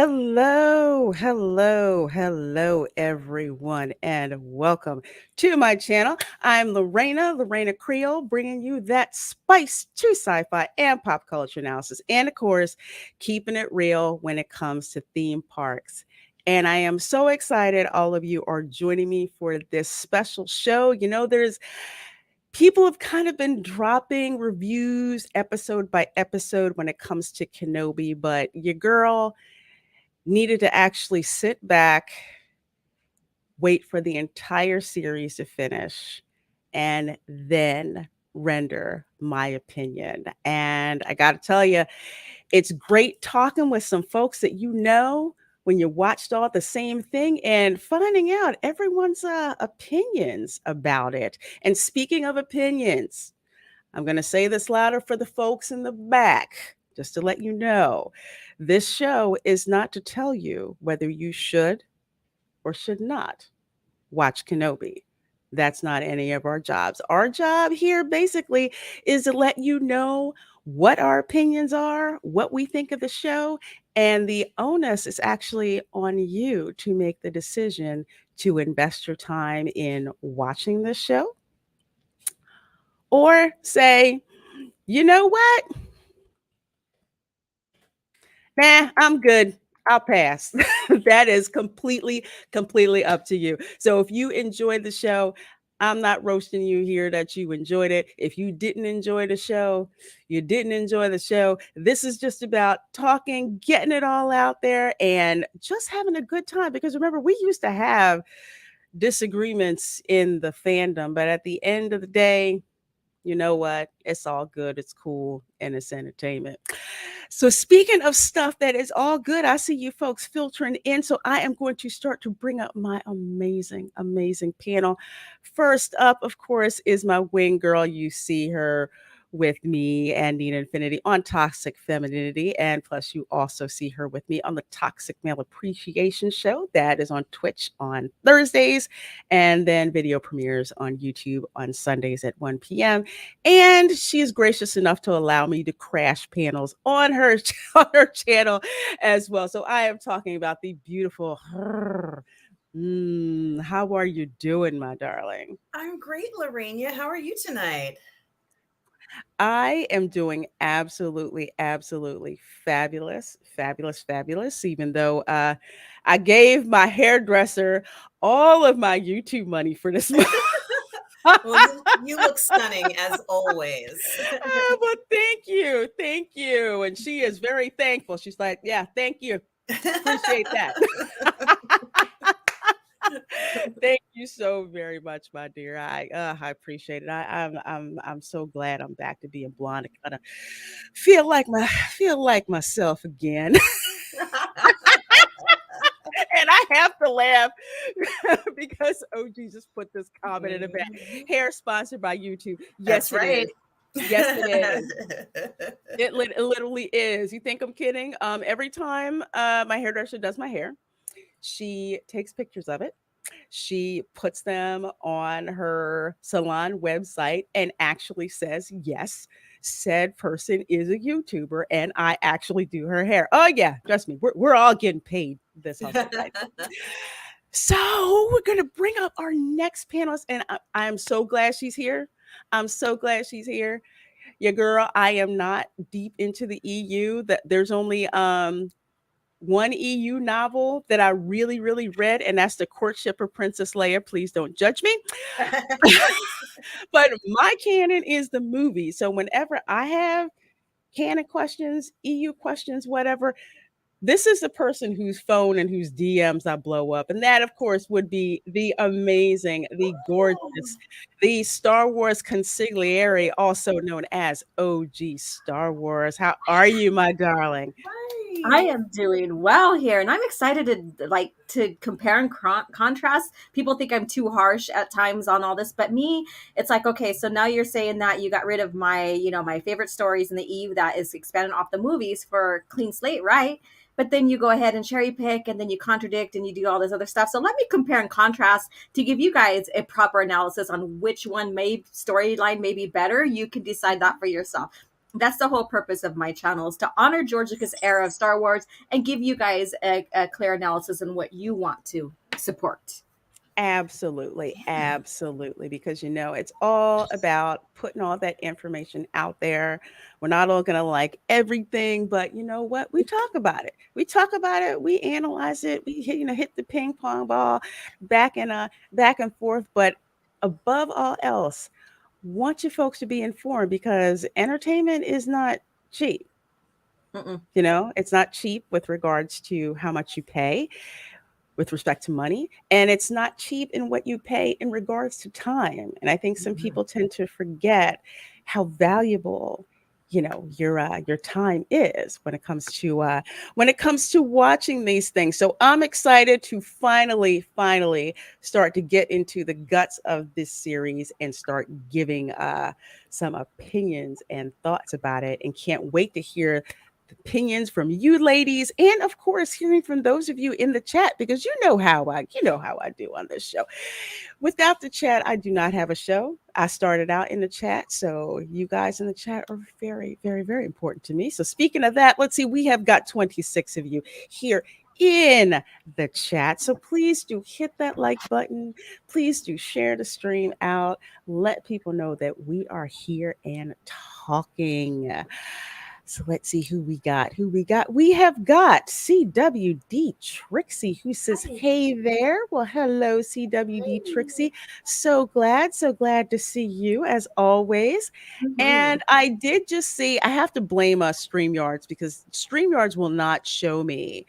Hello, everyone, and welcome to my channel. I'm Reina Creole, bringing you that spice to sci-fi and pop culture analysis, and of course, keeping it real when it comes to theme parks. And I am so excited all of you are joining me for this special show. There's people have kind of been dropping reviews episode by episode when it comes to Kenobi, but your girl needed to actually sit back, wait for the entire series to finish, and then render my opinion. And I got to tell you, it's great talking with some folks that you know when you watched all the same thing and finding out everyone's opinions about it. And speaking of opinions, I'm going to say this louder for the folks in the back, just to let you know. This show is not to tell you whether you should or should not watch Kenobi. That's not any of our jobs. Our job here basically is to let you know what our opinions are, what we think of the show, and the onus is actually on you to make the decision to invest your time in watching this show or say, you know what? Nah, I'm good. I'll pass. That is completely up to you. So if you enjoyed the show, I'm not roasting you here that you enjoyed it. If you didn't enjoy the show, you didn't enjoy the show. This is just about talking, getting it all out there, and just having a good time. Because remember, we used to have disagreements in the fandom, but at the end of the day, you know what? It's all good. It's cool and it's entertainment. So, speaking of stuff that is all good, I see you folks filtering in. So, I am going to start to bring up my amazing panel. First up, of course, is my wing girl. You see her with me and Nina Infinity on Toxic Femininity. And plus, you also see her with me on the Toxic Male Appreciation Show. That is on Twitch on Thursdays, and then video premieres on YouTube on Sundays at 1 p.m. And she is gracious enough to allow me to crash panels on her, on her channel as well. So I am talking about the beautiful her. How are you doing, my darling? I'm great, Lorena. How are you tonight? I am doing absolutely fabulous. Even though I gave my hairdresser all of my YouTube money for this month. Well, you look stunning as always. Well, thank you. And she is very thankful. She's like, yeah, thank you. Appreciate that. Thank you so very much, my dear. I appreciate it. I'm so glad I'm back to being blonde. I kind of feel like myself again. And I have to laugh because OG just put this comment in the back. Hair sponsored by YouTube. Yes, That's right. Yes, it is. It literally is. You think I'm kidding? Every time my hairdresser does my hair, she takes pictures of it. She puts them on her salon website and actually says, yes, said person is a YouTuber and I actually do her hair. Oh, yeah, trust me, we're all getting paid this hustle, right? So we're going to bring up our next panelist, and I'm so glad she's here. I'm so glad she's here. Yeah, girl, I am not deep into the EU. That there's only one EU novel that I really read, and that's The Courtship of Princess Leia. Please don't judge me. But my canon is the movie. So whenever I have canon questions, EU questions, whatever, this is the person whose phone and whose DMs I blow up. And that, of course, would be the amazing, the gorgeous, the Star Wars consigliere, also known as OG Star Wars. How are you, my darling? I am doing well here, and I'm excited to compare and contrast. People think I'm too harsh at times on all this, but me, it's like, okay, so now you're saying that you got rid of my favorite stories in the EU that is expanded off the movies for clean slate, right? But then you go ahead and cherry pick, and then you contradict, and you do all this other stuff. So let me compare and contrast to give you guys a proper analysis on which one storyline may be better. You can decide that for yourself. That's the whole purpose of my channel, is to honor George Lucas' era of Star Wars and give you guys a clear analysis on what you want to support. Absolutely, Yeah. absolutely, because it's all about putting all that information out there. We're not all going to like everything, but you know what? We talk about it. We talk about it. We analyze it. We hit the ping pong ball back and forth. But above all else, want you folks to be informed because entertainment is not cheap. Mm-mm. It's not cheap with regards to how much you pay with respect to money, and it's not cheap in what you pay in regards to time. And I think some Mhm. people tend to forget how valuable your time is when it comes to watching these things. So I'm excited to finally start to get into the guts of this series and start giving some opinions and thoughts about it, and can't wait to hear opinions from you ladies, and of course hearing from those of you in the chat, because you know how I do on this show. Without the chat, I do not have a show. I started out in the chat, so you guys in the chat are very, very, very important to me. So speaking of that, let's see, we have got 26 of you here in the chat. So please do hit that like button. Please do share the stream out. Let people know that we are here and talking. So let's see who we got. Who we got? We have got CWD Trixie, who says, Hi. "Hey there." Well, hello, CWD Trixie. So glad to see you as always. Mhm. And I did just see, I have to blame us StreamYards, because StreamYards will not show me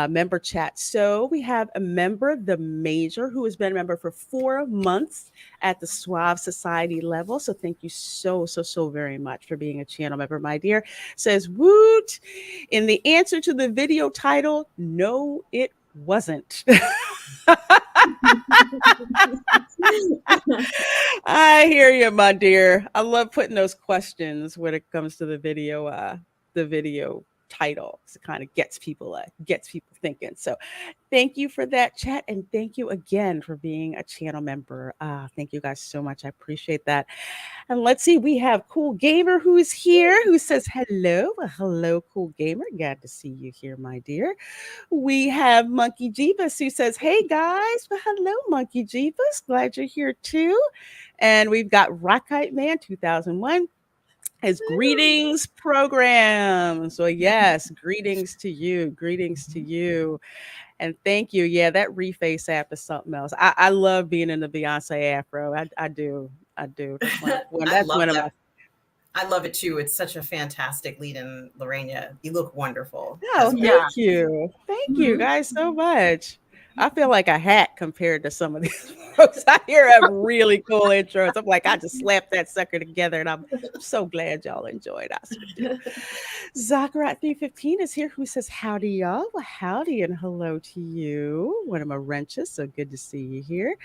member chat. So we have a member, the Major, who has been a member for 4 months at the Suave Society level. So thank you so very much for being a channel member, my dear. Says, woot. In the answer to the video title, no, it wasn't. I hear you, my dear. I love putting those questions when it comes to the video title. 'Cause it kind of gets people thinking. So thank you for that chat, and thank you again for being a channel member. Thank you guys so much. I appreciate that. And let's see, we have Cool Gamer who's here, who says hello. Well, hello, Cool Gamer. Glad to see you here, my dear. We have Monkey Jeebus who says, "Hey guys." Well, hello, Monkey Jeebus. Glad you're here too. And we've got Rockite Man 2001 as greetings program. So yes, greetings to you. Greetings to you. And thank you. Yeah, that reface app is something else. I love being in the Beyonce afro. I do. I do. I That's love one of my. that. I love it too. It's such a fantastic lead in, Lorena. You look wonderful Oh, as well. Yeah. thank you Mhm. guys so much. I feel like a hack compared to some of these folks. I hear have really cool intros. I'm like, I just slapped that sucker together, and I'm so glad y'all enjoyed. I so do. Zachariah315 is here, who says, "Howdy, y'all." Well, howdy and hello to you. One of my wrenches. So good to see you here.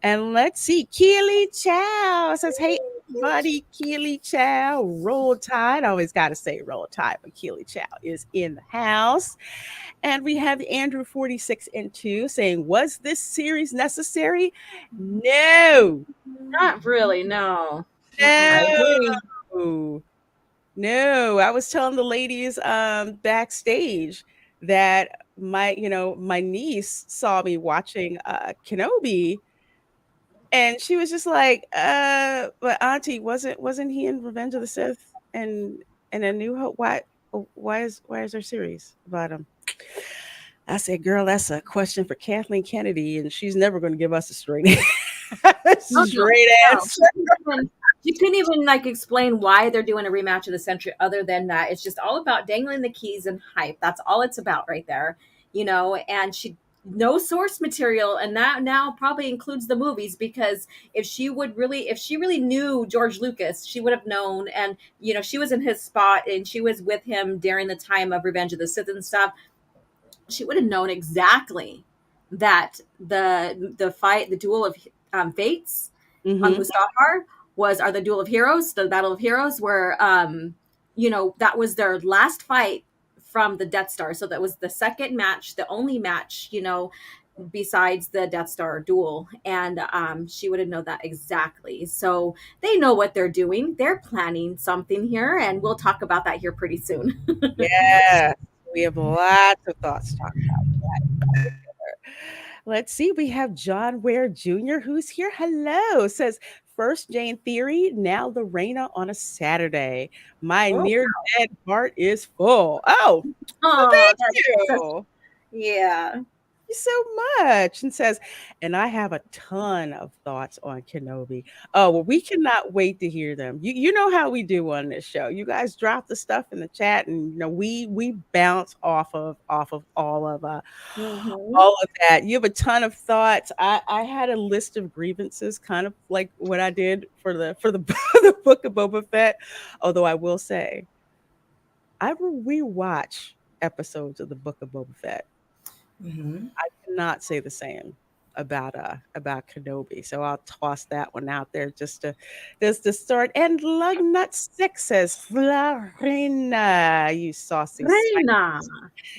And let's see, Keely Chow says, "Hey, buddy, Keely Chow, roll tide." I always got to say roll tide, but Keely Chow is in the house. And we have Andrew 46 and 2 saying, "Was this series necessary?" No, Not really, no. I Mm-mm. agree. no, no. I was telling the ladies backstage that my niece saw me watching Kenobi, and she was just like, but Auntie, wasn't he in Revenge of the Sith and A New Hope? Why is there series about him?" I said, "Girl, that's a question for Kathleen Kennedy, and she's never going to give us a straight Oh no, straight no. answer." She couldn't even like explain why they're doing a rematch of the century other than that it's just all about dangling the keys and hype. That's all it's about right there. And she no source material, and that now probably includes the movies, because if she really knew George Lucas, she would have known. And she was in his spot and she was with him during the time of Revenge of the Sith and stuff. She would have known exactly that the fight, the duel of fates on Mm-hmm. Mustafar are the duel of heroes, the battle of heroes, where that was their last fight from the Death Star. So that was the second match, the only match, besides the Death Star duel, and she would have known that exactly. So they know what they're doing. They're planning something here, and we'll talk about that here pretty soon. Yes, we have lots of thoughts to talk about that. Let's see. We have John Ware Jr., who's here. Hello. Says, first Jane Theory, now Lorena on a Saturday. My Oh, near dead heart is full. Oh, well, oh, thank that's such, you. yeah. You so much. And says, and I have a ton of thoughts on Kenobi. Oh, well, we cannot wait to hear them. You know how we do on this show. You guys drop the stuff in the chat, and we bounce off of Hmm. all of that. You have a ton of thoughts. I had a list of grievances, kind of like what I did for the the book of Boba Fett. Although I will say, I will rewatch episodes of the book of Boba Fett. Mhm. I cannot say the same about Kenobi. So I'll toss that one out there just to start. And Lugnut6 says, Florina, you saucy, Reina.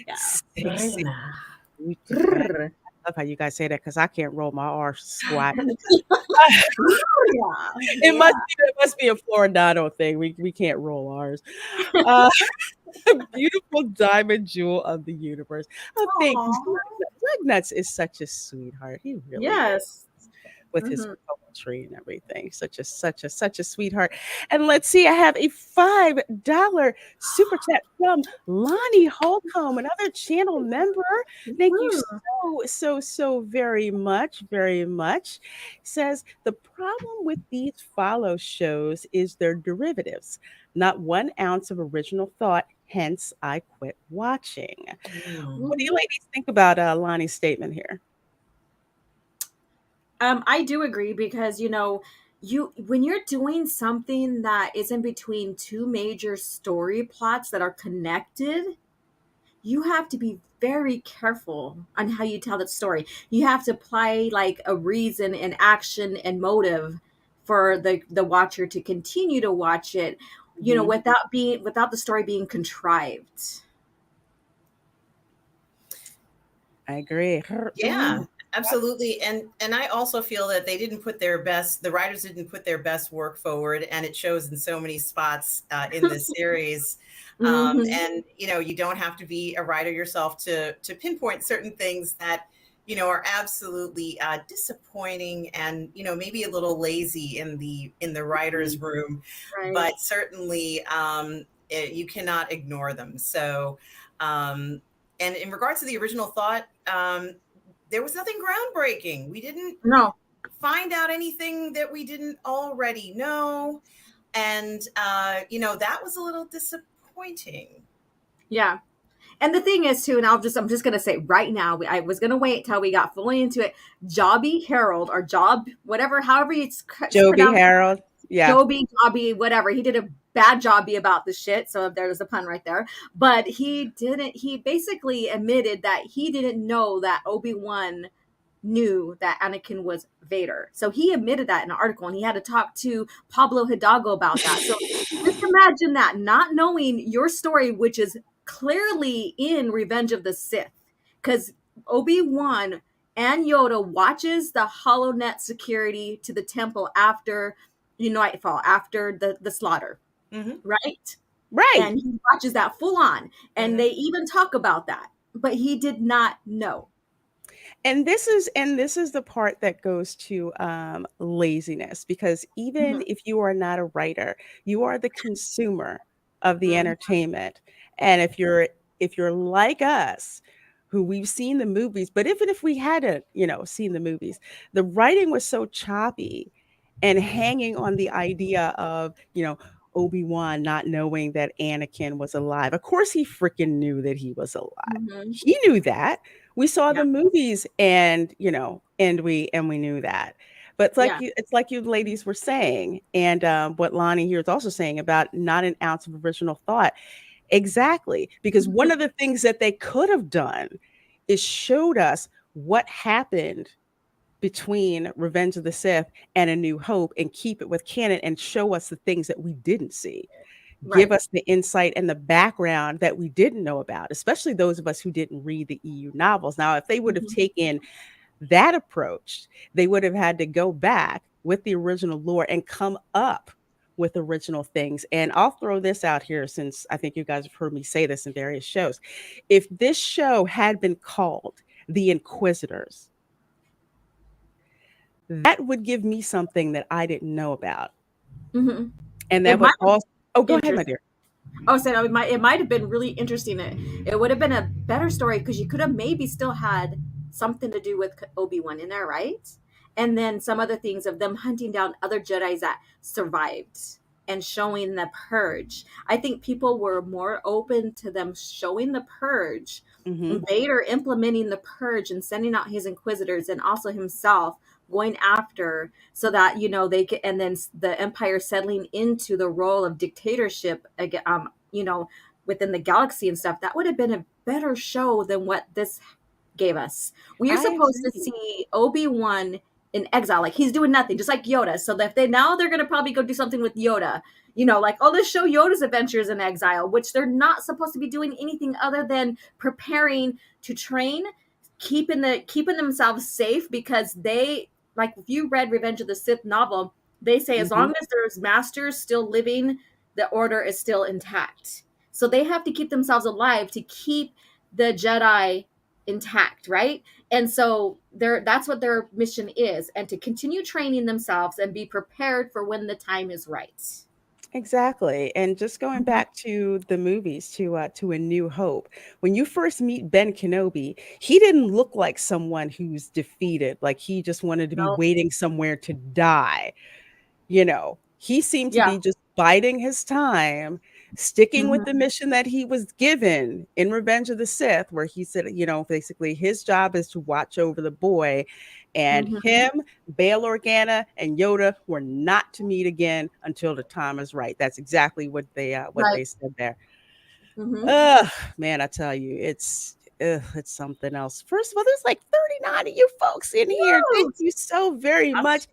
Yeah. sexy, Reina. beautiful. Grrr. Love how you guys say that because I can't roll my R squat. Yeah. Yeah. It must be a Floridano thing. We can't roll ours. Uh, beautiful diamond jewel of the universe. Oh, thank you. Aw. Lugnuts is such a sweetheart. He really is. Yes. With his Hmm. poetry and everything. Such a sweetheart. And let's see, I have a $5 super chat from Lonnie Holcomb, another channel member. Thank you so very much, very much. Says the problem with these follow shows is their derivatives, not 1 ounce of original thought. Hence, I quit watching. Mm. What do you ladies think about Lonnie's statement here? I do agree because you when you're doing something that is in between two major story plots that are connected, you have to be very careful on how you tell that story. You have to apply like a reason and action and motive for the watcher to continue to watch it, Mhm. without the story being contrived. I agree. Yeah, absolutely. And I also feel that they didn't put their best, the writers didn't put their best work forward, and it shows in so many spots in this series. Hmm. And you don't have to be a writer yourself to pinpoint certain things that are absolutely disappointing, and maybe a little lazy in the writers' room, Right. but certainly you cannot ignore them. So. Um, and in regards to the original thought, there was nothing groundbreaking. We didn't No. find out anything that we didn't already know. And, that was a little disappointing. Yeah. And the thing is too, and I'm just gonna say right now, I was gonna wait till we got fully into it. Jobby Harold or Job, whatever, however it's Joby pronounced, Harold. Yeah. Jobby, whatever. He did a bad jobby about the shit. So there's a pun right there. But he didn't. He basically admitted that he didn't know that Obi-Wan knew that Anakin was Vader. So he admitted that in an article, and he had to talk to Pablo Hidalgo about that. So just imagine that, not knowing your story, which is clearly in Revenge of the Sith, because Obi-Wan and Yoda watches the HoloNet security to the temple after Nightfall, after the slaughter, Mm-hmm. right? Right. And he watches that full on, and Mm-hmm. they even talk about that, but he did not know. And this is the part that goes to laziness, because even Mhm. if you are not a writer, you are the consumer of the Mhm. entertainment. And if you're like us, who we've seen the movies, but even if we hadn't, seen the movies, the writing was so choppy and hanging on the idea of, Obi-Wan not knowing that Anakin was alive. Of course he freaking knew that he was alive. Mhm. He knew that. We saw Yeah. the movies, and we knew that. But Yeah. it's like you ladies were saying, and what Lonnie here is also saying about not an ounce of original thought. Exactly, because one of the things that they could have done is showed us what happened between Revenge of the Sith and A New Hope, and keep it with canon and show us the things that we didn't see. give Right. us the insight and the background that we didn't know about, especially those of us who didn't read the EU novels. Now, if they would have Mhm. taken that approach, they would have had to go back with the original lore and come up with original things. And I'll throw this out here since I think you guys have heard me say this in various shows. If this show had been called The Inquisitors, that would give me something that I didn't know about. Mhm. And It that would might have also, oh, go been ahead, my interesting. dear. Oh, so it might have been really interesting. It would have been a better story because you could have maybe still had something to do with Obi-Wan in there, right? And then some other things of them hunting down other Jedis that survived and showing the purge. I think people were more open to them showing the purge, Hmm. Vader implementing the purge and sending out his inquisitors and also himself going after so that they get, and then the empire settling into the role of dictatorship again, within the galaxy and stuff. That would have been a better show than what this gave us. We are I supposed to agree. see Obi-Wan in exile, like he's doing nothing, just like Yoda. So if they're going to probably go do something with Yoda, like, oh, let's show Yoda's adventures in exile, which they're not supposed to be doing anything other than preparing to train, keeping themselves safe, because they, like, if you read Revenge of the Sith novel, they say as Hmm. long as there's masters still living, the order is still intact. So they have to keep themselves alive to keep the Jedi intact, right? And so that's what their mission is, and to continue training themselves and be prepared for when the time is right. Exactly. And just going Mhm. back to the movies, to A New Hope, when you first meet Ben Kenobi, he didn't look like someone who's defeated, like he just wanted to be No. waiting somewhere to die. He seemed to Yeah. be just biding his time, sticking with Hmm. the mission that he was given in Revenge of the Sith, where he said, basically his job is to watch over the boy, and Hmm. him, Bail Organa, and Yoda were not to meet again until the time is right. That's exactly what Right. they said there. Hmm. Ugh, man, I tell you, it's something else. First of all, there's like 39 of you folks in here. Thank Woo! you so very much.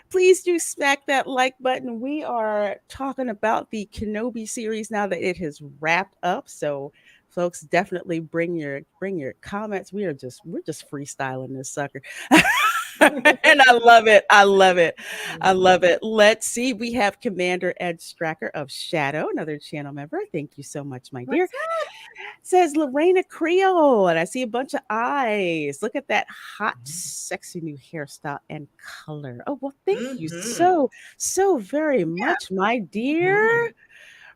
Please do smack that like button. We are talking about the Kenobi series now that it has wrapped up. So folks, definitely bring your comments. We're just freestyling this sucker. And I love it. I love it. I love it. Let's see. We have Commander Ed Stracker of Shadow, another channel member. Thank you so much, my dear. What's up? Says Lorena Creole, and I see a bunch of eyes. Look at that hot, sexy new hairstyle and color. Oh, well, thank you Mm-hmm. so very much, my dear.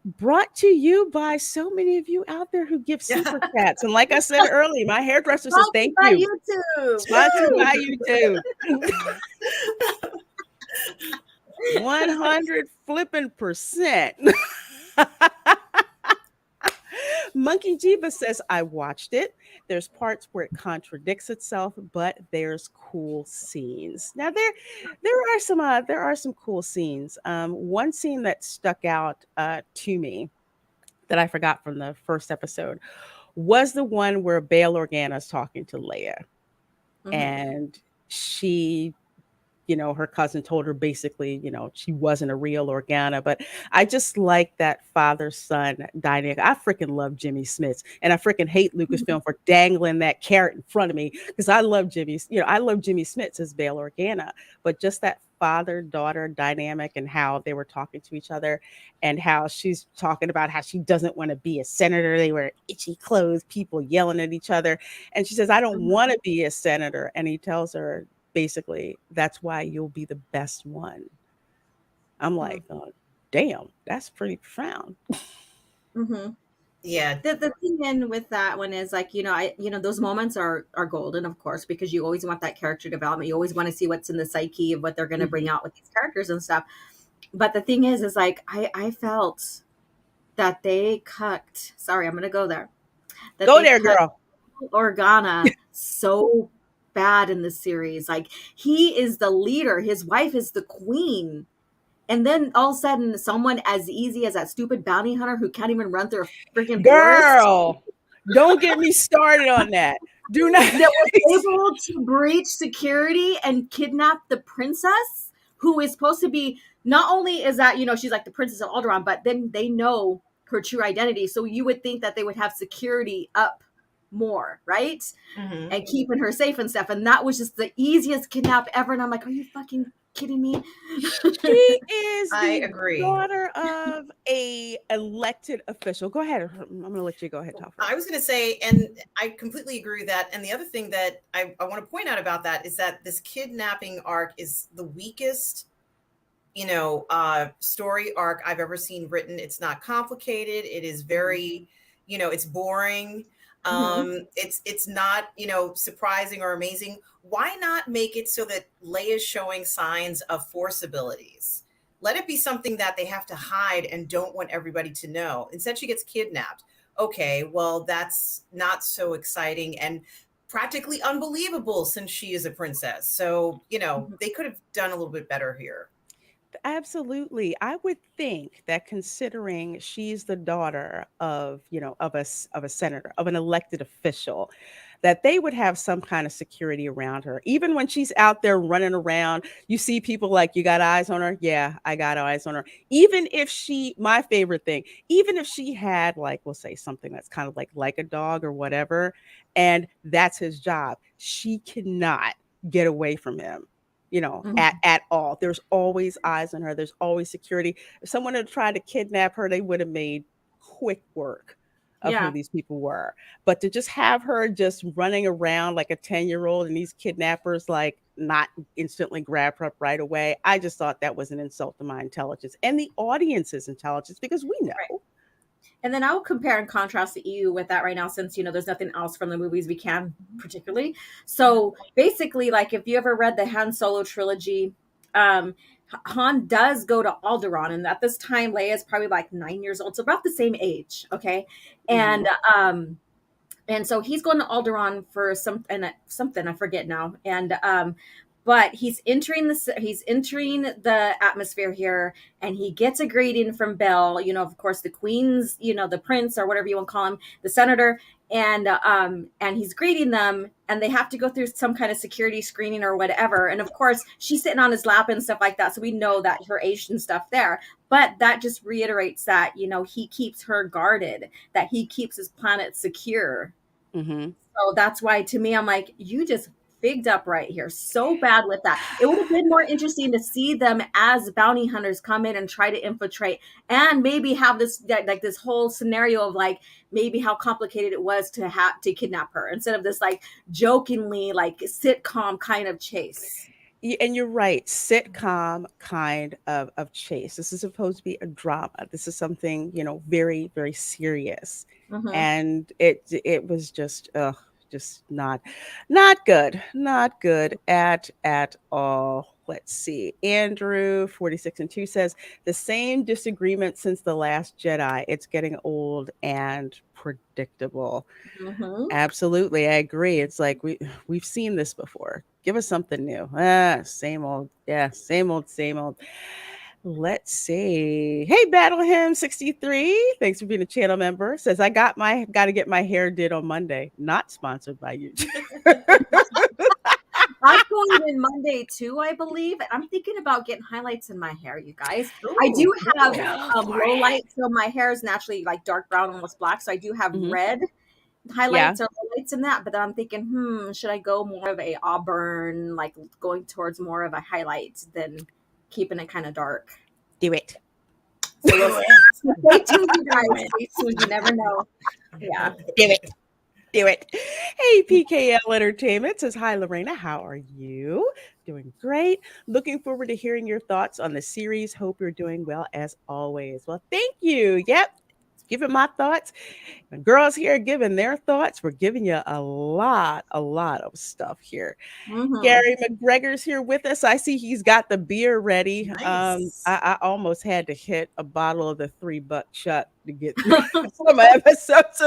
Brought to you by so many of you out there who give Yeah. super chats. And like I said earlier, my hairdresser says Sponsored thank by you. YouTube. Sponsored Woo! by you too. 100 flipping percent. Monkey Jiva says, I watched it. There's parts where it contradicts itself, but there's cool scenes. Now there are some cool scenes. One scene that stuck out to me that I forgot from the first episode was the one where Bail Organa is talking to Leia, Hmm. and she, her cousin told her basically, she wasn't a real Organa. But I just like that father son dynamic. I freaking love Jimmy Smits, and I freaking hate Lucasfilm for dangling that carrot in front of me, because I love Jimmy Smits as Bail Organa. But just that father daughter dynamic and how they were talking to each other, and how she's talking about how she doesn't want to be a senator. They wear itchy clothes, people yelling at each other. And she says, I don't want to be a senator. And he tells her, basically, that's why you'll be the best one. I'm like, oh, damn, that's pretty profound. Hmm. Yeah. The thing in with that one is, like, those moments are golden, of course, because you always want that character development. You always want to see what's in the psyche of what they're going to bring Mhm. out with these characters and stuff. But the thing is like, I felt that they cucked. Sorry, I'm going to go there. That Go they there, cucked girl. Organa so bad in the series. Like, he is the leader, his wife is the queen. And then all of a sudden, someone as easy as that stupid bounty hunter who can't even run through a freaking forest, Girl, don't get me started on that. Do not. that was able to breach security and kidnap the princess, who is supposed to be not only is that, she's like the princess of Alderaan, but then they know her true identity. So you would think that they would have security up more, right? Mm-hmm. And keeping her safe and stuff. And that was just the easiest kidnap ever. And I'm like, are you fucking kidding me? She is I the agree. daughter of a elected official. Go ahead. I'm going to let you go ahead, talk I first. was going to say, and I completely agree with that. And the other thing that I want to point out about that is that this kidnapping arc is the weakest, story arc I've ever seen written. It's not complicated. It is very, it's boring. Mm-hmm. It's not, surprising or amazing. Why not make it so that Leia's showing signs of force abilities? Let it be something that they have to hide and don't want everybody to know. Instead, she gets kidnapped. Okay, well, that's not so exciting and practically unbelievable since she is a princess. So, they could have done a little bit better here. Absolutely. I would think that considering she's the daughter of, of a senator, of an elected official, that they would have some kind of security around her. Even when she's out there running around, you see people like, you got eyes on her? Yeah, I got eyes on her. Even if my favorite thing, even if she had like, we'll say something that's kind of like a dog or whatever, and that's his job, she cannot get away from him, Mm-hmm. at all. There's always eyes on her. There's always security. If someone had tried to kidnap her, they would have made quick work of who Yeah. these people were. But to just have her just running around like a 10-year-old and these kidnappers like not instantly grab her up right away, I just thought that was an insult to my intelligence and the audience's intelligence, because we Right. know. And then I'll compare and contrast the EU with that right now, since there's nothing else from the movies we can particularly. So basically, like if you ever read the Han Solo trilogy, um, Han does go to Alderaan, and at this time Leia is probably like 9 years old, so about the same age. Okay, Mm-hmm. and and so he's going to Alderaan for something I forget now, and but he's entering the atmosphere here, and he gets a greeting from Belle, of course the queen's, the prince or whatever you want to call him, the senator, and he's greeting them, and they have to go through some kind of security screening or whatever, and of course she's sitting on his lap and stuff like that, so we know that her age and stuff there, but that just reiterates that he keeps her guarded, that he keeps his planet secure. Mm-hmm. So that's why, to me, I'm like, you just figged up right here so bad with that. It would have been more interesting to see them as bounty hunters come in and try to infiltrate, and maybe have like this whole scenario of like maybe how complicated it was to have to kidnap her, instead of this like jokingly like sitcom kind of chase. And you're right, sitcom kind of chase. This is supposed to be a drama. This is something, very, very serious. Mm-hmm. And it was just not good. Not good at all. Let's see. Andrew 46 and 2 says the same disagreement since The Last Jedi. It's getting old and predictable. Mm-hmm. Absolutely, I agree. It's like we've seen this before. Give us something new. Same old. Yeah, same old, same old. Let's see. Hey, Battle Him 63. Thanks for being a channel member. Says I got to get my hair did on Monday. Not sponsored by you. I'm going in Monday too, I believe. I'm thinking about getting highlights in my hair, you guys. I Ooh, do have cool. Go for low it. light, so my hair is naturally like dark brown, almost black. So I do have Mhm. red Yeah. highlights or lights in that. But then I'm thinking, should I go more of a auburn, like going towards more of a highlight than keeping it kind of dark? Do it. So Do it. stay tuned, you guys. Stay tuned. You never know. Yeah. Do it. Do it. Hey, PKL Entertainment says, hi, Lorena. How are you? Doing great. Looking forward to hearing your thoughts on the series. Hope you're doing well as always. Well, thank you. Yep. Giving my thoughts. The girls here giving their thoughts. We're giving you a lot of stuff here. Mm-hmm. Gary McGregor's here with us. I see he's got the beer ready. Nice. I almost had to hit a bottle of the $3 Chuck to get through some episodes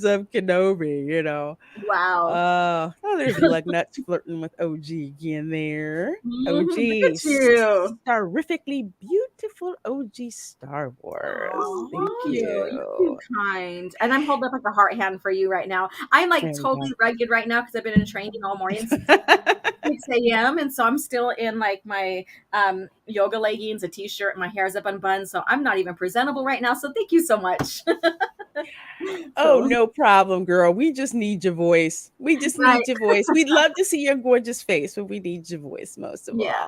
of Kenobi. Wow. Oh, there's Lug Nuts flirting with OG again there. Mm-hmm. Look OG, at you. terrifically beautiful. plentiful OG Star Wars. Oh, Thank thank you. You're too you. kind. And I'm holding up like a heart hand for you right now. I'm like There we totally go. rugged right now because I've been in training all morning since 6 a.m. And so I'm still in like my yoga leggings, a t-shirt, my hair's up unbun. So I'm not even presentable right now. So thank you so much. Oh, So no problem, girl. We just need your voice. We just right. need your voice. We'd love to see your gorgeous face, but we need your voice most of Yeah. all.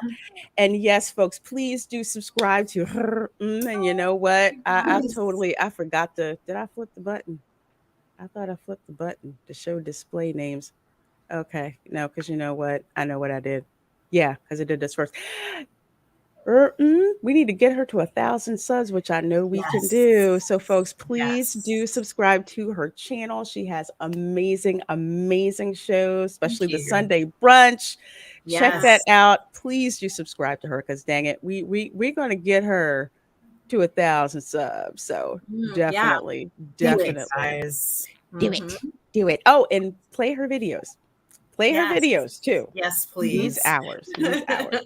And yes, folks, please do subscribe to her. And you know what? Yes. I forgot did I flip the button? I thought I flipped the button to show display names. Okay. No, because you know what? I know what I did. Yeah, because I did this first. We need to get her to 1,000 subs, which I know we can do. So, Yes. folks, please do Yes. subscribe to her channel. She has amazing, amazing shows, Thank especially the you. Sunday brunch. Check that Yes. out. Please do subscribe to her because dang it, we're gonna get her to 1,000 subs. So Yeah. definitely, Do it, definitely guys. do Hmm. it. Do it. Oh, and play her videos. Play her Yes. videos too. Yes, Needs please. hours. Needs hours.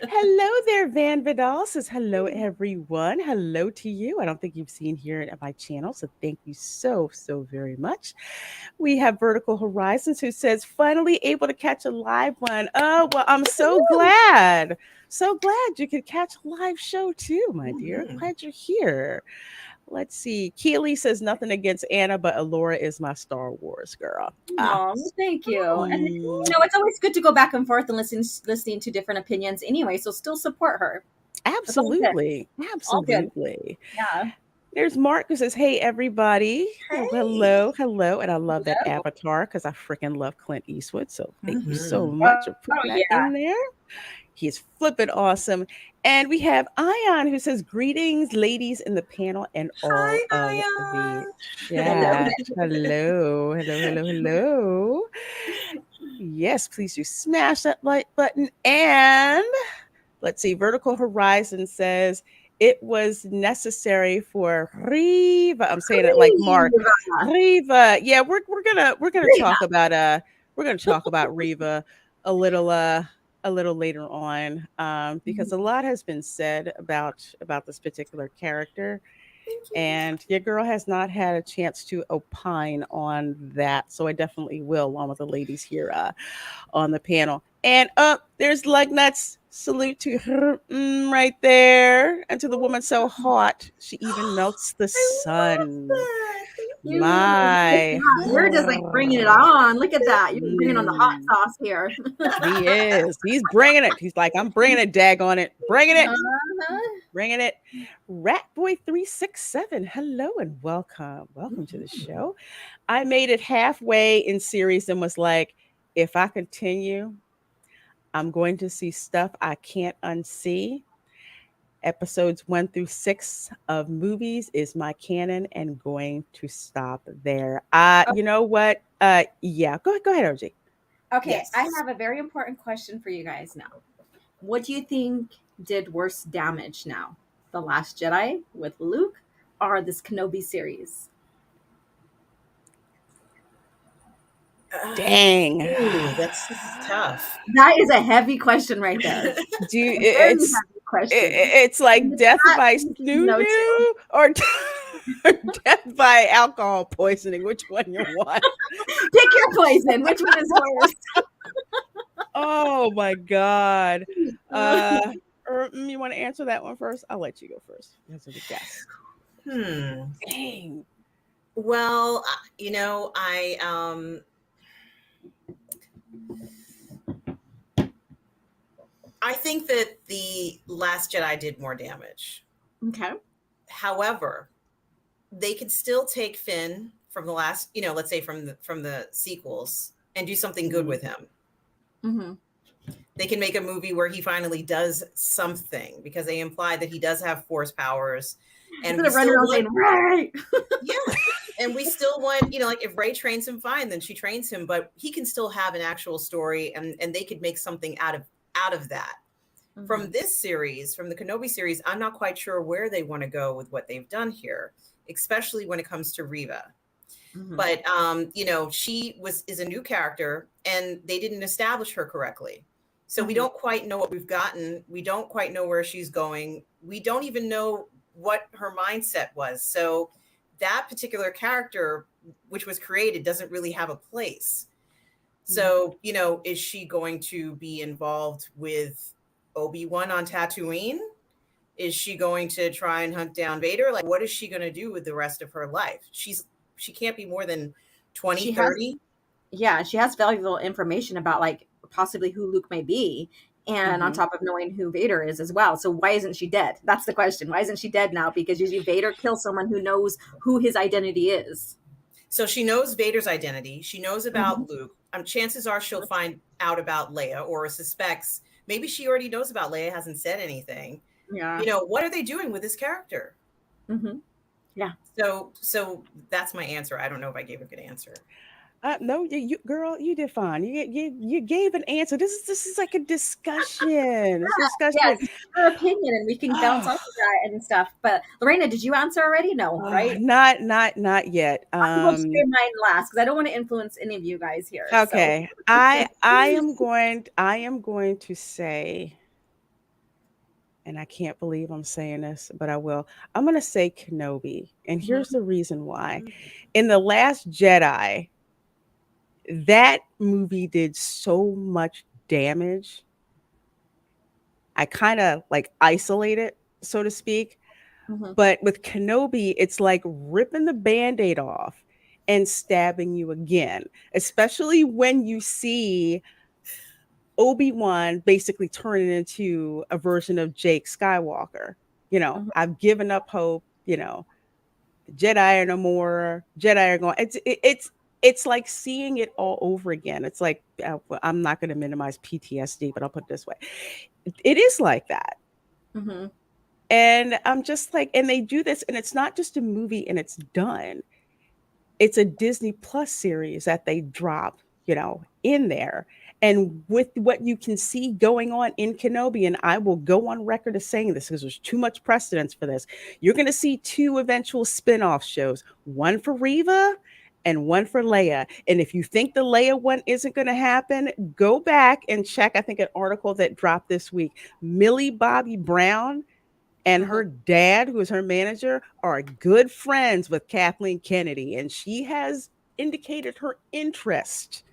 Hello there, Van Vidal says hello, everyone. Hello to you. I don't think you've seen here at my channel, so thank you so, so very much. We have Vertical Horizons who says, finally able to catch a live one. Oh, well, I'm so glad. So glad you could catch a live show too, my dear. Mhm. Glad you're here. Let's see. Keely says nothing against Anna, but Alora is my Star Wars girl. Ah. Oh, thank you. And Mm, it's always good to go back and forth and listening to different opinions anyway. So still support her. It's all good. absolutely. All good. Absolutely. Yeah. There's Mark who says, hey, everybody. Oh, Hey. hello. Hello. And I love that Hello. avatar because I freaking love Clint Eastwood. So thank you so Mhm. much for Oh putting that yeah. in there. He's flipping awesome. And we have Ion who says, greetings, ladies in the panel and all Hi, of the Hello. chat. Hello. Hello. Hello. Hello. Yes, please do smash that like button. And let's see, Vertical Horizon says it was necessary for Riva. I'm saying it like Mark. Riva. Yeah, we're gonna talk about Riva a little later on because a lot has been said about this particular character Thank you. and your girl has not had a chance to opine on that, so I definitely will along with the ladies here on the panel. And up there's Lugnuts. Salute to her right there. And to the woman so hot, she even melts the I love sun. that. Thank Mm, you. My. we're just like bringing it on. Look at that. You're bringing on the hot Mm, sauce here. he is. He's bringing it. He's like, I'm bringing it, dag on it. Bringing it. Uh-huh. Bringing it. Ratboy367. Hello and welcome. Welcome to the show. I made it halfway in series and was like, if I continue, I'm going to see stuff I can't unsee. Episodes 1 through 6 of movies is my canon and going to stop there. You know what? Yeah, go ahead, OG. Okay, I Yes. have a very important question for you guys now. What do you think did worse damage now? The Last Jedi with Luke or this Kenobi series? Dang. Ooh, that's tough. That is a heavy question right there. Do you, A very it's heavy question. it's In like the death chat, by you can know too. snoo or death by alcohol poisoning. Which one you want? Pick your poison. Which one is worse? Oh my god. You want to answer that one first? I'll let you go first. That's a guess. Hmm. Dang. Well, I think that the Last Jedi did more damage. Okay. However, they could still take Finn from the last, let's say from the sequels and do something good with him. Mm-hmm. They can make a movie where he finally does something because they imply that he does have force powers. And Instead of running around saying, right. Yeah. And we still want, like if Rey trains him, fine, then she trains him, but he can still have an actual story and they could make something out of that. Mm-hmm. From this series, from the Kenobi series, I'm not quite sure where they want to go with what they've done here, especially when it comes to Reva. Mm-hmm. But she is a new character and they didn't establish her correctly. So we don't quite know what we've gotten. We don't quite know where she's going. We don't even know what her mindset was. So that particular character, which was created, doesn't really have a place. So, is she going to be involved with Obi-Wan on Tatooine? Is she going to try and hunt down Vader? Like, what is she going to do with the rest of her life? She can't be more than 20, She has 30. yeah, she has valuable information about like possibly who Luke may be, and on Mm-hmm. top of knowing who Vader is as well. So why isn't she dead? That's the question. Why isn't she dead now? Because usually Vader kills someone who knows who his identity is. So she knows Vader's identity. She knows Mhm. about Luke. Chances are she'll find out about Leia, or suspects. Maybe she already knows about Leia, hasn't said anything. Yeah. What are they doing with this character? Hmm. Yeah. So that's my answer. I don't know if I gave a good answer. No, girl, you did fine. You gave an answer. This is like a discussion. It's a Yes, discussion. it's her opinion, and we can bounce Oh, off of that and stuff. But Lorena, did you answer already? No, right? not yet. I'm going to say mine last because I don't want to influence any of you guys here. So, Okay. I am going to say, and I can't believe I'm saying this, but I will. I'm going to say Kenobi. And here's Mhm. the reason why. In The Last Jedi, that movie did so much damage. I kind of like isolated, so to speak. Mhm. But with Kenobi, it's like ripping the band-aid off and stabbing you again, especially when you see Obi-Wan basically turning into a version of Jake Skywalker. Mhm. I've given up hope, the Jedi are no more. Jedi are going. It's like seeing it all over again. It's like I'm not going to minimize PTSD, but I'll put it this way: it is like that. Mhm. And I'm just like, and they do this, and it's not just a movie and it's done. It's a Disney Plus series that they drop, in there. And with what you can see going on in Kenobi, and I will go on record as saying this because there's too much precedence for this, you're going to see two eventual spin off shows, one for Reva and one for Leia. And if you think the Leia one isn't going to happen, go back and check, I think, an article that dropped this week. Millie Bobby Brown and Mhm. her dad, who is her manager, are good friends with Kathleen Kennedy, and she has indicated her interest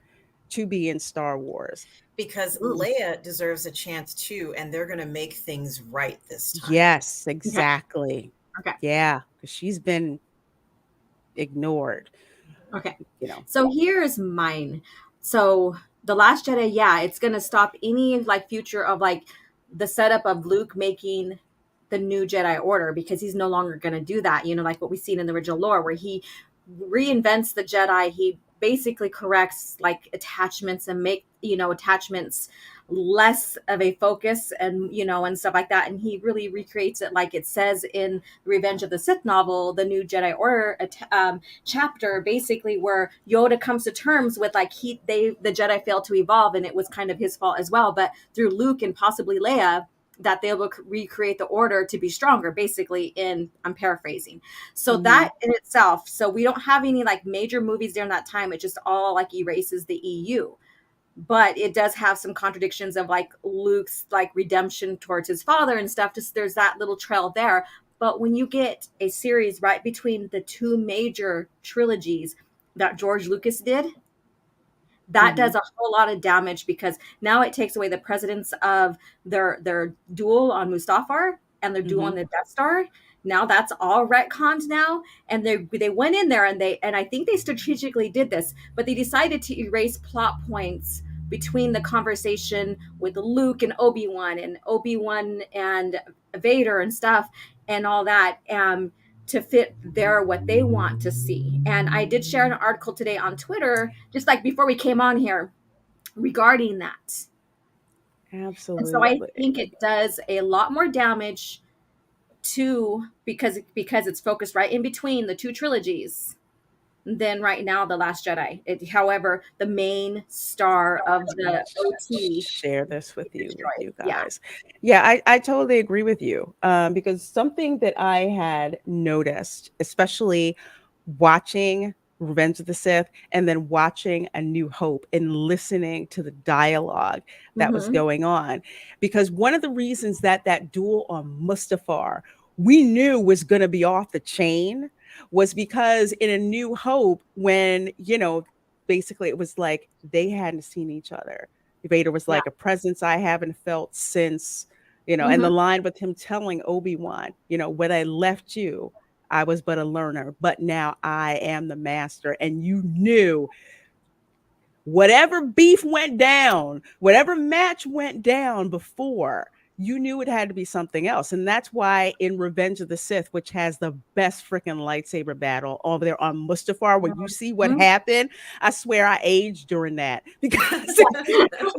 to be in Star Wars. Because Ooh. Leia deserves a chance too, and they're going to make things right this time. Yes, Okay. exactly. Okay. Yeah, because she's been ignored, Okay. you know. So here's mine. So the Last Jedi, yeah, it's gonna stop any like future of like the setup of Luke making the new Jedi Order because he's no longer gonna do that. Like what we've seen in the original lore, where he reinvents the Jedi. He basically corrects like attachments and make attachments less of a focus and stuff like that, and he really recreates it like it says in Revenge of the Sith novel, the new Jedi Order chapter, basically where Yoda comes to terms with like the Jedi failed to evolve and it was kind of his fault as well, but through Luke and possibly Leia that they will recreate the order to be stronger, basically. In I'm paraphrasing. So Mm-hmm. that in itself, so we don't have any like major movies during that time. It just all like erases the EU, but it does have some contradictions of like Luke's like redemption towards his father and stuff. Just there's that little trail there. But when you get a series right between the two major trilogies that George Lucas did, that Mm-hmm. does a whole lot of damage because now it takes away the precedence of their duel on Mustafar and their duel Mm-hmm. on the Death Star. Now that's all retconned now, and they went in there and I think they strategically did this, but they decided to erase plot points between the conversation with Luke and Obi-Wan and Vader and stuff and all that. To fit what they want to see. And I did share an article today on Twitter, just like before we came on here, regarding that. And so I Absolutely. think it does a lot more damage to because it's focused right in between the two trilogies than right now the Last Jedi. However, the main star of I'm gonna the OT share this is with destroyed. you Yeah. guys. Yeah, I totally agree with you. Because something that I had noticed, especially watching Revenge of the Sith, and then watching A New Hope and listening to the dialogue that was Mm-hmm. going on. Because one of the reasons that that duel on Mustafar we knew was going to be off the chain was because in A New Hope, when, basically it was like they hadn't seen each other. Vader was Yeah. like a presence I haven't felt since, and Mm-hmm. the line with him telling Obi-Wan, when I left you, I was but a learner, but now I am the master. And you knew whatever beef went down, whatever match went down before, you knew it had to be something else. And that's why in Revenge of the Sith, which has the best freaking lightsaber battle over there on Mustafar, when you see what Mm-hmm. happened, I swear I aged during that because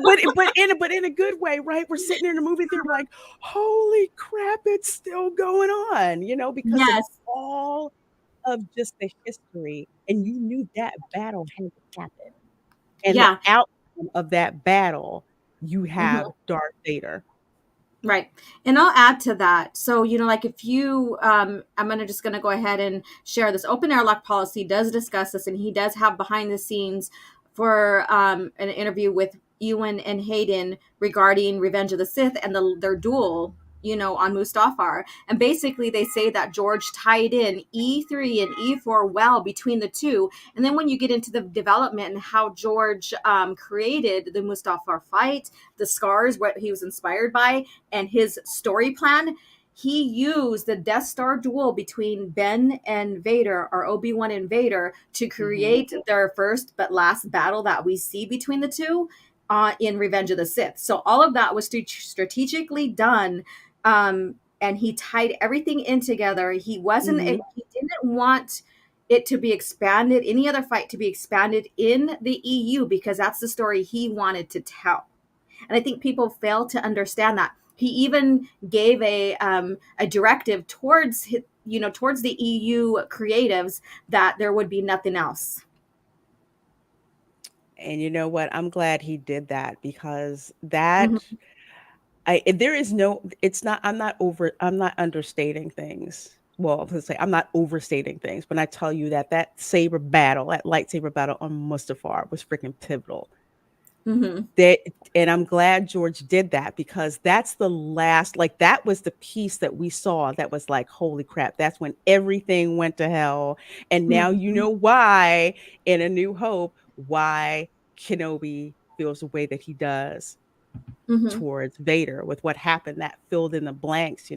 but in a good way, right? We're sitting in the movie theater like, holy crap, it's still going on, because of Yes. all of just the history, and you knew that battle had to happen. And the Yeah. outcome of that battle, you have Mm-hmm. Darth Vader. Right. And I'll add to that. So, like if you, I'm going to just going to go ahead and share this. Open airlock policy does discuss this, and he does have behind the scenes for an interview with Ewan and Hayden regarding Revenge of the Sith and their duel, on Mustafar. And basically, they say that George tied in E3 and E4 well between the two. And then when you get into the development and how George created the Mustafar fight, the scars, what he was inspired by, and his story plan, he used the Death Star duel between Ben and Vader, or Obi-Wan and Vader, to Mhm. create their first but last battle that we see between the two in Revenge of the Sith. So all of that was strategically done, and he tied everything in together. Mhm. He didn't want it to be expanded, any other fight to be expanded in the EU, because that's the story he wanted to tell. And I think people fail to understand that. He even gave a directive towards towards the EU creatives that there would be nothing else. And you know what? I'm glad he did that because that Hmm. there is no it's not I'm not understating things. Well, let's say I'm not overstating things when I tell you that that lightsaber battle on Mustafar was freaking pivotal. Hmm. That and I'm glad George did that because that's the last like that was the piece that we saw that was like holy crap, that's when everything went to hell. And now you Hmm. know why in A New Hope why Kenobi feels the way that he does Hmm. towards Vader with what happened that filled in the blanks,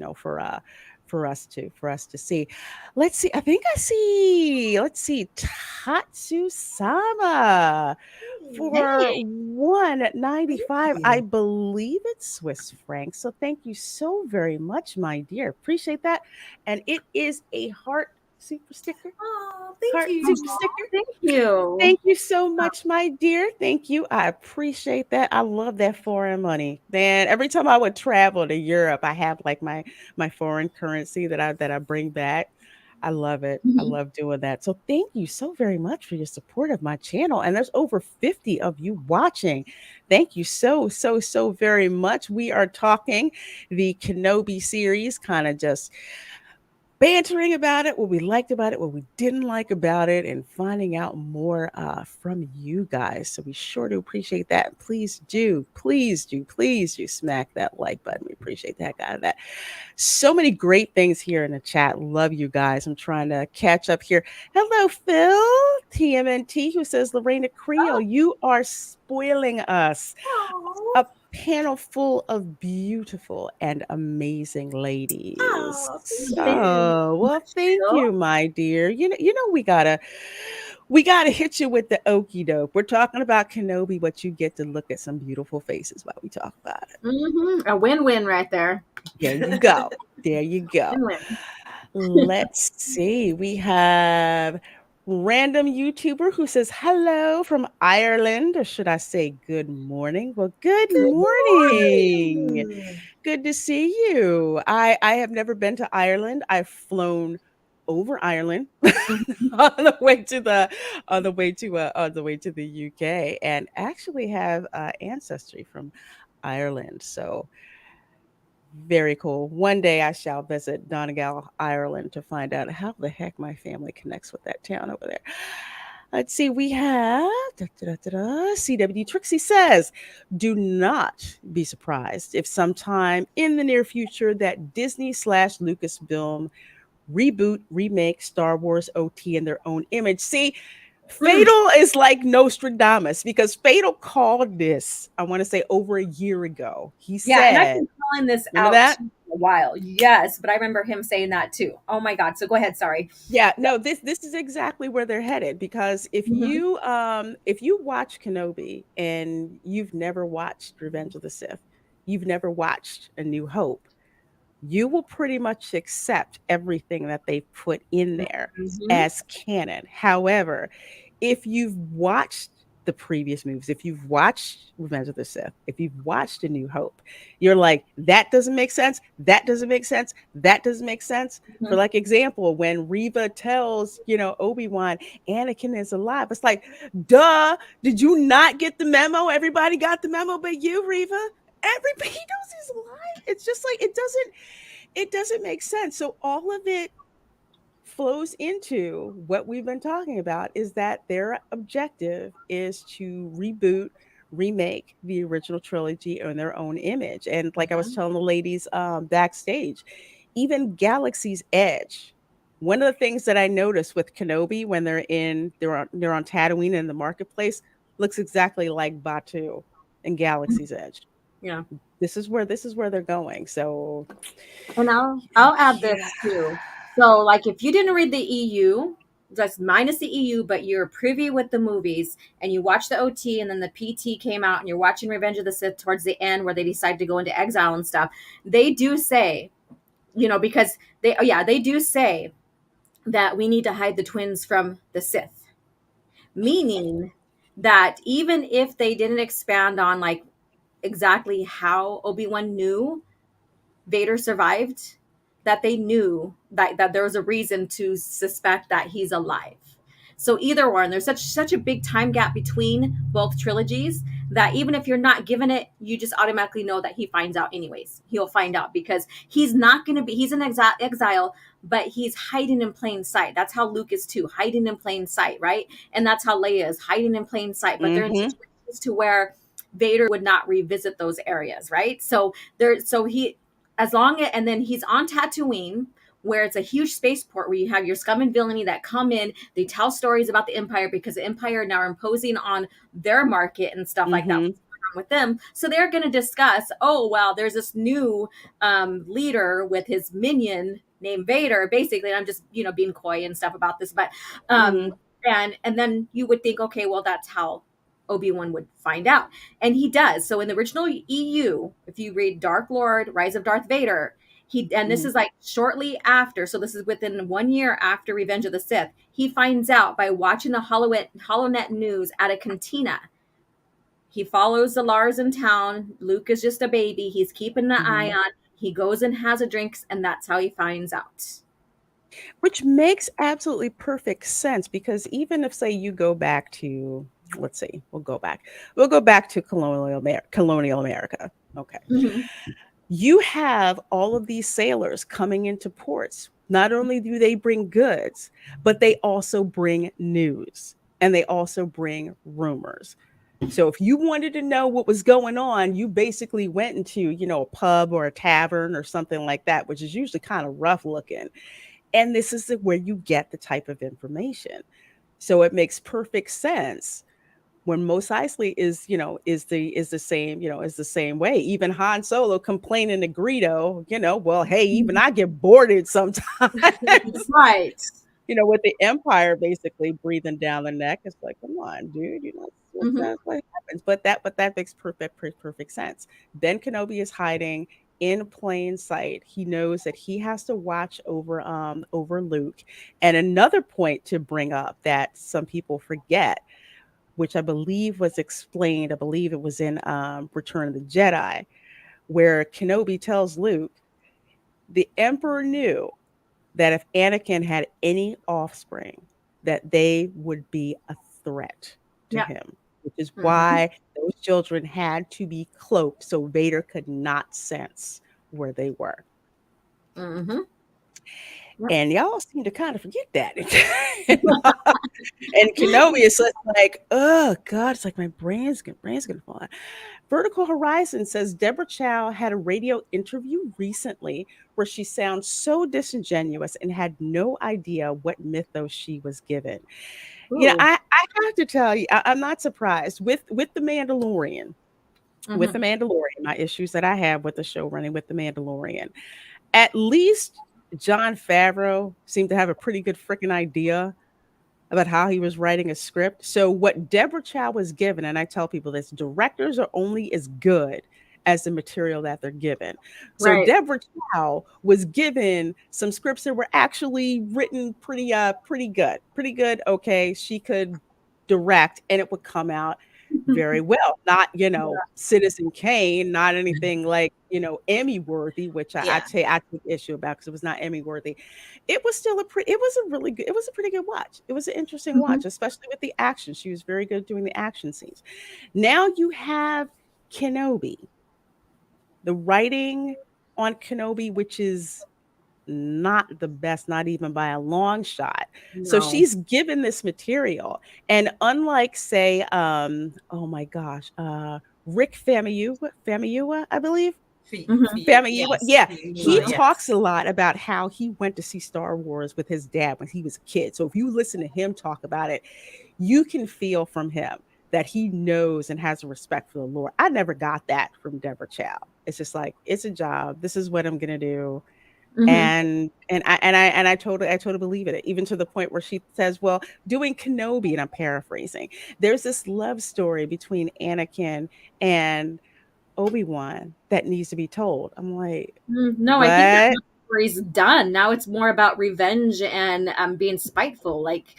for us to see. Let's see. I think I see. Let's see. Tatsu Sama for Hey, 195. I you. believe it's Swiss francs. So thank you so very much, my dear. Appreciate that. And it is a heart super sticker. Oh, thank Heart you. super sticker. Thank you. Thank you so much, my dear. Thank you. I appreciate that. I love that foreign money. Then every time I would travel to Europe, I have like my foreign currency that I bring back. I love it. I Mhm. love doing that. So thank you so very much for your support of my channel. And there's over 50 of you watching. Thank you so very much. We are talking the Kenobi series, kind of just bantering about it, what we liked about it, what we didn't like about it, and finding out more from you guys. So we sure do appreciate that. Please do smack that like button. We appreciate the heck out of that. So many great things here in the chat. Love you guys. I'm trying to catch up here. Hello, Phil, TMNT, who says, Lorena Creole, you are spoiling us. Oh, A panel full of beautiful and amazing ladies. oh, thank Thank you you. Oh, so well, much, thank Phil. you, my dear. We gotta hit you with the okey doke. We're talking about Kenobi, but you get to look at some beautiful faces while we talk about it. A win-win right there. There you go. There you go. Win-win. Let's see. We have random YouTuber who says hello from Ireland, or should I say good morning? Well, good Good morning. morning. Good to see you. I have never been to Ireland. I've flown over Ireland Mhm. on the way to the on the way to the UK, and actually have ancestry from Ireland. So very cool. One day I shall visit Donegal, Ireland to find out how the heck my family connects with that town over there. Let's see, we have CWD Trixie says, do not be surprised if sometime in the near future that Disney slash Lucasfilm reboot, remake Star Wars OT in their own image. See, Mm. Fatal is like Nostradamus because Fatal called this, I want to say over a year ago. He Yeah, and I've said, been calling this remember out that? too for a while. Yes, but I remember him saying that too. Oh my God. So go ahead. Sorry. Yeah, no, this is exactly where they're headed because Mhm. if you watch Kenobi and you've never watched Revenge of the Sith, you've never watched A New Hope, you will pretty much accept everything that they've put in there Mhm. as canon. However, if you've watched the previous movies, if you've watched Revenge of the Sith, if you've watched A New Hope, you're like, that doesn't make sense. That doesn't make sense. That doesn't make sense. For Mhm. like example, when Reva tells, Obi-Wan, Anakin is alive, it's like, duh, did you not get the memo? Everybody got the memo, but you, Reva. Everybody knows he's alive. It's just like it doesn't make sense. So all of it flows into what we've been talking about is that their objective is to reboot, remake the original trilogy in their own image. And like I was Mhm. telling the ladies backstage, even Galaxy's Edge. One of the things that I noticed with Kenobi when they're on Tatooine in the marketplace looks exactly like Batu in Galaxy's Edge. Yeah. This is where they're going. So And I'll add yeah. this too. So like if you didn't read the EU, that's minus the EU, but you're privy with the movies and you watch the OT and then the PT came out and you're watching Revenge of the Sith towards the end where they decide to go into exile and stuff. They do say, because they do say that we need to hide the twins from the Sith, meaning that even if they didn't expand on like exactly how Obi-Wan knew Vader survived, that they knew that there was a reason to suspect that he's alive. So either one, there's such a big time gap between both trilogies that even if you're not given it, you just automatically know that he finds out anyways. He'll find out because he's not going to be. He's in exile, but he's hiding in plain sight. That's how Luke is too, hiding in plain sight, right? And that's how Leia is hiding in plain sight. But they're in Mm-hmm. situations to where Vader would not revisit those areas, right? So he as long as, and then he's on Tatooine, where it's a huge spaceport where you have your scum and villainy that come in. They tell stories about the Empire because the Empire now are imposing on their market and stuff like that. Mm-hmm. What's going on with them? So they're going to discuss. Oh well, there's this new leader with his minion named Vader. Basically, and I'm just being coy and stuff about this, but Mm-hmm. and then you would think, okay, well that's how Obi-Wan would find out. And he does. So in the original EU, if you read Dark Lord, Rise of Darth Vader, and this Mm-hmm. is like shortly after, so this is within 1 year after Revenge of the Sith, he finds out by watching the HoloNet news at a cantina. He follows the Lars in town. Luke is just a baby. He's keeping an eye Mm-hmm. on. He goes and has a drink, and that's how he finds out. Which makes absolutely perfect sense because even if, say, you go back to, let's see, we'll go back to colonial America. Okay. Mhm. You have all of these sailors coming into ports. Not only do they bring goods, but they also bring news and they also bring rumors. So if you wanted to know what was going on, you basically went into, a pub or a tavern or something like that, which is usually kind of rough looking. And this is where you get the type of information. So it makes perfect sense when Mos Eisley is the same way. Even Han Solo complaining to Greedo, well, hey, even I get bored sometimes. Right. With the Empire basically breathing down the neck. It's like, come on, dude, Hmm. that's what happens. But that makes perfect sense. Ben Kenobi is hiding in plain sight. He knows that he has to watch over Luke. And another point to bring up that some people forget, which I believe was explained, I believe it was in Return of the Jedi, where Kenobi tells Luke the Emperor knew that if Anakin had any offspring, that they would be a threat to Yeah. him, which is Hmm. why those children had to be cloaked so Vader could not sense where they were. Hmm. Yep. And y'all seem to kind of forget that. And Kenobi is just like, oh God, it's like my brain's gonna fall out. Vertical Horizon says Deborah Chow had a radio interview recently where she sounds so disingenuous and had no idea what mythos she was given. Ooh. I have to tell you, I'm not surprised with the Mandalorian. With Mm-hmm. the Mandalorian, my issues that I have with the show running with the Mandalorian. At least John Favreau seemed to have a pretty good freaking idea about how he was writing a script. So what Deborah Chow was given, and I tell people this, directors are only as good as the material that they're given. So Right. Deborah Chow was given some scripts that were actually written pretty good. Pretty good. Okay. She could direct and it would come out very well. Not, Citizen Kane, not anything like, Emmy worthy, which Yeah. I take issue about because it was not Emmy worthy. It was still it was a really good, it was a pretty good watch. It was an interesting Mm-hmm. watch, especially with the action. She was very good at doing the action scenes. Now you have Kenobi, the writing on Kenobi, which is not the best, not even by a long shot. So No. she's given this material. And unlike, say, oh my gosh, Rick Famuyiwa, I believe. Mm-hmm. Famuyiwa, Yes. yeah, he Yeah. talks a lot about how he went to see Star Wars with his dad when he was a kid. So if you listen to him talk about it, you can feel from him that he knows and has a respect for the Lord. I never got that from Deborah Chow. It's just like, it's a job. This is what I'm gonna do. Mm-hmm. And I totally believe it, even to the point where she says, well, doing Kenobi, and I'm paraphrasing, there's this love story between Anakin and Obi-Wan that needs to be told. I'm like, No, I think that what? love story's done. Now it's more about revenge and being spiteful. Like,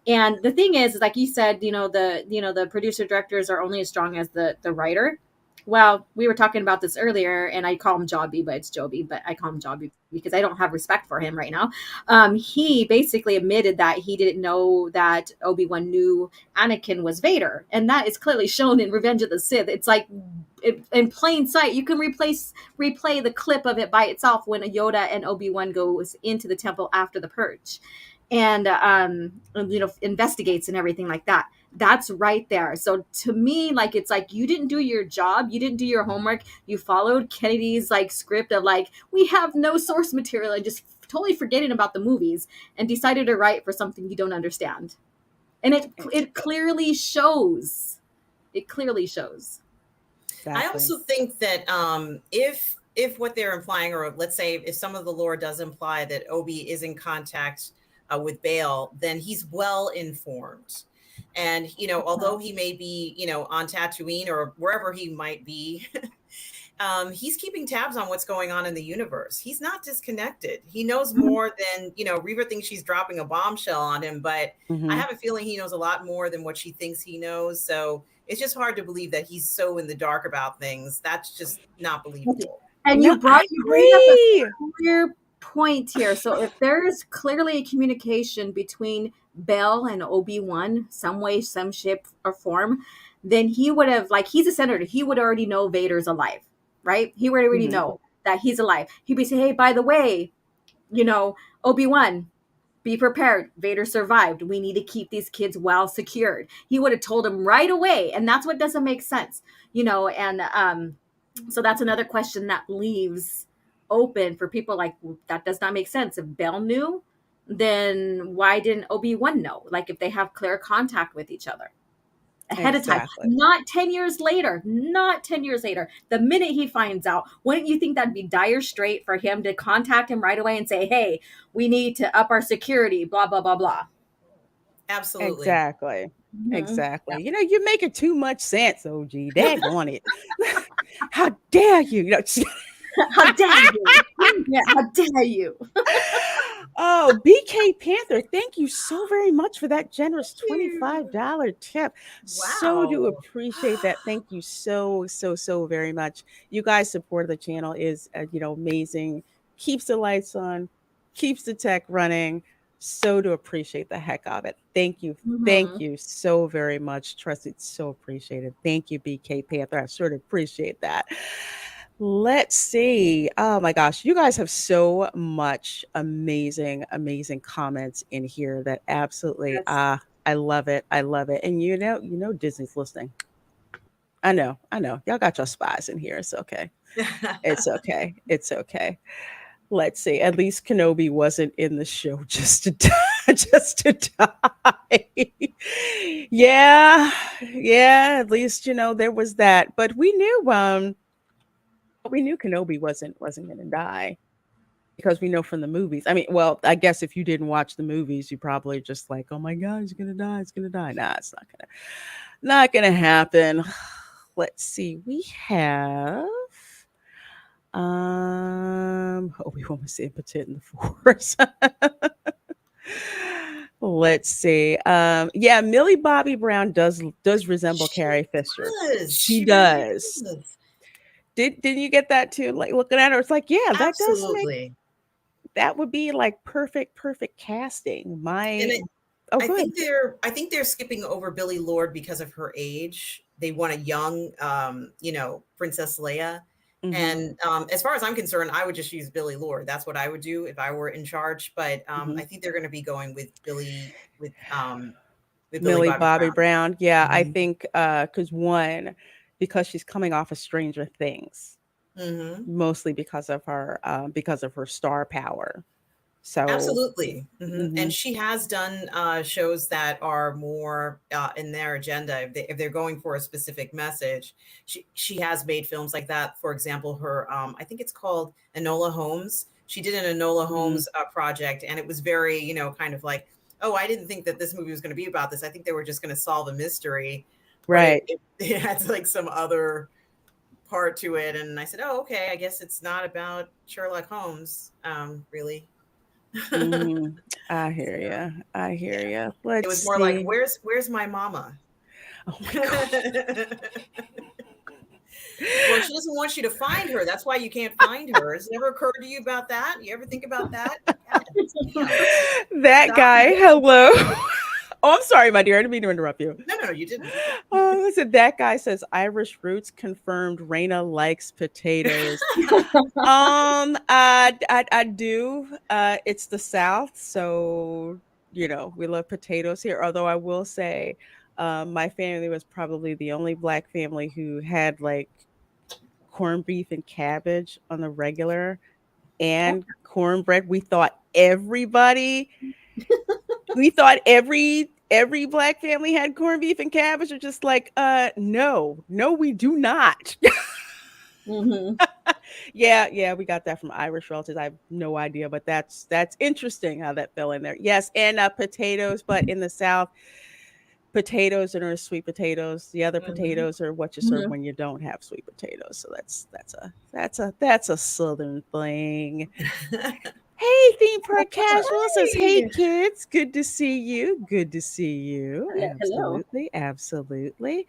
and the thing is, like you said, the producer directors are only as strong as the writer. Well, we were talking about this earlier, and I call him Jobby, but it's Joby, but I call him Jobby because I don't have respect for him right now. He basically admitted that he didn't know that Obi-Wan knew Anakin was Vader, and that is clearly shown in Revenge of the Sith. It's like in plain sight. You can replay the clip of it by itself when Yoda and Obi-Wan goes into the temple after the purge, and investigates and everything like that. That's right there. So to me, like, it's like you didn't do your job, you didn't do your homework, you followed Kennedy's like script of like, we have no source material, and just totally forgetting about the movies and decided to write for something you don't understand. And it clearly shows. It clearly shows. I Exactly. also think that if what they're implying, or let's say if some of the lore does imply that Obi is in contact with Bail, then he's well informed. And although he may be on Tatooine or wherever he might be, he's keeping tabs on what's going on in the universe. He's not disconnected. He knows Mhm. more than Reva thinks she's dropping a bombshell on him, but I Hmm. have a feeling he knows a lot more than what she thinks he knows. So it's just hard to believe that he's so in the dark about things. That's just not believable. And No, you I bring up a agree. clear point here. So if there is clearly a communication between Bell and Obi-Wan, some way, some shape or form, then he would have, like, he's a senator. He would already know Vader's alive, right? He would already Hmm. know that he's alive. He'd be saying, hey, by the way, you know, Obi-Wan, be prepared. Vader survived. We need to keep these kids well secured. He would have told him right away. And that's what doesn't make sense, and so that's another question that leaves open for people, like, that does not make sense. If Bell knew, then why didn't Obi-Wan know? Like, if they have clear contact with each other ahead of time, Exactly. not 10 years later, not 10 years later, the minute he finds out, wouldn't you think that'd be dire straight for him to contact him right away and say, hey, we need to up our security, blah, blah, blah, blah. Absolutely. Exactly. Mhm. Yeah. Exactly. You're making too much sense, OG. Daggone it. How dare you? How dare you? Yeah, how dare you? Oh, BK Panther, thank you so very much for that generous You. $25 tip. So do Wow. appreciate that. Thank you so, so, so very much. You guys' support of the channel is, amazing. Keeps the lights on, keeps the tech running. So do appreciate the heck of it. Thank you. Thank Mhm. you so very much. Trust it's so appreciated. Thank you, BK Panther. I sort of appreciate that. Let's see. Oh my gosh, you guys have so much amazing, amazing comments in here that absolutely Yes. I love it. I love it. And Disney's listening. I know. Y'all got your spies in here. It's okay. It's okay. It's okay. Let's see. At least Kenobi wasn't in the show just to die. Just to die. Yeah. Yeah. At least, there was that. But we knew Kenobi wasn't gonna die because we know from the movies. I mean, well, I guess if you didn't watch the movies, you probably just like, oh my god, he's gonna die, he's gonna die. Nah, it's not gonna happen. Let's see. We have Obi-Wan was impotent in the force. Let's see. Yeah, Millie Bobby Brown does resemble She Carrie Fisher. does. She She really does. does. Didn't you get that too? Like looking at her, it's like, yeah, Absolutely. that would be like perfect casting. And My it, oh I good. think they're skipping over Billy Lord because of her age. They want a young, Princess Leia. Mm-hmm, And as far as I'm concerned, I would just use Billy Lord. That's what I would do if I were in charge. But mm-hmm. I think they're going to be going with Billy Millie Bobby Bobby Brown. Brown. Yeah, I Hmm. think because she's coming off of Stranger Things, Hmm. mostly because of her star power. So Absolutely. hmm And she has done shows that are more in their agenda. If they're going for a specific message, she has made films like that. For example, her I think it's called Enola Holmes. She did an Enola hmm Holmes project, and it was very, kind of like, oh, I didn't think that this movie was going to be about this. I think they were just going to solve a mystery, but it, right. it, it had like some other part to it. And I said, oh, okay, I guess it's not about Sherlock Holmes, really. hmm I hear So, you. I hear yeah. you. It Let's was more like, see. where's my mama? Oh my Well, god. she doesn't want you to find her. That's why you can't find her. Has it ever occurred to you about that? You ever think about that? God damn. That Stop guy. and get Hello. Oh, I'm sorry, my dear. I didn't mean to interrupt you. no, you didn't. You Oh, listen, that guy says Irish roots confirmed. Raina likes potatoes. I do. It's the South, so we love potatoes here. Although I will say, my family was probably the only black family who had like corned beef and cabbage on the regular and cornbread. We thought every black family had corned beef and cabbage. Are just like, no, we do not. Hmm. Yeah, we got that from Irish relatives. I have no idea, but that's interesting how that fell in there. Yes, and potatoes, but in the South, potatoes are known as sweet potatoes. The other Mhm. potatoes are what you serve Hmm. when you don't have sweet potatoes. So that's a Southern thing. Hey, theme park casual says, "Hey Hey. kids, good to see you. Good to see you. Hello. Hello. Absolutely, absolutely."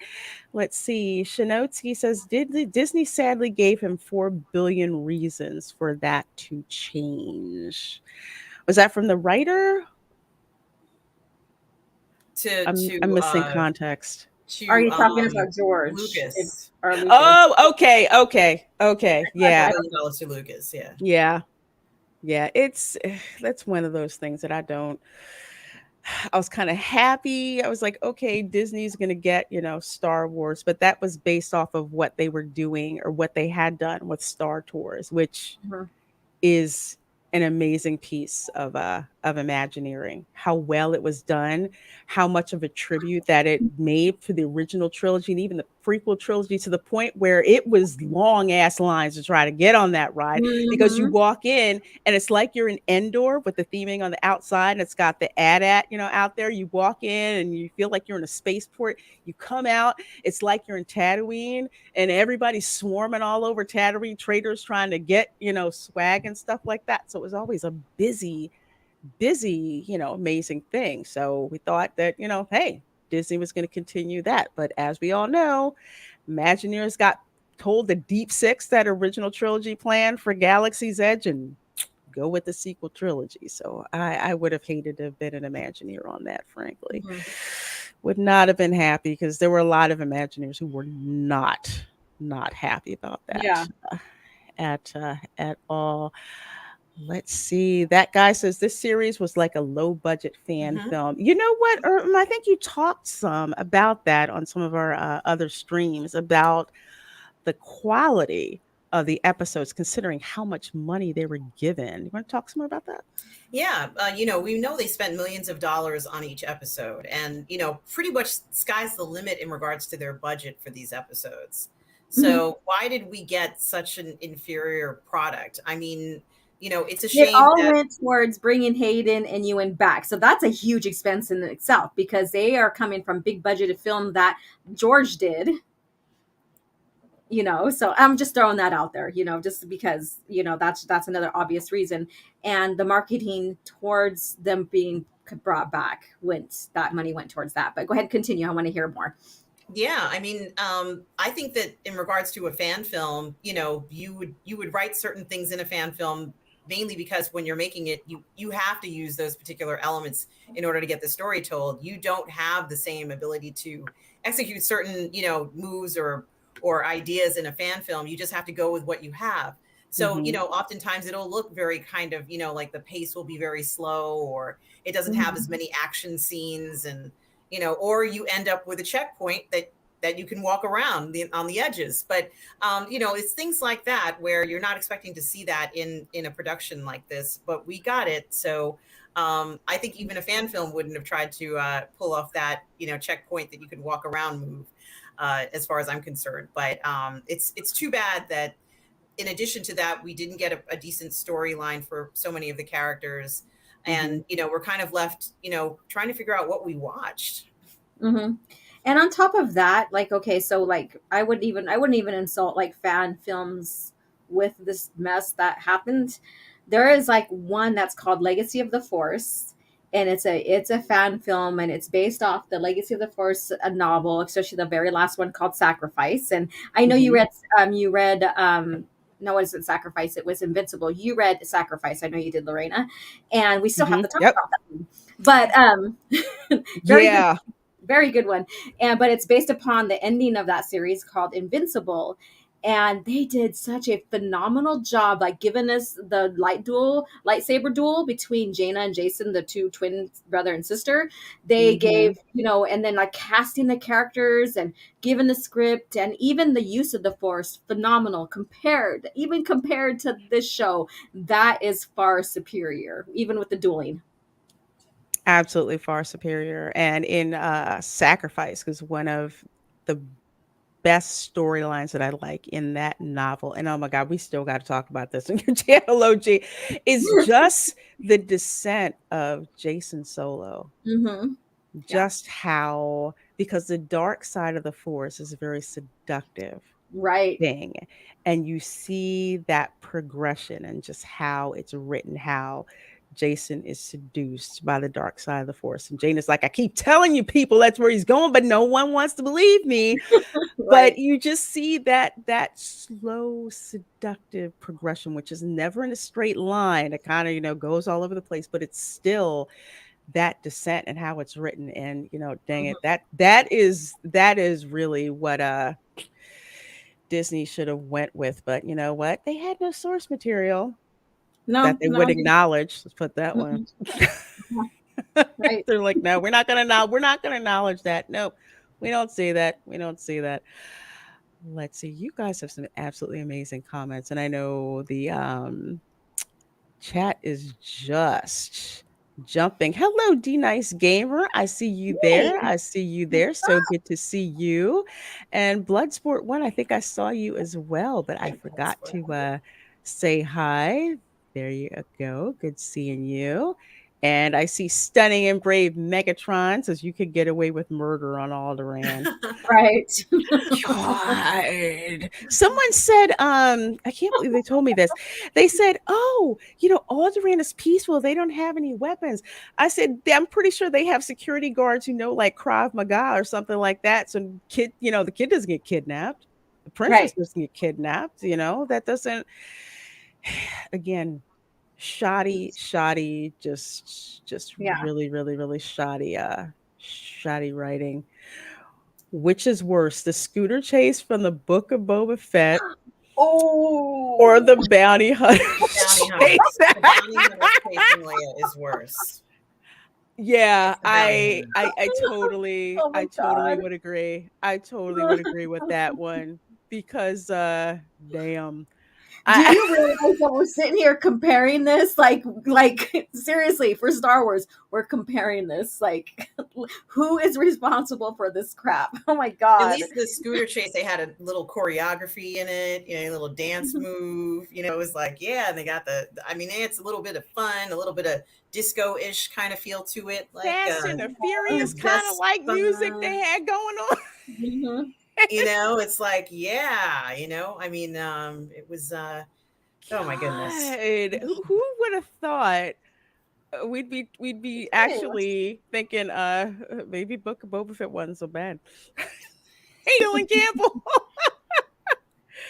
Let's see. Shinotsky says, Disney sadly gave him 4 billion reasons for that to change. Was that from the writer? to I'm to missing uh context. Are to you talking about George Lucas. or Lucas? Oh, okay. $5 Yeah, billion to Lucas. Yeah. yeah, yeah. It's that's one of those things that I don't. I was kind of happy. I was like, okay, Disney's going to get, Star Wars, but that was based off of what they were doing or what they had done with Star Tours, which Mhm. is an amazing piece of Imagineering. How well it was done, how much of a tribute that it made to the original trilogy and even the prequel trilogy to the point where it was long ass lines to try to get on that ride because you Mhm. walk in and it's like you're in Endor with the theming on the outside and it's got the AT-AT, out there. You walk in and you feel like you're in a spaceport. You come out, it's like you're in Tatooine and everybody's swarming all over Tatooine, traders trying to get, swag and stuff like that. So it was always a busy, amazing thing. So we thought that, hey, Disney was going to continue that. But as we all know, Imagineers got told the deep six, that original trilogy plan for Galaxy's Edge, and go with the sequel trilogy. So I would have hated to have been an Imagineer on that, frankly. Mhm. Would not have been happy because there were a lot of Imagineers who were not happy about Yeah. that at all. Let's see. That guy says this series was like a low budget fan Mhm. film. You know what? I think you talked some about that on some of our other streams about the quality of the episodes, considering how much money they were given. You want to talk some more about that? Yeah, we know they spent millions of dollars on each episode, and pretty much sky's the limit in regards to their budget for these episodes. Mhm. So why did we get such an inferior product? I mean, it's a It shame all that. went towards bringing Hayden and Ewan back. So that's a huge expense in itself because they are coming from big budgeted film that George did, so I'm just throwing that out there, just because, that's another obvious reason. And the marketing towards them being brought back went that money went towards that. But go ahead, continue. I want to hear more. Yeah, I mean, I think that in regards to a fan film, you would write certain things in a fan film mainly because when you're making it, you have to use those particular elements in order to get the story told. You don't have the same ability to execute certain, moves or ideas in a fan film. You just have to go with what you have. So, Hmm. oftentimes it'll look very kind of, like the pace will be very slow, or it doesn't have as Mhm. many action scenes, and or you end up with a checkpoint that you can walk around on the edges. But it's things like that where you're not expecting to see that in a production like this, but we got it. So I think even a fan film wouldn't have tried to pull off that checkpoint that you could walk around move, as far as I'm concerned. But it's too bad that in addition to that, we didn't get a decent storyline for so many of the characters. Hmm. And, we're kind of left, trying to figure out what we watched. Mm-hmm. And on top of that, like, okay, so like I wouldn't even insult like fan films with this mess that happened. There is like one that's called Legacy of the Force, and it's a fan film, and it's based off the Legacy of the Force, a novel, especially the very last one called Sacrifice. And I know Hmm. you read no, it wasn't Sacrifice, it was Invincible. You read Sacrifice. I know you did, Lorena. And we still have Hmm. to talk Yep. about that one. But very good, Yeah. very good one. And but it's based upon the ending of that series called Invincible. And they did such a phenomenal job, like giving us the lightsaber duel between Jaina and Jason, the two twin brother and sister. They Hmm. gave, and then like casting the characters and giving the script and even the use of the Force, phenomenal even compared to this show. That is far superior, even with the dueling. Absolutely far superior. And in Sacrifice was one of the best storylines that I like in that novel. And oh my God, we still got to talk about this in your channel, OG, is just the descent of Jason Solo. Mm-hmm. Yeah. Just how, because the dark side of the Force is a very seductive Right. thing. And you see that progression and just how it's written, how Jason is seduced by the dark side of the Force. And Jane is like, I keep telling you people that's where he's going, but no one wants to believe me. But Right. you just see that slow, seductive progression, which is never in a straight line. It kind of, goes all over the place, but it's still that descent and how it's written. And, dang it, Mhm. that is really what Disney should have went with. But you know what? They had no source material that No, they would no. acknowledge. Let's put that one. Mm-mm. Right. They're like, no, we're not gonna acknowledge that. Nope. We don't see that. We don't see that. Let's see. You guys have some absolutely amazing comments. And I know the chat is just jumping. Hello, D Nice Gamer. I see you Hey. there. I see you there. So good to see you. And Bloodsport One, I think I saw you as well, but I forgot to say hi. There you go. Good seeing you. And I see stunning and brave Megatron says you could get away with murder on Alderaan. Right. God. Someone said, I can't believe they told me this. They said, oh, Alderaan is peaceful. They don't have any weapons. I said, I'm pretty sure they have security guards who know like Krav Maga or something like that. So the kid doesn't get kidnapped. The princess Right. doesn't get kidnapped, that doesn't again, shoddy, just Yeah. really, really, really shoddy writing. Which is worse, the scooter chase from the Book of Boba Fett or Oh, the bounty hunter Bounty hunter. chase? The bounty hunter chasing Leia is worse. Yeah, It's the bounty hunter. oh my I totally god. would agree. I totally would agree with that one because damn. Do I you realize that we're sitting here comparing this? Like seriously, for Star Wars, we're comparing this. Like, who is responsible for this crap? Oh my At god. least the scooter chase, they had a little choreography in it, a little dance move. It was like, yeah, and they got I mean, it's a little bit of fun, a little bit of disco-ish kind of feel to it, like Fast and the Furious kind of like music they Vespa. had going on. Mhm. It's like, yeah, I mean, it was, oh my goodness. God, who would have thought we'd be actually thinking maybe Book of Boba Fett wasn't so bad. Hayden Campbell.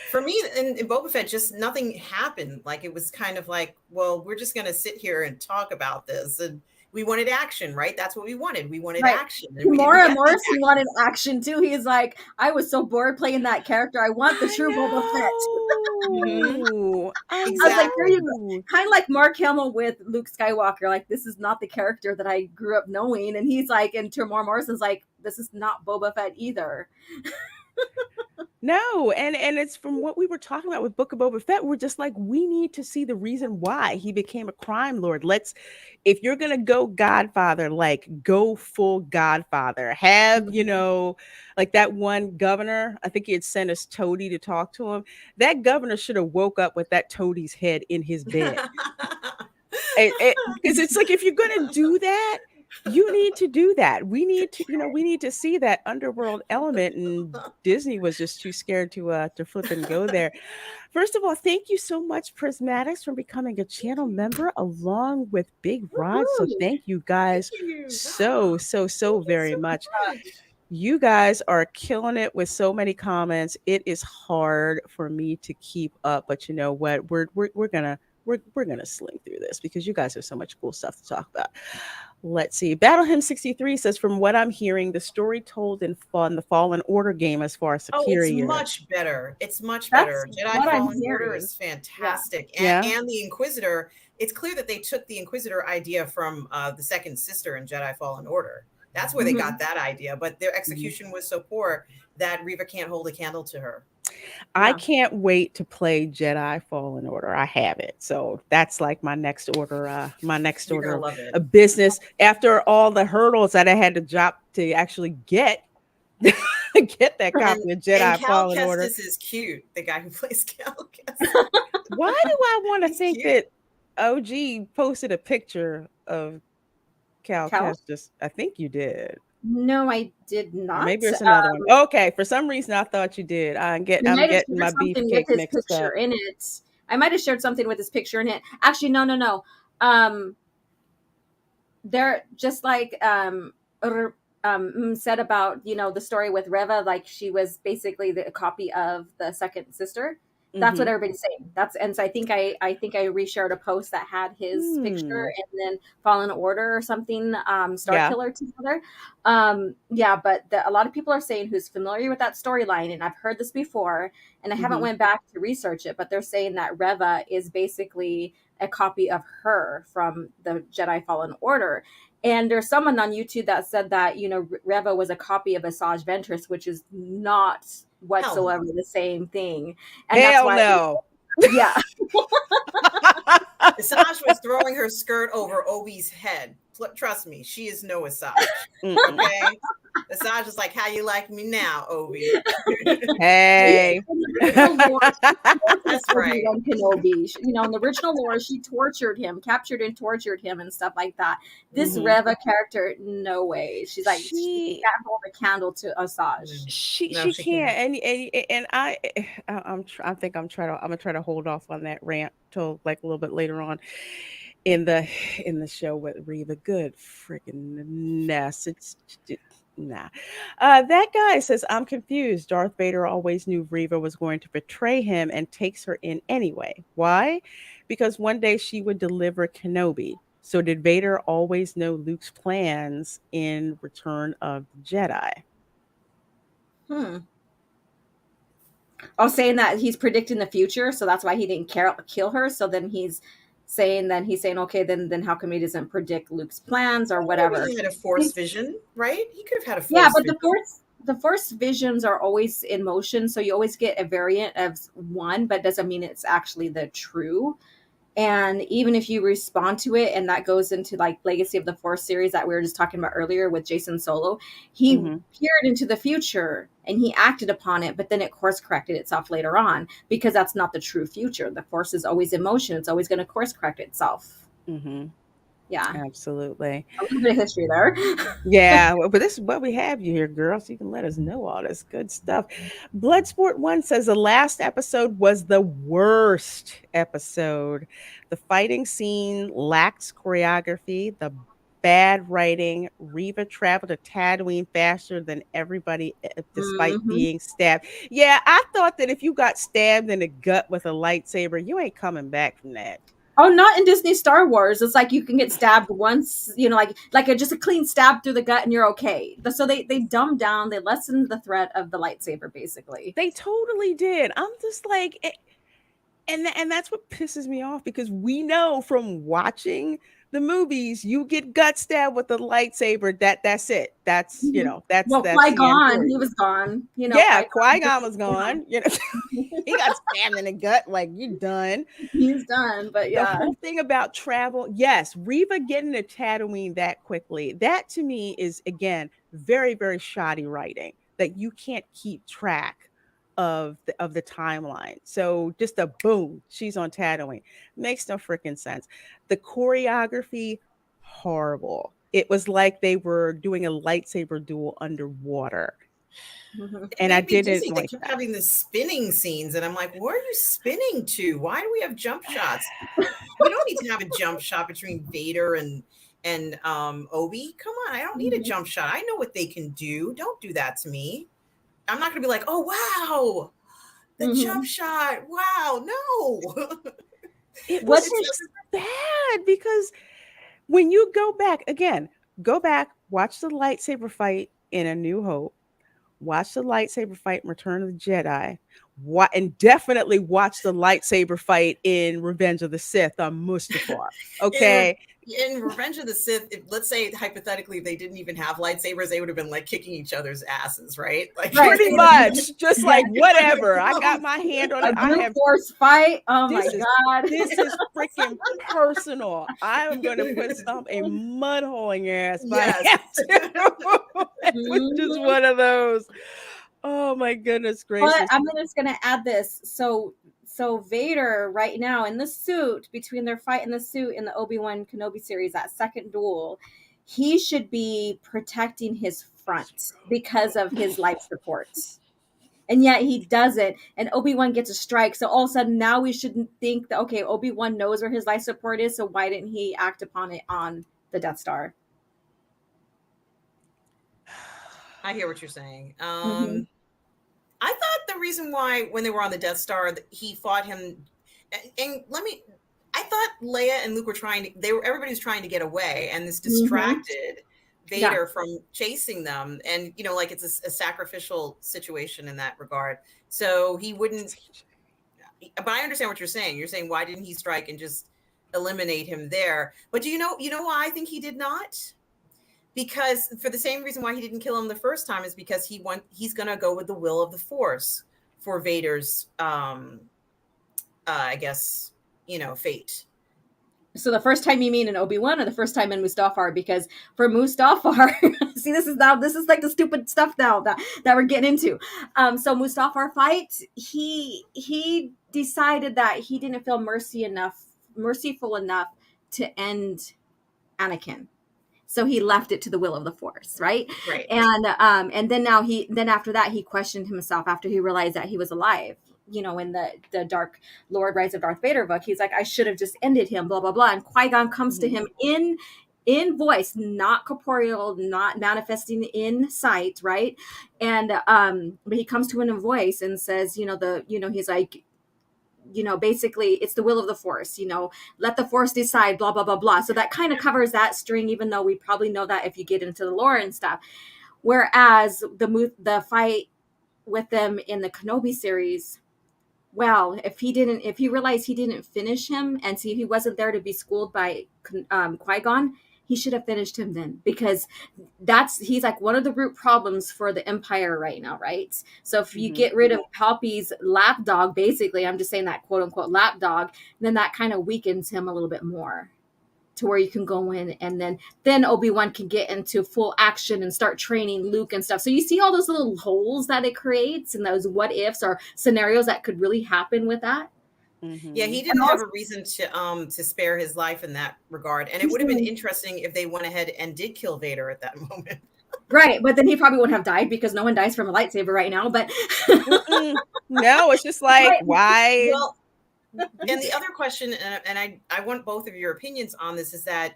For me, in Boba Fett, just nothing happened. Like, it was kind of like, well, we're just going to sit here and talk about this. And we wanted action, right? That's what we wanted. We wanted Right. action. And we didn't Mora get the Morrison action. wanted action too. He's like, I was so bored playing that character. I want the I true Boba Fett. know. I I was like, there you go. know. Kind of like Mark Hamill with Luke Skywalker. Like, this is not the character that I grew up knowing. And he's like, and Tamora Morrison's like, this is not Boba Fett either. No, and it's from what we were talking about with Book of Boba Fett. We're just like, we need to see the reason why he became a crime lord. If you're gonna go Godfather, like go full Godfather. Have like that one governor. I think he had sent us Toady to talk to him. That governor should have woke up with that Toady's head in his bed. Because it's like, if you're gonna do that, you need to do that. We need to see that underworld element, and Disney was just too scared to flip and go there. First of all, thank you so much, Prismatics, for becoming a channel member along with Big Rod. So Woohoo! thank you Thank guys you. so Thank you very so much. much. You guys are killing it with so many comments. It is hard for me to keep up, but you know what? We're gonna sling through this because you guys have so much cool stuff to talk about. Let's see. Battle Hymn 63 says, from what I'm hearing, the story told in the Fallen Order game is far Oh, it's superior. much better. It's much That's better. Jedi what I'm Fallen Order hearing. is Yeah. fantastic. Yeah. And the Inquisitor, it's clear that they took the Inquisitor idea from the second sister in Jedi Fallen Order. That's where they got that idea. But their execution was so poor that Reva can't hold a candle to her. I Yeah. can't wait to play Jedi Fallen Order. I have it. So that's like my next order, You're going to love it. of business after all the hurdles that I had to drop to actually get get that copy of Jedi And Cal Fallen Order. Kestis is cute, the guy who plays Cal Kestis. Why do I want to He's think cute. that OG posted a picture of Cal Cal? Kestis? I think you did. No, I did Or not. maybe it's another one. Okay, for some reason I thought you did. I'm You might have getting my shared something with beefcake his mixed picture up. in it. I might have shared something with his picture in it. Actually, no. They're just like said about the story with Reva, like she was basically the copy of the second sister. That's what everybody's saying. And so I think I reshared a post that had his picture and then Fallen Order or something, Star Killer together. But a lot of people are saying who's familiar with that storyline, and I've heard this before, and I haven't went back to research it, but they're saying that Reva is basically a copy of her from the Jedi Fallen Order. And there's someone on YouTube that said that, Reva was a copy of Asajj Ventress, which is not whatsoever the same thing. And Hell that's why, no. Yeah. Asajj was throwing her skirt over Obi's head. Trust me, she is no Asajj. Okay? Asajj is like, how you like me now, Obi? Hey. That's right. Obi-Wan Kenobi. In the original lore, she captured and tortured him and stuff like that. This Reva character, no way. She's like, she can't hold a candle to Asajj. She can't. And I think I'm gonna try to hold off on that rant till like a little bit later on in the show with Reva. Good freaking mess. Nah. That guy says, I'm confused. Darth Vader always knew Reva was going to betray him and takes her in anyway. Why? Because one day she would deliver Kenobi. So did Vader always know Luke's plans in Return of the Jedi? Hmm. Oh, saying that he's predicting the future, so that's why he didn't kill her. So then he's saying, okay, then how come he doesn't predict Luke's plans or Maybe whatever? he had a force vision, right? He could have had a Yeah, force but vision. the force visions are always in motion, so you always get a variant of one, but doesn't mean it's actually the true. And even if you respond to it, and that goes into like Legacy of the Force series that we were just talking about earlier with Jason Solo, he Mm-hmm. peered into the future and he acted upon it, but then it course corrected itself later on because that's not the true future. The Force is always in motion; it's always going to course correct itself. Mm-hmm. Yeah, Absolutely. a little bit of history there. Yeah, well, but this is what we have you here, girl, so you can let us know all this good stuff. Bloodsport One says the last episode was the worst episode. The fighting scene lacks choreography, the bad writing. Reva traveled to Tatooine faster than everybody, despite Hmm. being stabbed. Yeah, I thought that if you got stabbed in the gut with a lightsaber, you ain't coming back from that. Oh, not in Disney Star Wars. It's like you can get stabbed once, just a clean stab through the gut and you're okay. So they dumbed down, they lessened the threat of the lightsaber, basically. They totally did. I'm just like, and that's what pisses me off because we know from watching the movies, you get gut stabbed with a lightsaber. That's it. That's Mhm. Well, that's the end for Qui-Gon, he you. was gone. Yeah, Qui-Gon Qui-Gon was was gone. He got stabbed in the gut. Like, you done. he's done. But The yeah. whole thing about travel, yes, Reva getting to Tatooine that quickly, that to me is again very, very shoddy writing that you can't keep track of the timeline. So just a boom, she's on Tatooine. Makes no freaking sense. The choreography, horrible. It was like they were doing a lightsaber duel underwater. Mhm. It And I made me didn't dizzy. They like kept that. having the spinning scenes, and I'm like, where are you spinning to? Why do we have jump shots? We don't need to have a jump shot between Vader and Obi. Come on, I don't need a Mhm. jump shot. I know what they can do. Don't do that to me. I'm not going to be like, oh wow, the jump Mhm. shot. Wow, no. It What was it's did just bad because when you go back again, go back, watch the lightsaber fight in A New Hope, watch the lightsaber fight in Return of the Jedi, and definitely watch the lightsaber fight in Revenge of the Sith on Mustafar. in Okay, in Revenge of the Sith, if, let's say hypothetically if they didn't even have lightsabers, they would have been like kicking each other's asses, right? Like right? pretty much, just Yeah, like whatever. I got my hand on a it. I brute have force fight. Oh my this is god. this is freaking personal. I am going to put a mud hole in your ass if I yes. have to. It was just Mhm. one of those. Oh my goodness But gracious. I'm just gonna add this. So Vader right now in the suit, between their fight in the suit in the Obi-Wan Kenobi series, that second duel, he should be protecting his front because of his life support. And yet he doesn't. And Obi-Wan gets a strike. So all of a sudden now we shouldn't think that okay, Obi-Wan knows where his life support is, so why didn't he act upon it on the Death Star? I hear what you're saying. Mm-hmm. I thought the reason why when they were on the Death Star, he fought him, and let me. I thought Leia and Luke were trying to. They were everybody was trying to get away, and this Mm-hmm. distracted Yeah. Vader from chasing them. And like it's a sacrificial situation in that regard. So he wouldn't. But I understand what you're saying. You're saying why didn't he strike and just eliminate him there? But do you know why I think he did not? Because for the same reason why he didn't kill him the first time is because he's going to go with the will of the Force for Vader's I guess fate. So the first time you mean in Obi-Wan or the first time in Mustafar? Because for Mustafar, see, this is like the stupid stuff now that we're getting into. So Mustafar fight, he decided that he didn't feel merciful enough to end Anakin. So he left it to the will of the Force, right? Right. And then after that he questioned himself after he realized that he was alive. In the Dark Lord Rise of Darth Vader book, he's like, I should have just ended him, blah blah blah. And Qui-Gon comes to Mhm. him in voice, not corporeal, not manifesting in sight, right? And but he comes to him in voice and says, he's like, basically it's the will of the Force, let the Force decide, blah, blah, blah, blah. So that kind of covers that string, even though we probably know that if you get into the lore and stuff. Whereas the fight with them in the Kenobi series, well, if he realized he didn't finish him, and see, if he wasn't there to be schooled by Qui-Gon, he should have finished him then, because he's like one of the root problems for the Empire right now, right? So if you get rid of Palpy's lapdog, basically, I'm just saying that quote unquote lapdog, then that kind of weakens him a little bit more, to where you can go in, and then Obi-Wan can get into full action and start training Luke and stuff. So you see all those little holes that it creates, and those what ifs or scenarios that could really happen with that. Yeah, he didn't have a reason to spare his life in that regard, and it would have been interesting if they went ahead and did kill Vader at that moment. Right, but then he probably wouldn't have died, because no one dies from a lightsaber right now. But no, it's just like, why? Well, and the other question, and I want both of your opinions on this, is that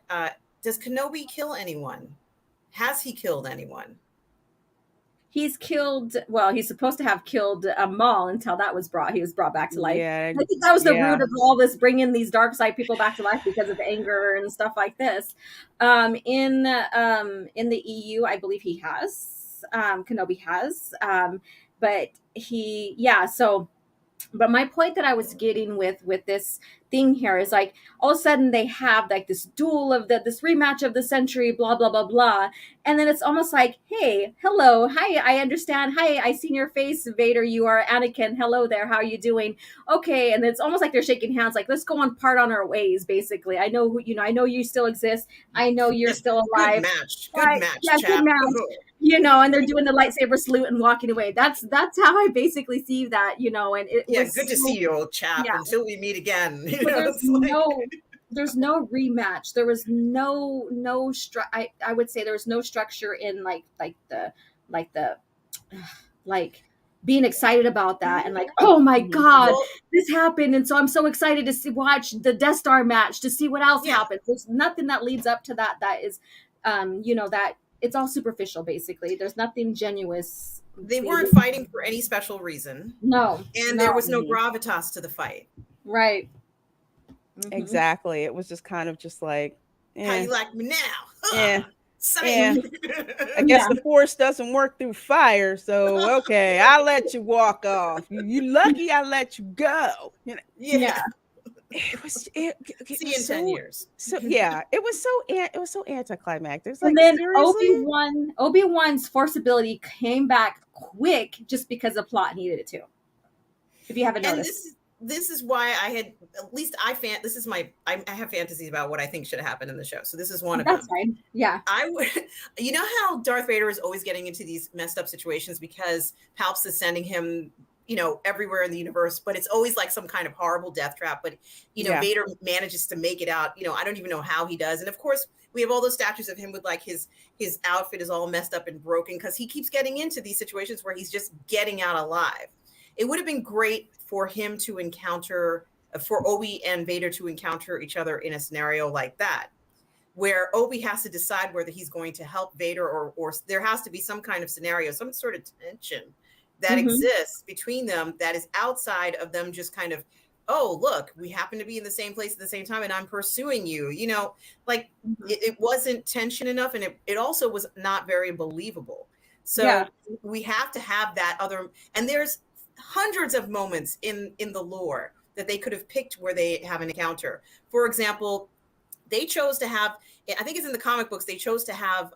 does Kenobi kill anyone? Has he killed anyone? He's killed. Well, he's supposed to have killed Maul until he was brought back to life. Yeah, I think that was the root of all this, bringing these dark side people back to life because of anger and stuff like this. In the EU, I believe he has. Kenobi has. But but my point that I was getting with this thing here is, like, all of a sudden they have like this duel of this rematch of the century, blah blah blah blah, and then it's almost like, hey, hello, hi, I understand, hi, I seen your face, Vader, you are Anakin, hello there, how are you doing? Okay, and it's almost like they're shaking hands, like, let's go on part on our ways, basically. I know I know you still exist, I know you're still alive. Good match, yeah, chap. good match. And they're doing the lightsaber salute and walking away. That's how I basically see that, and it was good to see you, old chap, until we meet again. There's no rematch. There was no I would say there was no structure in like being excited about that, and like, oh my god, this happened, and so I'm so excited to watch the Death Star match to see what else happens. There's nothing that leads up to that is that it's all superficial, basically. There's nothing genuine. They weren't fighting for any special reason. No. And there was no gravitas to the fight. Right. Exactly. It was just kind of just like, how you like me now? I guess the force doesn't work through fire, so okay, I'll let you walk off. You lucky I let you go. Yeah. It was see you in 10 years. So yeah, it was so anticlimactic. It's like, and then seriously? Obi-Wan's force ability came back quick just because the plot needed it to. If you haven't noticed. This is why I had, at least I have fantasies about what I think should happen in the show. So this is one of them. That's fine. Yeah. You know how Darth Vader is always getting into these messed up situations because Palps is sending him, everywhere in the universe, but it's always like some kind of horrible death trap. But, Vader manages to make it out. I don't even know how he does. And of course, we have all those statues of him with like his outfit is all messed up and broken because he keeps getting into these situations where he's just getting out alive. It would have been great for him to encounter, for Obi and Vader to encounter each other in a scenario like that, where Obi has to decide whether he's going to help Vader or there has to be some kind of scenario, some sort of tension that exists between them that is outside of them just kind of, oh, look, we happen to be in the same place at the same time and I'm pursuing you, it wasn't tension enough, and it also was not very believable. So we have to have that other, and there's hundreds of moments in the lore that they could have picked where they have an encounter. For example, they chose to have, I think it's in the comic books, they chose to have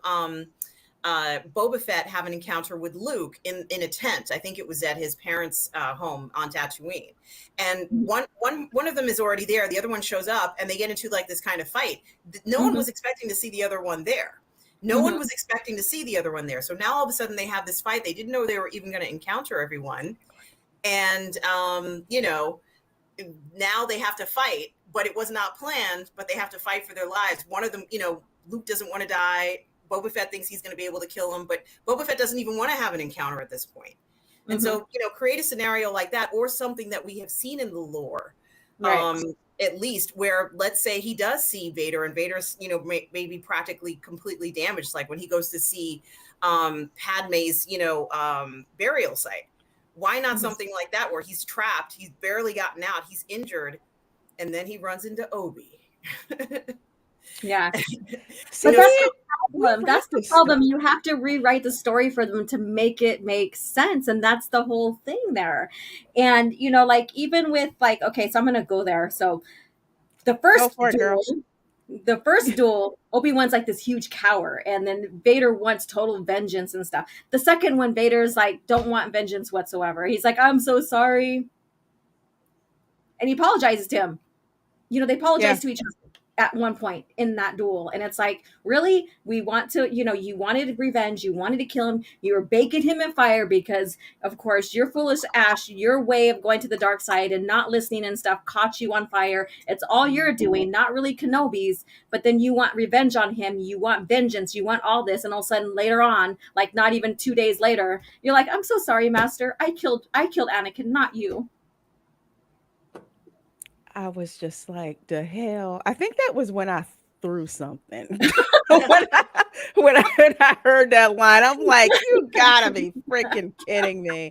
Boba Fett have an encounter with Luke in a tent. I think it was at his parents' home on Tatooine. And one of them is already there. The other one shows up and they get into like this kind of fight. No one was expecting to see the other one there. No one was expecting to see the other one there. So now all of a sudden they have this fight. They didn't know they were even going to encounter everyone. And, now they have to fight, but it was not planned, but they have to fight for their lives. One of them, Luke doesn't want to die. Boba Fett thinks he's going to be able to kill him, but Boba Fett doesn't even want to have an encounter at this point. And so, create a scenario like that, or something that we have seen in the lore, at least, where let's say he does see Vader and Vader's, maybe practically completely damaged. Like when he goes to see Padme's, burial site. Why not something like that where he's trapped, he's barely gotten out, he's injured, and then he runs into Obi. Yeah. See, But You know, that's so the problem. we write That's the this problem. stuff. You have to rewrite the story for them to make it make sense. And that's the whole thing there. And, like, even with, like, okay, so I'm going to go there. So the Go first for it, girl. duel, Obi-Wan's like this huge cower. And then Vader wants total vengeance and stuff. The second one, Vader's like, don't want vengeance whatsoever. He's like, I'm so sorry. And he apologizes to him. They Yeah. apologize to each other at one point in that duel. And it's like, really? We want to, you wanted revenge. You wanted to kill him. You were baking him in fire because, of course, your foolish Ash, your way of going to the dark side and not listening and stuff caught you on fire. It's all you're doing, not really Kenobi's. But then you want revenge on him. You want vengeance. You want all this. And all of a sudden later on, like not even 2 days later, you're like, I'm so sorry, Master. I killed Anakin, not you. I was just like, the hell. I think that was when I threw something. When I heard that line, I'm like, you gotta be freaking kidding me.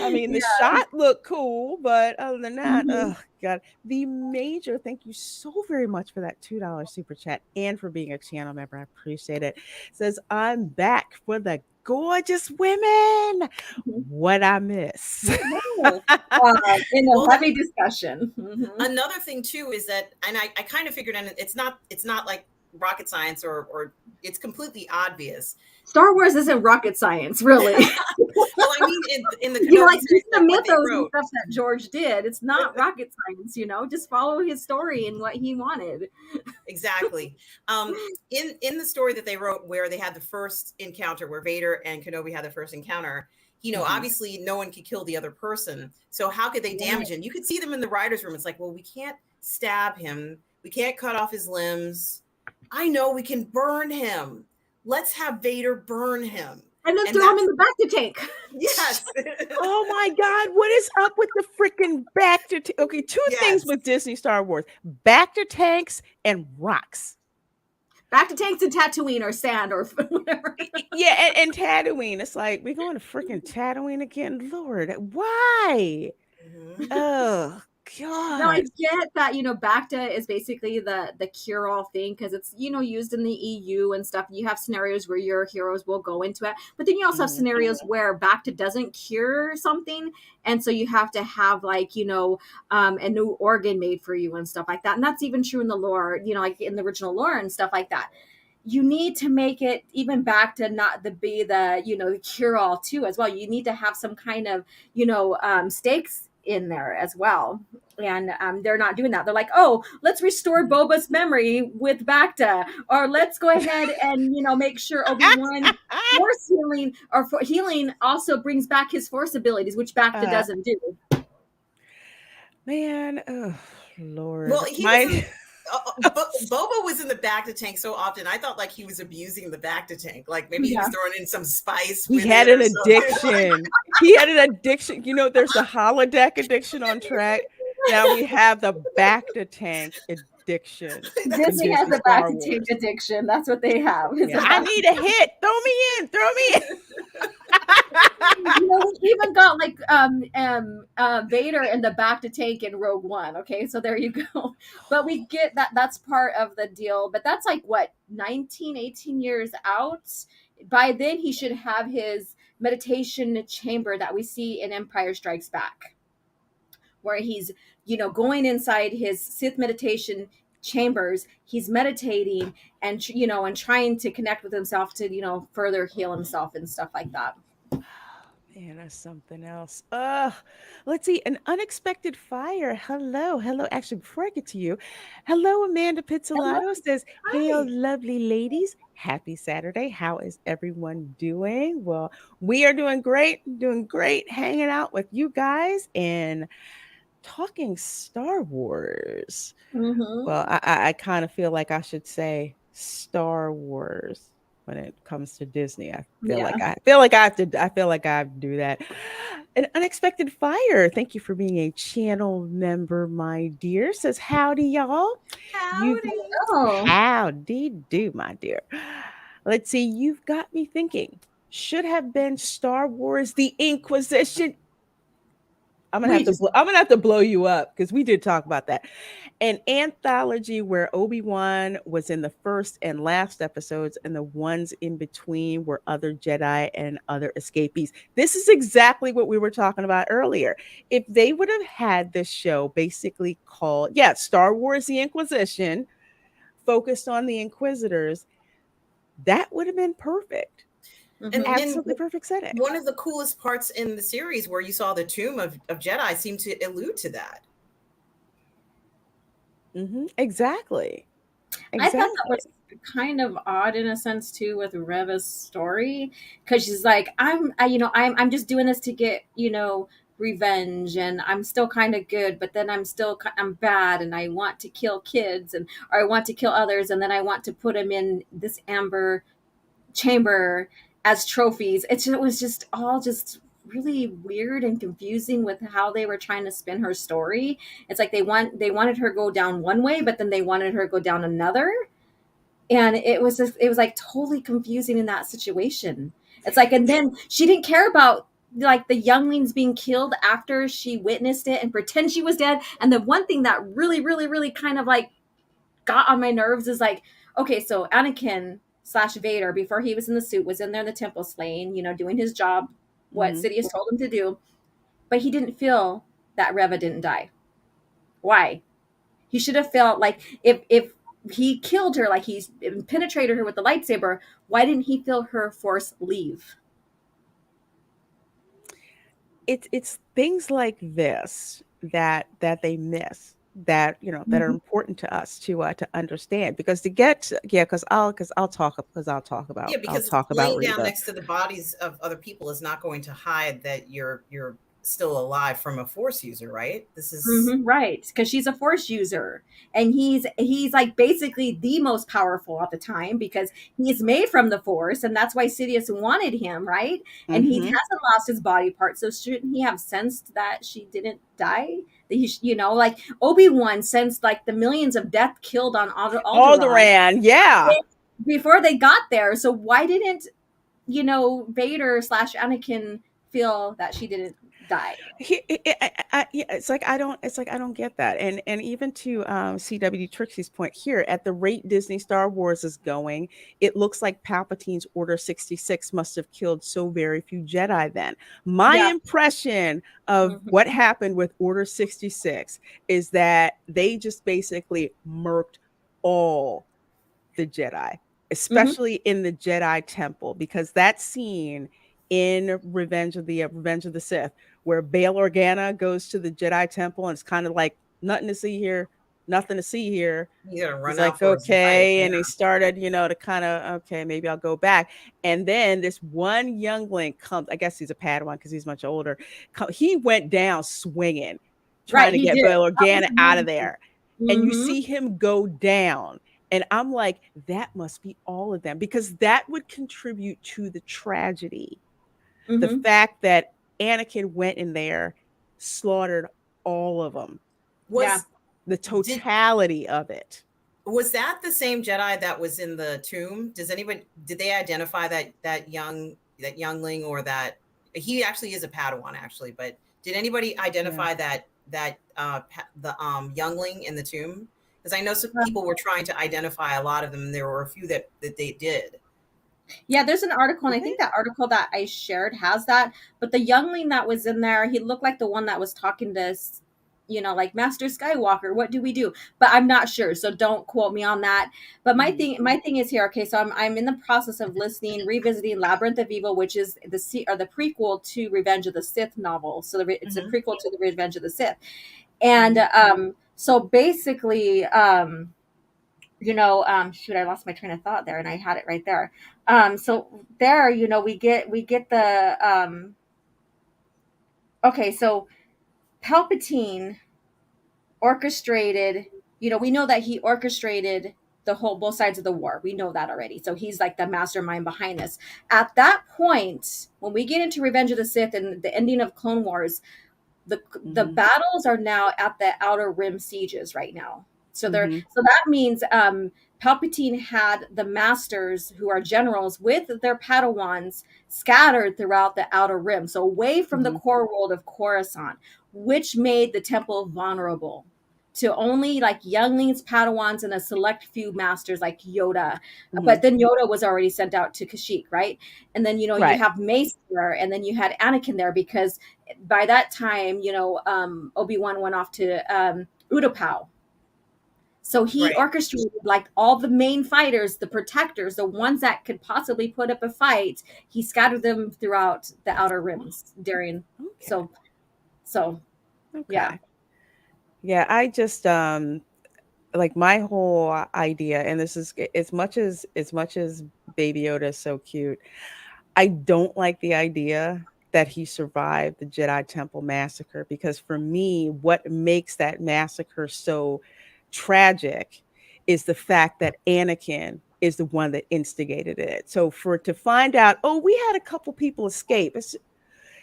I mean, the Yeah. shot looked cool, but other than that, Mhm. oh god. The major, thank you so very much for that $2 super chat and for being a channel member. I appreciate it. Says, I'm back for the gorgeous women. What I miss. Oh, in well, a heavy discussion. another thing too is that, and I kind of figured, and it's not like rocket science or it's completely obvious. Star Wars isn't rocket science, really. Well, I mean, in the Like Kenobi just series, the like what they mythos and wrote. stuff that George did. It's not rocket science, just follow his story and what he wanted. Exactly. In the story that they wrote, where they had the first encounter, where Vader and Kenobi had the first encounter, Mhm. obviously no one could kill the other person. So how could they Right. damage him? You could see them in the writers' room. It's like, well, we can't stab him. We can't cut off his limbs. I know we can burn him. Let's have Vader burn him. And then And throw him that's in the back to tank. yes. Oh my God, what is up with the freaking okay, two things Yes. with Disney Star Wars. Back to tanks and rocks. Back to tanks and Tatooine or sand or whatever. Yeah, and Tatooine. It's like we're going to freaking Tatooine again. Lord, why? Mhm. Oh No, I God. get that, Bacta is basically the cure-all thing because it's, used in the EU and stuff. You have scenarios where your heroes will go into it, but then you also have Mhm. scenarios where Bacta doesn't cure something, and so you have to have like, a new organ made for you and stuff like that. And that's even true in the lore, like in the original lore and stuff like that. You need to make it even back to not the be the the cure all too as well. You need to have some kind of stakes in there as well, and they're not doing that. They're like, oh, let's restore Boba's memory with Bacta, or let's go ahead and make sure Obi-Wan force healing or for healing also brings back his force abilities, which Bacta uh, doesn't do. man, oh Well, Lord, he was my in. Boba was in the Bacta tank so often. I thought like he was abusing the Bacta tank. Like maybe he was Yeah. throwing in some spice he with had it an or something. Like, addiction. He had an addiction. There's the holodeck addiction on track. Now we have the back to tank addiction in that's Disney has Disney a Star Bacta tank Wars. addiction. That's what they have. Is Yeah, a I Bacta. need a hit. Throw me in. Throw me in. We even got like Vader in the back to tank in Rogue One. Okay, so there you go. But we get that that's part of the deal. But that's like what 19, 18 years out. By then he should have his meditation chamber that we see in Empire Strikes Back, where he's going inside his Sith meditation chambers. He's meditating and and trying to connect with himself to further heal himself and stuff like that. Man, that's something else. Let's see. An unexpected fire. Hello, hello. Actually, before I get to you, hello, Amanda Hello. Pizzolato says, "Hail, hi. lovely ladies. Happy Saturday. How is everyone doing? Well, we are doing great, hanging out with you guys and talking Star Wars. Mm-hmm. Well, I kind of feel like I should say Star Wars when it comes to Disney. Yeah. I feel like I have to do that. An unexpected fire. Thank you for being a channel member, my dear. Says howdy, y'all. You've Howdy. Oh. howdy do, my dear. Let's see. You've got me thinking. Should have been Star Wars: The Inquisition. We just I'm gonna have to blow you up because we did talk about that. An anthology where Obi-Wan was in the first and last episodes, and the ones in between were other Jedi and other escapees. This is exactly what we were talking about earlier. If they would have had this show basically called, yeah, Star Wars The Inquisition, focused on the Inquisitors, that would have been perfect. mhm. And Absolutely perfect setting. one of the coolest parts in the series where you saw the tomb of Jedi seemed to allude to that. Exactly. I thought that was Exactly. kind of odd in a sense too with Reva's story, because she's like, I'm just doing this to get, revenge, and I'm still kind of good, but then I'm bad, and I want to kill kids, and or I want to kill others, and then I want to put them in this amber chamber as trophies. It was just all just really weird and confusing with how they were trying to spin her story. It's like they wanted her to go down one way, but then they wanted her to go down another, and it was like totally confusing in that situation. It's like, and then she didn't care about like the younglings being killed after she witnessed it and pretend she was dead. And the one thing that really really really kind of like got on my nerves is like, okay, so Anakin slash Vader, before he was in the suit, was in there in the temple slaying, doing his job, what Mhm. Sidious told him to do, but he didn't feel that Reva didn't die. Why? He should have felt like if he killed her, like he's penetrated her with the lightsaber, why didn't he feel her force leave? It's things like this that they miss, that that are Mhm. important to us to understand, because to get, yeah, Yeah, I'll because talk about laying down Reva. next to the bodies of other people is not going to hide that you're still alive from a force user, right? This is Right, because she's a force user, and he's like basically the most powerful at the time because he's made from the force, and that's why Sidious wanted him, right? And he Hmm. hasn't lost his body part, so shouldn't he have sensed that she didn't die? That like Obi-Wan sensed like the millions of death killed on Alderaan Alderaan, yeah. before they got there. So why didn't Vader slash Anakin feel that she didn't die? Yeah, it's like I don't get that. And even to CW Trixie's point here, at the rate Disney Star Wars is going, it looks like Palpatine's Order 66 must have killed so very few Jedi then. My Yeah. impression of what Mhm. happened with Order 66 is that they just basically murked all the Jedi, Mhm. especially in the Jedi Temple, because that scene in Revenge of the Sith, where Bail Organa goes to the Jedi Temple, and it's kind of like nothing to see here, nothing to see here. you got to He's run out like, for his life. okay, Yeah. and he started, to kind of, okay, maybe I'll go back. And then this one youngling comes. I guess he's a Padawan because he's much older. He went down swinging, Right, trying to he get did. Bail That was Organa out of amazing. there, and you Mhm. see him go down, and I'm like, that must be all of them, because that would contribute to the tragedy. The Mhm. fact that Anakin went in there, slaughtered all of them, Yeah. Was the did totality of it. was that the same Jedi that was in the tomb? Did they identify that youngling, or that he actually is a Padawan actually, but did anybody Yeah. identify the youngling in the tomb? Because I know some people were trying to identify a lot of them, and there were a few that they did. Yeah, there's an article, and I Okay. think that article that I shared has that. But the youngling that was in there, he looked like the one that was talking to us, like Master Skywalker. What do we do? But I'm not sure, so don't quote me on that. But Mhm. my thing is here. Okay, so I'm in the process of revisiting Labyrinth of Evil, which is the prequel to Revenge of the Sith novel. So it's a Hmm. prequel to the Revenge of the Sith, and Mhm. so basically, shoot, I lost my train of thought there, and I had it right there. So there, we get the okay, so Palpatine orchestrated, we know that he orchestrated the whole both sides of the war. We know that already. So he's like the mastermind behind this. At that point, when we get into Revenge of the Sith and the ending of Clone Wars, the Mhm. battles are now at the Outer Rim sieges right now. Mm-hmm. So that means Palpatine had the masters who are generals with their Padawans scattered throughout the outer rim, so away from the Mm-hmm. core world of Coruscant, which made the temple vulnerable to only like younglings, Padawans, and a select few masters like Yoda. Mm-hmm. But then Yoda was already sent out to Kashyyyk, right? And then you Right. have Mace there, and then you had Anakin there because by that time Obi-Wan went off to Utapau, so he Right. orchestrated like all the main fighters, the protectors, the ones that could possibly put up a fight. He scattered them throughout the outer rims during. Okay. So, so yeah. Okay. Yeah, I just like my whole idea, and this is as much as Baby Yoda is so cute, I don't like the idea that he survived the Jedi Temple massacre, because for me, what makes that massacre so tragic is the fact that Anakin is the one that instigated it. So for to find out, oh, we had a couple people escape. It's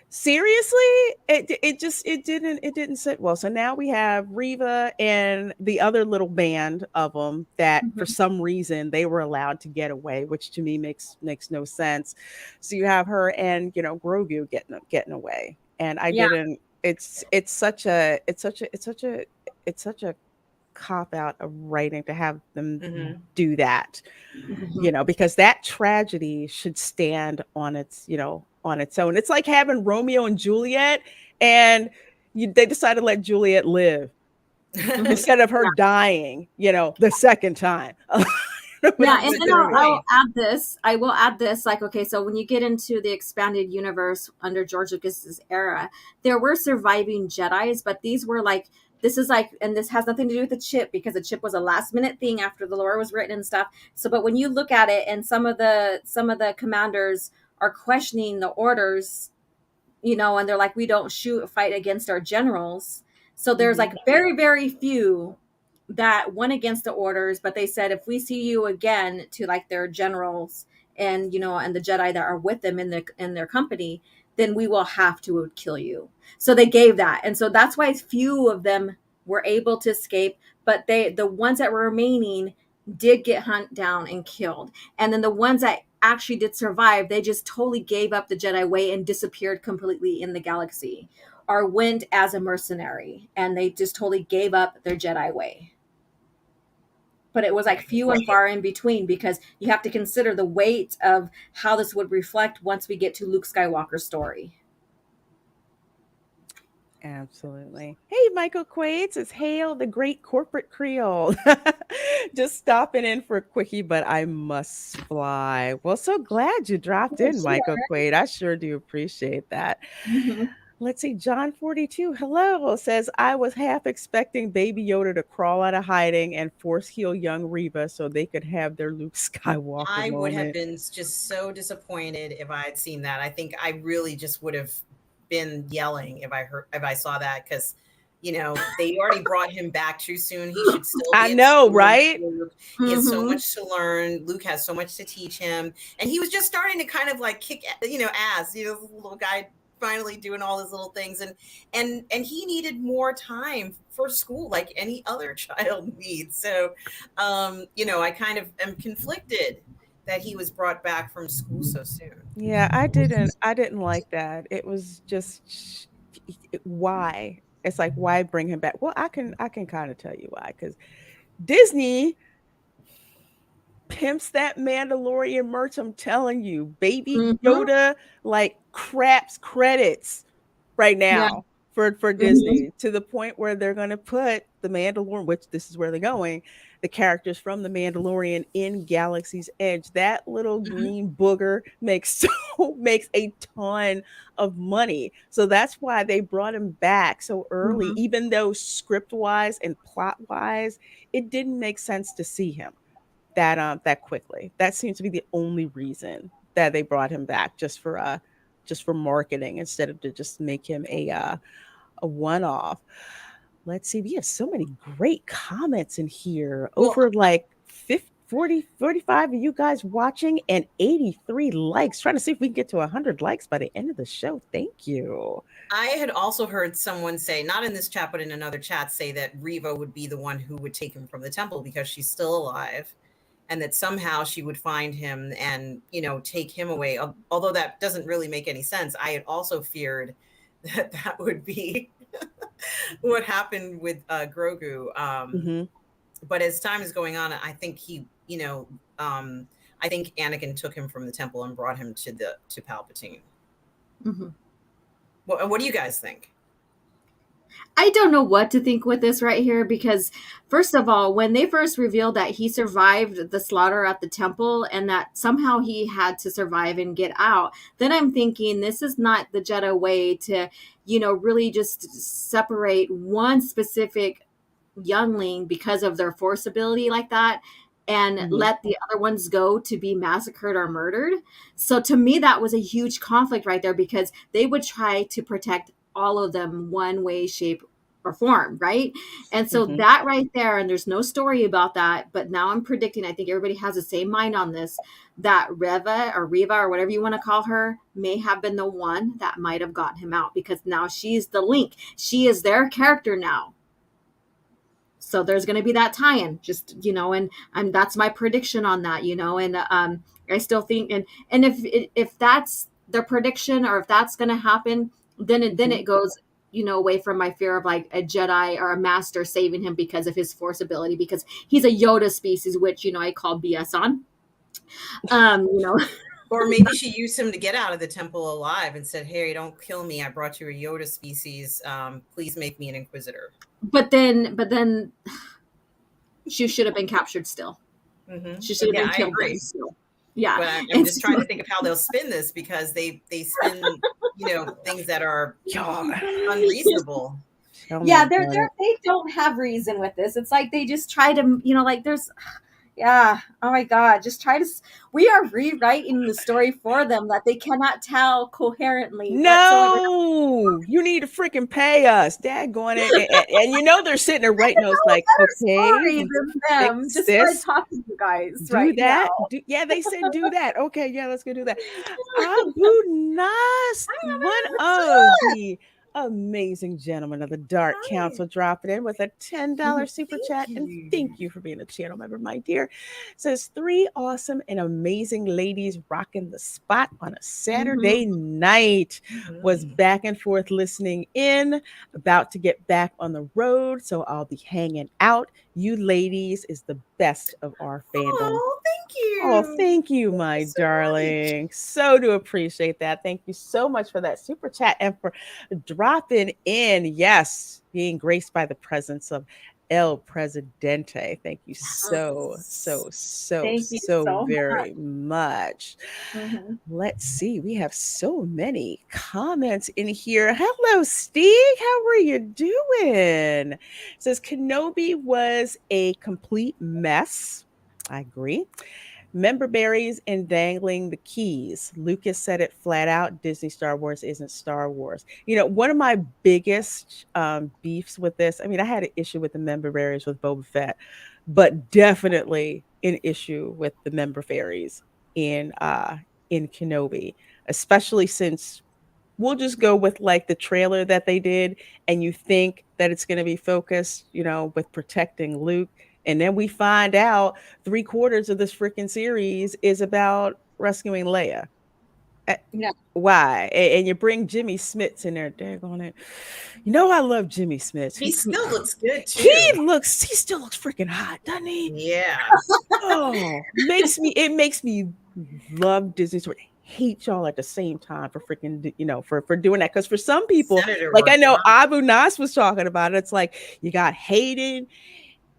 seriously, it didn't sit well. So now we have Reva and the other little band of them that for Mhm. some reason they were allowed to get away, which to me makes no sense. So you have her and Grogu getting away, and I Yeah. didn't. It's such a cop out of writing to have them Mm-hmm. do that, Mhm. because that tragedy should stand on its own. It's like having Romeo and Juliet, and they decided to let Juliet live Mhm. instead of her Yeah. dying, the second time. With Yeah, Well, and, it's a with and good I'll, Kenobi. I'll point. add this. I will add this. Like, okay, so when you get into the expanded universe under George Lucas's era, there were surviving Jedi's, but these were like this is like, and this has nothing to do with the chip because the chip was a last minute thing after the lore was written and stuff. So, but when you look at it, and some of the commanders are questioning the orders, and they're like, we don't fight against our generals. So there's Hmm. like very, very few that went against the orders, but they said, if we see you again, to like their generals and the Jedi that are with them in their company, then we will have to kill you. So they gave that. And so that's why few of them were able to escape, but the ones that were remaining did get hunted down and killed. And then the ones that actually did survive, they just totally gave up the Jedi way and disappeared completely in the galaxy, or went as a mercenary, and they just totally gave up their Jedi way. But it was like few and Right. far in between, because you have to consider the weight of how this would reflect once we get to Luke Skywalker's story. Absolutely. Hey, Michael Quaid says, "Hail the great corporate Creole." Just stopping in for a quickie, but I must fly. Well, so glad you dropped For in, sure. Michael Quaid. I sure do appreciate that. Mhm. Let's see, John 42, hello, says, "I was half expecting Baby Yoda to crawl out of hiding and force heal young Reva so they could have their Luke Skywalker I would have moment." been just so disappointed if I had seen that. I think I really just would have been yelling if I saw that, because they already brought him back too soon. He should still I be at know, school with right? Luke. He has so Mhm. much to learn. Luke has so much to teach him, and he was just starting to kind of like kick ass. The little guy finally doing all his little things, and he needed more time for school like any other child needs. So I kind of am conflicted that he was brought back from school so soon. Yeah, I didn't like that. It was just why? It's like, why bring him back? Well, I can kind of tell you why, cuz Disney pimps that Mandalorian merch. I'm telling you, Baby Mhm. Yoda like craps credits right Yeah. now for Mhm. Disney, to the point where they're going to put the Mandalorian, which this is where they're going, the characters from the Mandalorian in Galaxy's Edge. That little Mhm. green booger makes a ton of money. So that's why they brought him back so early, Mhm. even though script wise and plot wise, it didn't make sense to see him that quickly. That seems to be the only reason that they brought him back, just for marketing, instead of to just make him a one off. Let's see. We have so many great comments in here. Well, Over like 45 of you guys watching and 83 likes. Trying to see if we can get to 100 likes by the end of the show. Thank you. I had also heard someone say, not in this chat, but in another chat, say that Riva would be the one who would take him from the temple because she's still alive, and that somehow she would find him and, take him away. Although that doesn't really make any sense. I had also feared that would be what happened with Grogu. But as time is going on, I think I think Anakin took him from the temple and brought him to Palpatine. What do you guys think? I don't know what to think with this right here, because first of all, when they first revealed that he survived the slaughter at the temple and that somehow he had to survive and get out, then I'm thinking this is not the Jedi way to, really just separate one specific youngling because of their force ability like that and let the other ones go to be massacred or murdered. So to me, that was a huge conflict right there, because they would try to protect all of them one way, shape, or form, right? And so that right there, and there's no story about that, but now I'm predicting, I think everybody has the same mind on this, that Riva or whatever you want to call her may have been the one that might have gotten him out, because now she's the link. She is their character now. So there's going to be that tie-in, just, and that's my prediction on that, and I still think, and if that's the prediction, or if that's going to happen, then it goes, away from my fear of like a Jedi or a master saving him because of his force ability, because he's a Yoda species, which, I call BS on, Or maybe she used him to get out of the temple alive and said, "Hey, don't kill me. I brought you a Yoda species. Please make me an Inquisitor." But then she should have been captured still. She should have been killed still. Yeah. But I'm just trying to think of how they'll spin this, because they spin, things that are unreasonable. Yeah, they don't have reason with this. It's like they just try to, there's... Yeah. Oh my God. Just we are rewriting the story for them that they cannot tell coherently. No, you need to freaking pay us. Daggone it. And they're sitting there writing notes like, okay, them. Just by talking to you guys. Do that. They said do that. Okay, yeah, let's go do that. Abu Nas, one of the amazing gentlemen of the Dark Council, dropping in with a $10 super chat. And thank you for being a channel member, my dear. Says 3 awesome and amazing ladies rocking the spot on a Saturday night. Was back and forth listening in, about to get back on the road, so I'll be hanging out. You ladies is the best of our fandom. Oh, thank you. Oh, thank you, my darling. Much. So do appreciate that. Thank you so much for that super chat and for dropping in. Yes, being graced by the presence of El Presidente. Thank you so very much. Let's see. We have so many comments in here. Hello, Steve. How are you doing? It says Kenobi was a complete mess. I agree. Member berries and dangling the keys. Lucas said it flat out. Disney Star Wars isn't Star Wars. One of my biggest beefs with this, I had an issue with the member berries with Boba Fett, but definitely an issue with the member fairies in Kenobi, especially since we'll just go with like the trailer that they did, and you think that it's going to be focused, with protecting Luke. And then we find out 3/4 of this freaking series is about rescuing Leia. Yeah. Why? And you bring Jimmy Smits in there. Daggone it. I love Jimmy Smits. He still looks good too. He still looks freaking hot, doesn't he? Yeah. It makes me love Disney. Hate y'all at the same time for freaking, for doing that. Because for some people, I know Abu Nas was talking about it. It's like you got Hayden.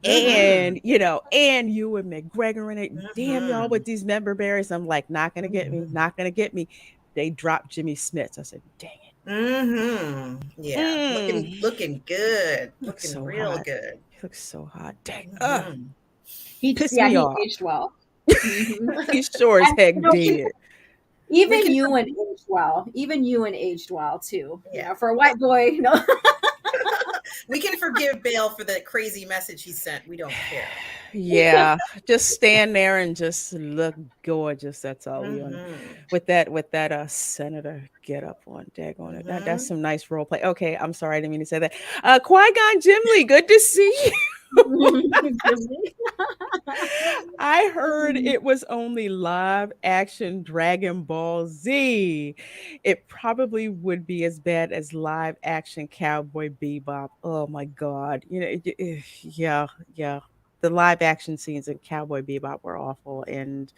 And and Ewan McGregor in it. Damn y'all with these member berries. I'm like, not gonna get me. They dropped Jimmy Smits. I said, dang it. Yeah, looking good. Looking so real hot. good. He looks so hot. Dang. He pissed me off. He aged well. He sure as heck did. Even Ewan aged well. Even Ewan aged well too. Yeah, for a white boy, We can forgive Bale for the crazy message he sent. We don't care. Yeah, just stand there and just look gorgeous. That's all we on Mm-hmm. with that senator get up on daggone it. That's Mm-hmm. some nice role play. Okay, I'm sorry, I didn't mean to say that. Qui-Gon Jimmy, good to see you. I heard it was only live action Dragon Ball Z. It probably would be as bad as live action Cowboy Bebop. Oh my God. Yeah, yeah. The live action scenes in Cowboy Bebop were awful. And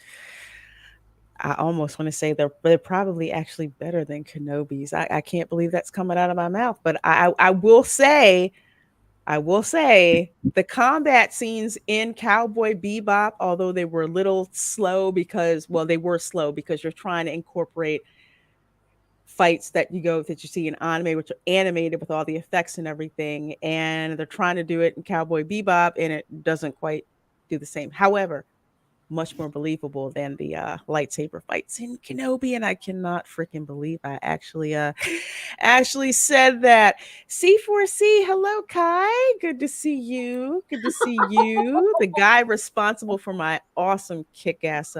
I almost want to say they're probably actually better than Kenobi's. I can't believe that's coming out of my mouth. But I will say the combat scenes in Cowboy Bebop, although they were a little slow because, well, they were slow because you're trying to incorporate fights that you see in anime, which are animated with all the effects and everything, and they're trying to do it in Cowboy Bebop, and it doesn't quite do the same. However, much more believable than the lightsaber fights in Kenobi, and I cannot freaking believe I actually said that. C4C, hello Kai, good to see you. Good to see you. The guy responsible for my awesome kick-ass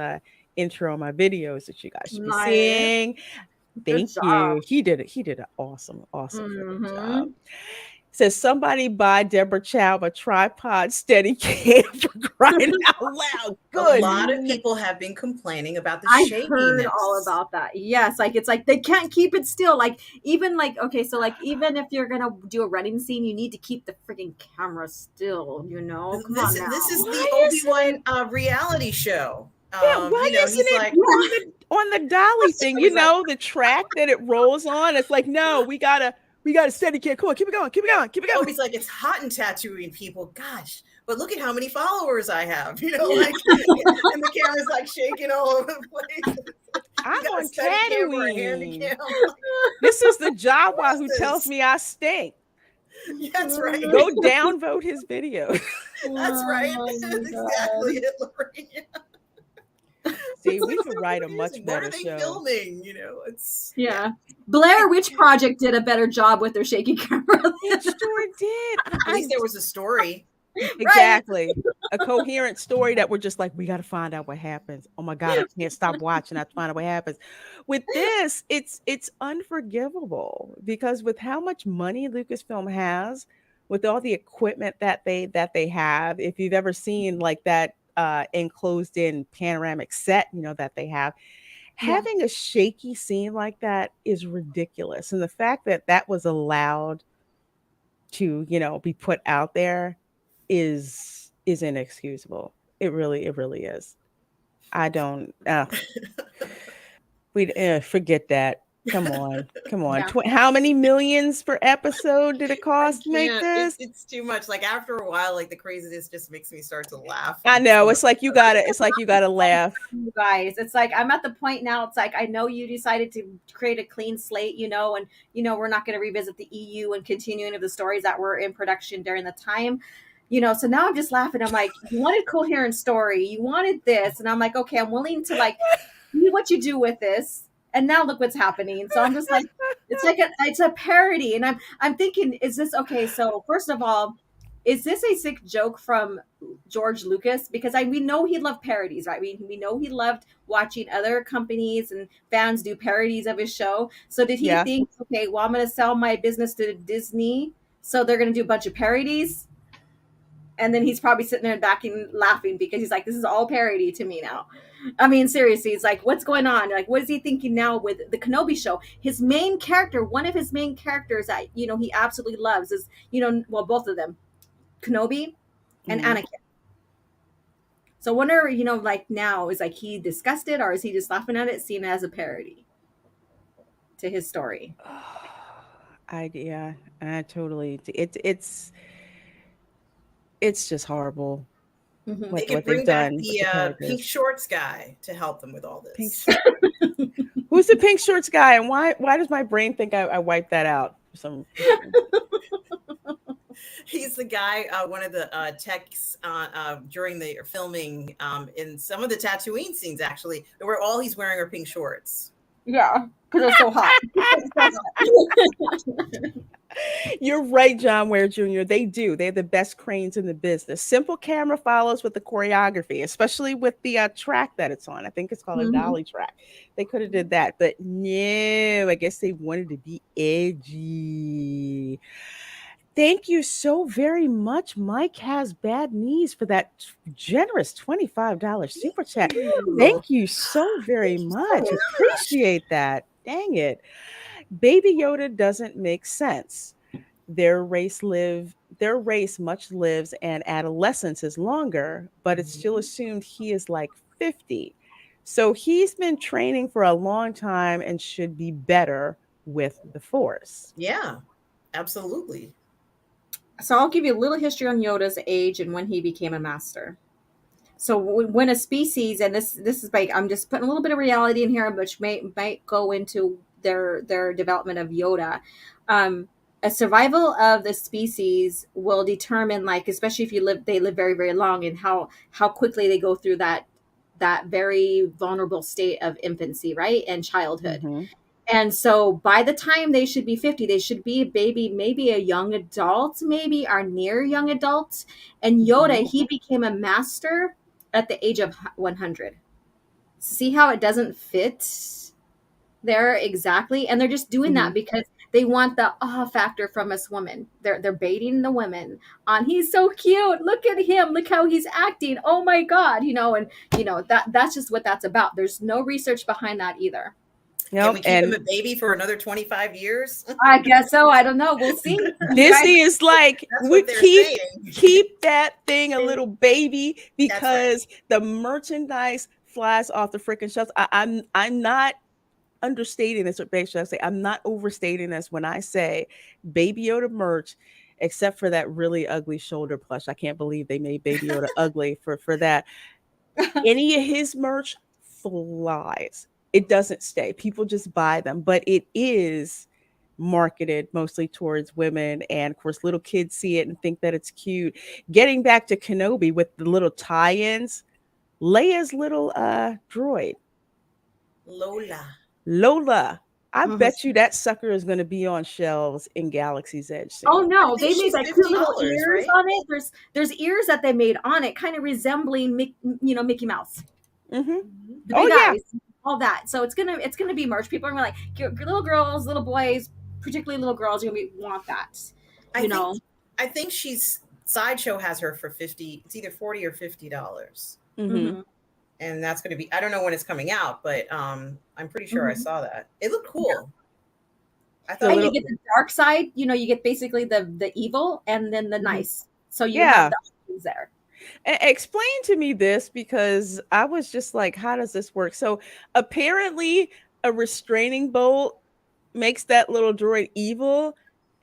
intro on my videos that you guys should be Nice. seeing. Good Thank job. you. He did it. He did an awesome freaking job. Mm-hmm. Says somebody buy Deborah Chow a tripod steady cam for crying out loud. A Good. lot of people have been complaining about the I heard all shakiness. about that. Yes, like it's like they can't keep it still. Like even like okay, so like even if you're gonna do a running scene, you need to keep the freaking camera still. You know, come on now. This is the Why isn't it? Obi-Wan reality show. Yeah, why isn't He's it like, on the dolly thing? You he's like, know, the track that it rolls on. It's like, no, we gotta steady kid. Come on, keep it going, keep it going, keep it going. Obi's like, it's hot and tattooing people. Gosh, but look at how many followers I have. Like, and the camera's like shaking all over the place. I'm You got a on steady cam or a handy Tatooine. cam. This is the Jawa What who is tells this? me I stink. That's right. Go downvote his video. That's right. Oh That's my exactly it, Lorraine. See, What we is could the write a point much using? What better are they show. filming? It's Yeah. Blair Witch Project did a better job with their shaky camera. It sure did. At least there was a story. Exactly. A coherent story that we're just like, we got to find out what happens. Oh my God, I can't stop watching. I have to find out what happens. With this, it's unforgivable because with how much money Lucasfilm has, with all the equipment that they have, if you've ever seen like that enclosed in panoramic set, that they have, Yeah. having a shaky scene like that is ridiculous. And the fact that that was allowed to, be put out there is inexcusable. It really is. I don't we forget that. Come on. Yeah. How many millions per episode did it I cost to make can't. this? It's too much. Like after a while, like the craziness just makes me start to laugh. I know. It's like you gotta laugh. You guys, it's like I'm at the point now. It's like I know you decided to create a clean slate, and we're not going to revisit the EU and continuing of the stories that were in production during the time. So now I'm just laughing. I'm like, you wanted coherent story, you wanted this, and I'm like, okay, I'm willing to like see what you do with this. And now look what's happening. So I'm just like, it's a parody, and I'm thinking, is this okay? So first of all, is this a sick joke from George Lucas? Because we know he loved parodies, right? We know he loved watching other companies and fans do parodies of his show. So did he Yeah. think, okay, well, I'm going to sell my business to Disney, so they're going to do a bunch of parodies? And then he's probably sitting there backing laughing because he's like, this is all parody to me now. I mean, seriously, it's like, what's going on? Like, what is he thinking now with the Kenobi show? His main character, one of his main characters that, he absolutely loves is, well, both of them, Kenobi and Mhm. Anakin. So I wonder, like now, is like he disgusted or is he just laughing at it, seeing it as a parody to his story? I totally. It's just horrible Mm-hmm. They what could what they've bring back done with the the pink characters. shorts guy to help them with all Pink this. Who's the pink shorts guy, and why does my brain think I wiped that out for some reason? He's the guy, one of the techs during the filming in some of the Tatooine scenes, actually, where all he's wearing are pink shorts. Yeah, because it's so hot. You're right, John Ware Jr. They do. They're the best cranes in the business. Simple camera follows with the choreography, especially with the track that it's on. I think it's called a Mhm. dolly track. They could have did that, but no, I guess they wanted to be edgy. Thank you so very much. Mike has bad knees for that generous $25 super chat. Ooh, Thank you so very Thank you so much. much. Appreciate that. Dang it. Baby Yoda doesn't make sense. Their race much lives and adolescence is longer, but it's still Mhm. assumed he is like 50. So he's been training for a long time and should be better with the force. Yeah, absolutely. so I'll give you a little history on Yoda's age and when he became a master. So when a species, and this is like I'm just putting a little bit of reality in here, which might go into their development of Yoda. Um, a survival of the species will determine, like, especially if they live very very long, and how quickly they go through that very vulnerable state of infancy, right, and childhood. Mm-hmm. And so by the time they should be 50, they should be a baby, maybe a young adult, maybe or near young adult. And Mm-hmm. Yoda, he became a master at the age of 100. See how it doesn't fit there exactly? And they're just doing Mm-hmm. that because they want the awe factor from us women. They're baiting the women on he's so cute. Look at him. Look how he's acting. Oh my God. And that's just what that's about. There's no research behind that either. Can Yep. we keep him And a baby for another 25 years? I guess so. I don't know. We'll see. You guys, Disney is like, That's we what they're saying. keep that thing a little baby That's right. because the merchandise flies off the freaking shelves. I'm not understating this, or basically I say I'm not overstating this when I say Baby Yoda merch, except for that really ugly shoulder plush. I can't believe they made Baby Yoda ugly for that. Any of his merch flies. It doesn't stay. People just buy them, but it is marketed mostly towards women, and of course little kids see it and think that it's cute. Getting back to Kenobi with the little tie-ins, Leia's little droid, Lola. Lola. I Mhm. bet you that sucker is going to be on shelves in Galaxy's Edge Oh soon. I no, think they made she's like cute little $50, ears right? on it. There's ears that they made on it, kind of resembling Mickey Mouse. Hmm. Mhm. The Oh big yeah. eyes, all that. So it's gonna be merch. People are gonna be like little girls, little boys, particularly little girls, are gonna want that. I You think know. I think she's Sideshow has her for 50. It's either 40 or $50. Hmm. Hmm. And that's going to be, I don't know when it's coming out, but I'm pretty sure I Hmm. saw that. It looked cool. I The thought it And you little, looked get cool. the dark side. You get basically the evil and then the Mhm. nice. So you have yeah. the options there. Explain to me this, because I was just like, how does this work? So apparently, a restraining bolt makes that little droid evil,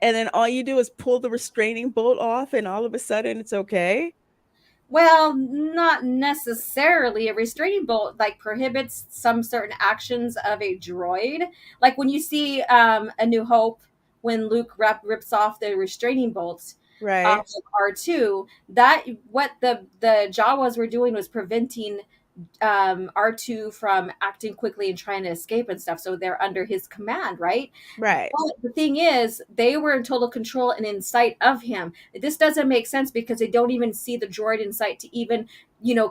and then all you do is pull the restraining bolt off, and all of a sudden it's okay. Well, not necessarily. A restraining bolt like prohibits some certain actions of a droid. Like when you see A New Hope, when Luke rips off the restraining bolts off Right. of R2, that what the Jawas were doing was preventing R2 from acting quickly and trying to escape and stuff. So they're under his command, right? Right. But the thing is, they were in total control and in sight of him. This doesn't make sense because they don't even see the droid in sight to even,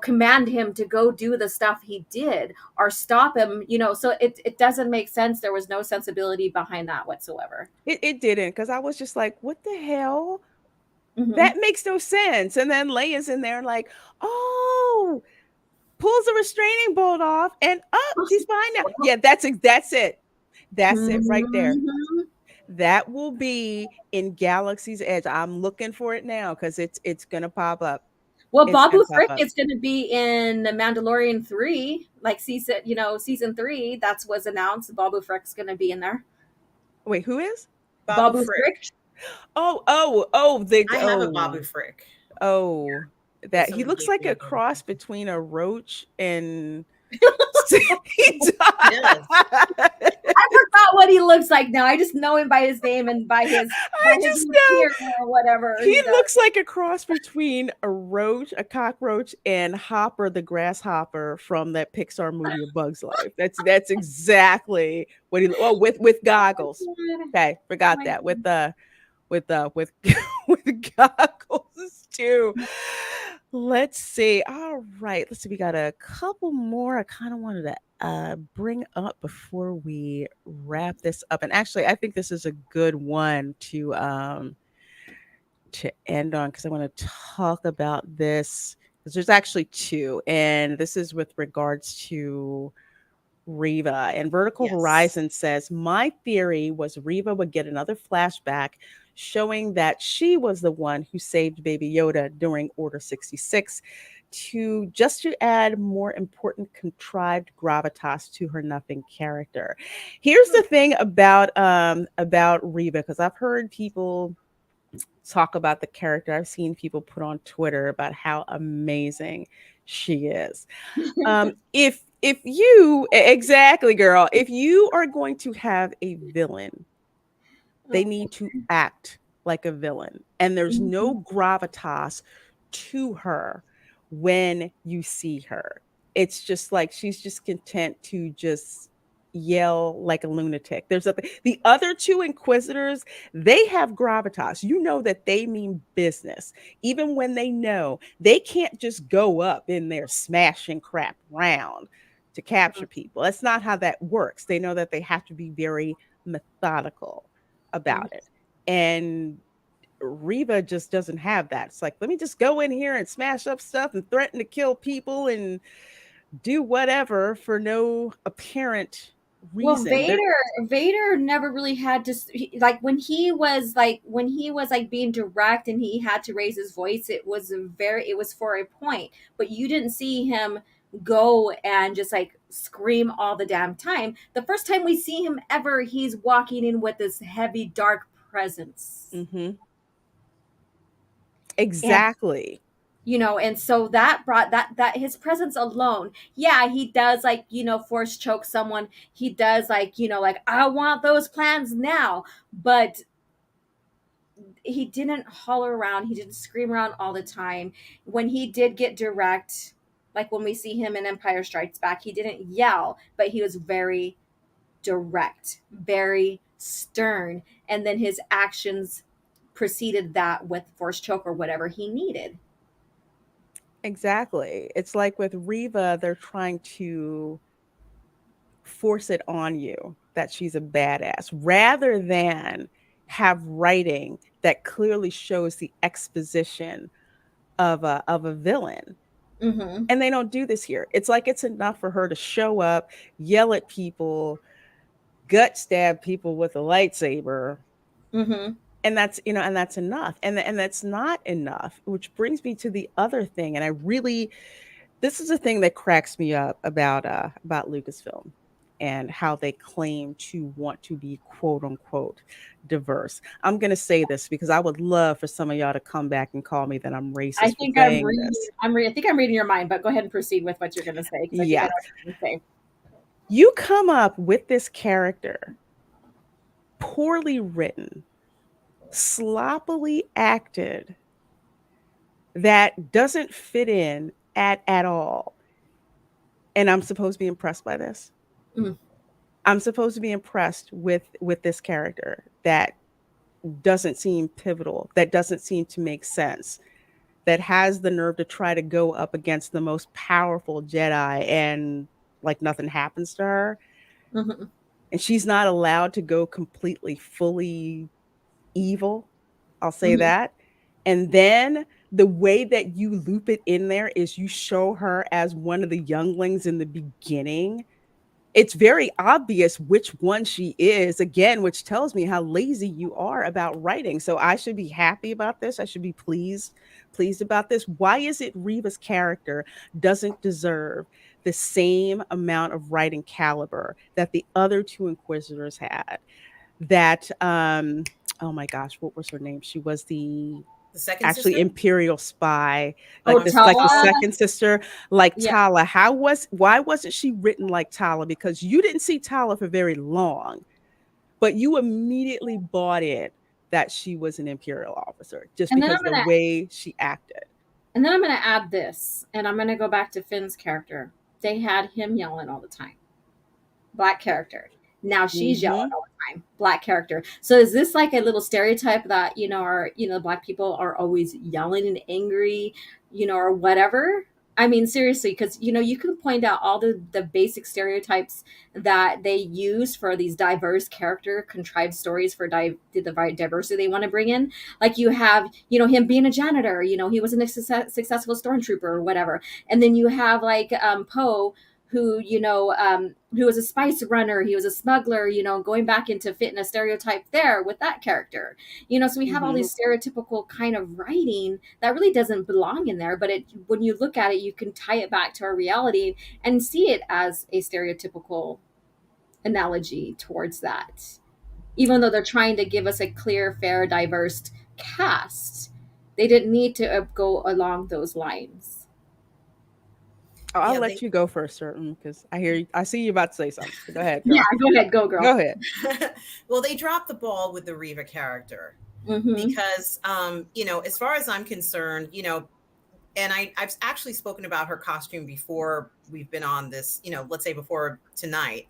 command him to go do the stuff he did or stop him, so it doesn't make sense. There was no sensibility behind that whatsoever. It didn't, because I was just like, what the hell? Hmm. That makes no sense. And then Leia's in there like, oh, pulls the restraining bolt off, and up, she's fine now. Yeah, that's it. That's it right there. Hmm. That will be in Galaxy's Edge. I'm looking for it now because it's gonna pop up. Well, It's gonna Babu pop Frick up. is going to be in The Mandalorian 3, like season 3. That's was announced. Babu Frick's going to be in there. Wait, who is? Babu Babu Frick. Frick. Oh, the I have a Babu Frick. oh, That that he somebody looks gave like me a a Babu cross Frick. between a roach and he He does. does. I forgot what he looks like now. I just know him by his name and by I his just know hair or whatever he he does. looks like a cross between a roach, a cockroach, and Hopper the grasshopper from that Pixar movie A Bug's Life. That's exactly what he. Oh, with Oh goggles. my god! Okay, Oh forgot my that with god! the. with with goggles too. Let's see. All right. Let's see. We got a couple more I kind of wanted to bring up before we wrap this up. And actually, I think this is a good one to end on because I want to talk about this because there's actually two, and this is with regards to Riva. And Vertical Yes. Horizon says, my theory was Riva would get another flashback showing that she was the one who saved Baby Yoda during Order 66 to add more important contrived gravitas to her nothing character. Here's the thing about Riva, because I've heard people talk about the character. I've seen people put on Twitter about how amazing she is. If you exactly, girl, if you are going to have a villain, they Oh. need to act like a villain, and there's Mhm. no gravitas to her when you see her. It's just like she's just content to just yell like a lunatic. There's the other two inquisitors, they have gravitas. You know that they mean business. Even when they know they can't just go up in there smashing crap around to capture people. That's not how that works. They know that they have to be very methodical Mhm. about it. And Reva just doesn't have that. It's like, let me just go in here and smash up stuff and threaten to kill people and do whatever for no apparent Well, reason. There, Vader never really had to like when he was like being direct and he had to raise his voice. It was for a point, but you didn't see him go and just like scream all the damn time. The first time we see him ever, he's walking in with this heavy dark presence. mm-hmm, And exactly. and so that brought that his presence alone, yeah, he does like force choke someone, he does like like I want those plans now, but he didn't holler around, he didn't scream around all the time. When he did get direct, like when we see him in Empire Strikes Back, he didn't yell, but he was very direct, very stern, and then his actions preceded that with force choke or whatever he needed. Exactly. It's like with Reva, they're trying to force it on you that she's a badass rather than have writing that clearly shows the exposition of a villain. Mm-hmm. And they don't do this here. It's like it's enough for her to show up, yell at people, gut stab people with a lightsaber, Mm-hmm. and that's enough. And that's not enough, which brings me to the other thing. And I really, this is a thing that cracks me up about Lucasfilm and how they claim to want to be quote unquote diverse. I'm going to say this because I would love for some of y'all to come back and call me that I'm I racist for think I'm saying reading. this. I think I'm reading your mind, but go ahead and proceed with what you're going to say because I think I Yeah. know what you're going to You come up with this character poorly written, sloppily acted, that doesn't fit in at all. And I'm supposed to be impressed by this. say. Mm. I'm supposed to be impressed with this character that doesn't seem pivotal, that doesn't seem to make sense, that has the nerve to try to go up against the most powerful Jedi and like nothing happens to her. Mm-hmm. And she's not allowed to go completely fully evil. I'll say Mm-hmm. that. And then the way that you loop it in there is you show her as one of the younglings in the beginning. It's very obvious which one she is, again, which tells me how lazy you are about writing. So I should be happy about this. I should be pleased about this. Why is it Reva's character doesn't deserve the same amount of writing caliber that the other two inquisitors had? That oh my gosh, what was her name? She was the The second actually sister? imperial spy, Oh, like the Tala. second sister, like Yeah. Tala. Why wasn't she written like Tala? Because you didn't see Tala for very long, but you immediately bought it that she was an imperial officer just And then because the way she acted. I'm gonna add this, and I'm gonna go back to Finn's character. They had him yelling all the time. Black character. Now she's yelling Mm-hmm. all the time. Black character. So is this like a little stereotype that, are, black people are always yelling and angry, or whatever? I mean, seriously, because, you can point out all the basic stereotypes that they use for these diverse character contrived stories for the diversity they want to bring in. Like you have, him being a janitor, he was a successful stormtrooper or whatever. And then you have like Poe, who who was a spice runner, he was a smuggler, going back into fitting a stereotype there with that character. So we have all Mm-hmm. these stereotypical kind of writing that really doesn't belong in there, but when you look at it, you can tie it back to our reality and see it as a stereotypical analogy towards that, even though they're trying to give us a clear, fair, diverse cast. They didn't need to go along those lines. Oh, I'll Yeah, let they you go first, certain, because I see you about to say something. So go ahead, Yeah, girl. go ahead, go girl. Go ahead. well, they dropped the ball with the Reva character Mm-hmm. because as far as I'm concerned, and I've actually spoken about her costume before we've been on this, let's say before tonight.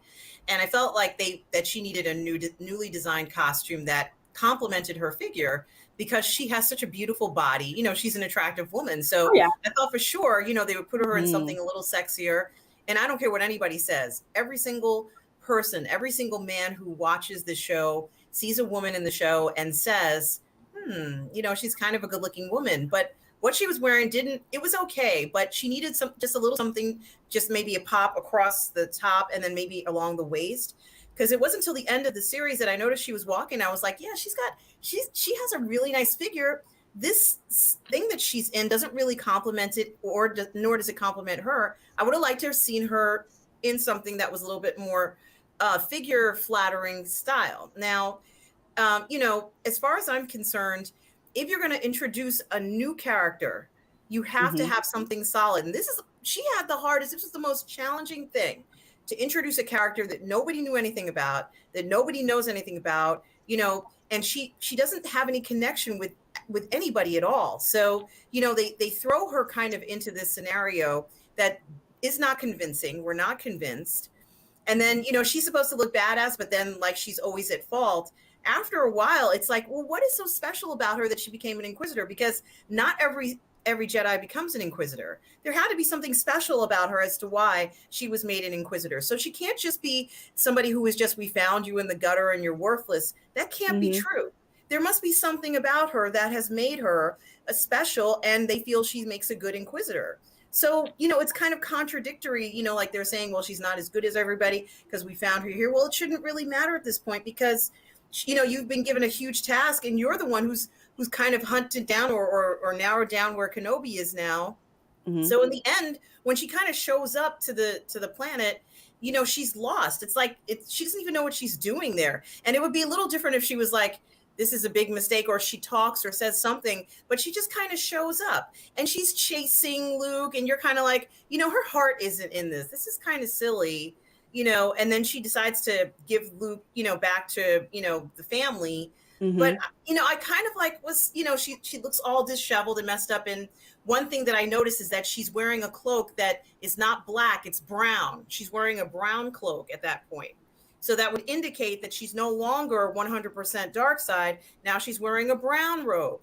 And I felt like that she needed a newly designed costume that complemented her figure because she has such a beautiful body. She's an attractive woman. Oh So yeah. I thought for sure, they would put her in Mm-hmm. something a little sexier. And I don't care what anybody says. Every single person, every single man who watches the show sees a woman in the show and says, she's kind of a good looking woman. But what she was wearing it was okay, but she needed just a little something, just maybe a pop across the top and then maybe along the waist. Because it wasn't until the end of the series that I noticed she was walking. I was like, yeah, she has a really nice figure. This thing that she's in doesn't really complement it, nor does it complement her. I would have liked to have seen her in something that was a little bit more figure flattering style. Now, as far as I'm concerned, if you're going to introduce a new character, you have to Mm-hmm. have something solid. And she had the hardest, this was the most challenging thing to introduce a character that nobody knew anything about, that nobody knows anything about, and she doesn't have any connection with anybody at all. So, they throw her kind of into this scenario that is not convincing. We're not convinced. And then, she's supposed to look badass, but then like she's always at fault. After a while, it's like, well, what is so special about her that she became an inquisitor? Because not every Jedi becomes an inquisitor. There had to be something special about her as to why she was made an inquisitor. So she can't just be somebody who is just, we found you in the gutter and you're worthless. That can't be Mm-hmm. true. There must be something about her that has made her a special, and they feel she makes a good inquisitor. So, it's kind of contradictory, like they're saying, well, she's not as good as everybody because we found her here. Well, it shouldn't really matter at this point because, you've been given a huge task and you're the one who's kind of hunted down or narrowed down where Kenobi is now. Mm-hmm. So in the end, when she kind of shows up to the planet, she's lost. It's like she doesn't even know what she's doing there. And it would be a little different if she was like, this is a big mistake, or she talks or says something, but she just kind of shows up and she's chasing Luke, and you're kind of like, her heart isn't in this. This is kind of silly, and then she decides to give Luke, back to, the family. But, Mm-hmm. I kind of like she looks all disheveled and messed up. And one thing that I noticed is that she's wearing a cloak that is not black, it's brown. She's wearing a brown cloak at that point. So that would indicate that she's no longer 100% dark side. Now she's wearing a brown robe.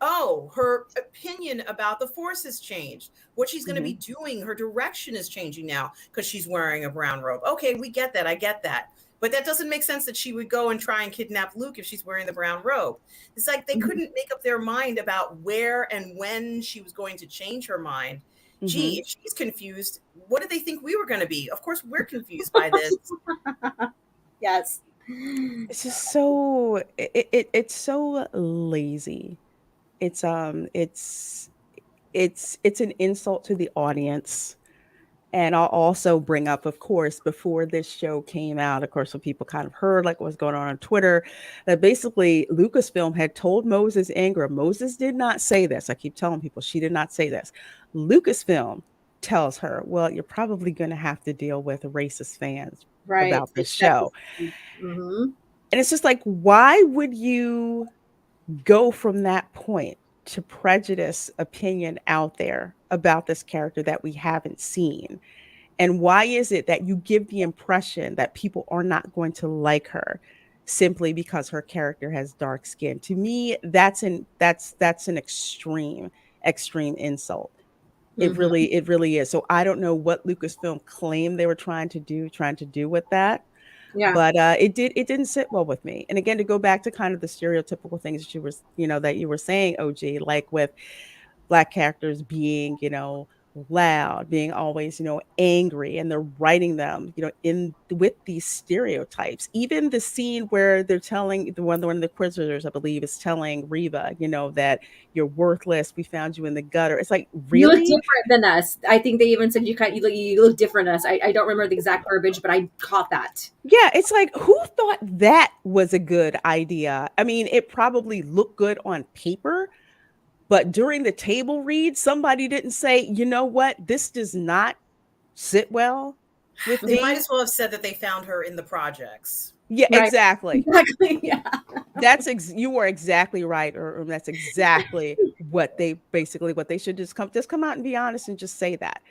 Oh, her opinion about the Force has changed. What she's going to be Mm-hmm. doing, her direction is changing now because she's wearing a brown robe. Okay, we get that. I get that. But that doesn't make sense that she would go and try and kidnap Luke if she's wearing the brown robe. It's like they couldn't make up their mind about where and when she was going to change her mind. Mm-hmm. Gee, if she's confused, what did they think we were going to be? Of course, we're confused by this. Yes. It's just so it's so lazy. It's an insult to the audience. And I'll also bring up, of course, before this show came out, of course, when people kind of heard like what was going on Twitter, that basically Lucasfilm had told Moses Ingram, Moses did not say this. I keep telling people she did not say this. Lucasfilm tells her, well, you're probably going to have to deal with racist fans Right. about this show. Mm-hmm. And it's just like, why would you go from that point to prejudice opinion out there about this character that we haven't seen? And why is it that you give the impression that people are not going to like her simply because her character has dark skin? To me, that's an extreme insult. Hmm. It really is. So I don't know what Lucasfilm claimed they were trying to do with that, Yeah. but it didn't sit well with me. And again, to go back to kind of the stereotypical things that that you were saying, OG, like with black characters being, loud, being always, angry, and they're writing them, in with these stereotypes. Even the scene where they're telling one of the prisoners, I believe, is telling Reva, that you're worthless. We found you in the gutter. It's like, You look really? different than us. I think they even said you look different than us. I don't remember the exact verbiage, but I caught that. Yeah, it's like, who thought that was a good idea? I mean, it probably looked good on paper, but during the table read, somebody didn't say, you know what, this does not sit well with They might me. as well have said that they found her in the projects. Yeah, Right. exactly. Exactly. Yeah. You are exactly right, or that's exactly what they should just come out and be honest and just say that.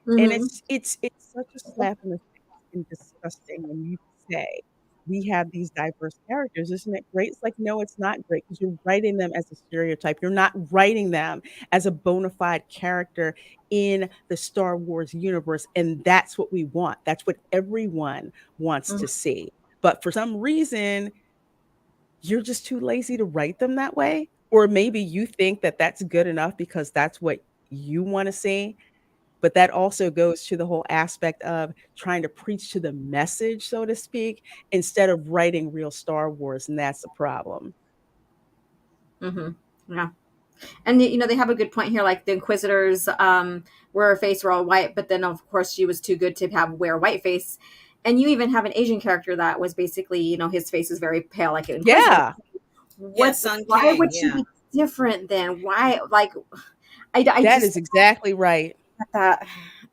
And Hmm. it's such a slap in the face and disgusting when you say we have these diverse characters. Isn't it great? It's like, no, it's not great because you're writing them as a stereotype. You're not writing them as a bona fide character in the Star Wars universe. And that's what we want. That's what everyone wants to see. But for some reason, you're just too lazy to write them that way. Or maybe you think that that's good enough because that's what you want to see, but that also goes to the whole aspect of trying to preach to the message, so to speak, instead of writing real Star Wars, and that's the problem. Hmm. Yeah. And they have a good point here. Like the Inquisitors, where her face were all white, but then of course she was too good to wear white face. And you even have an Asian character that was basically, his face is very pale, like an Inquisitor. Yeah, Yeah, What? Sun Why Kang. would she Yeah. be different then? Why? Like, I that just is exactly right. get that.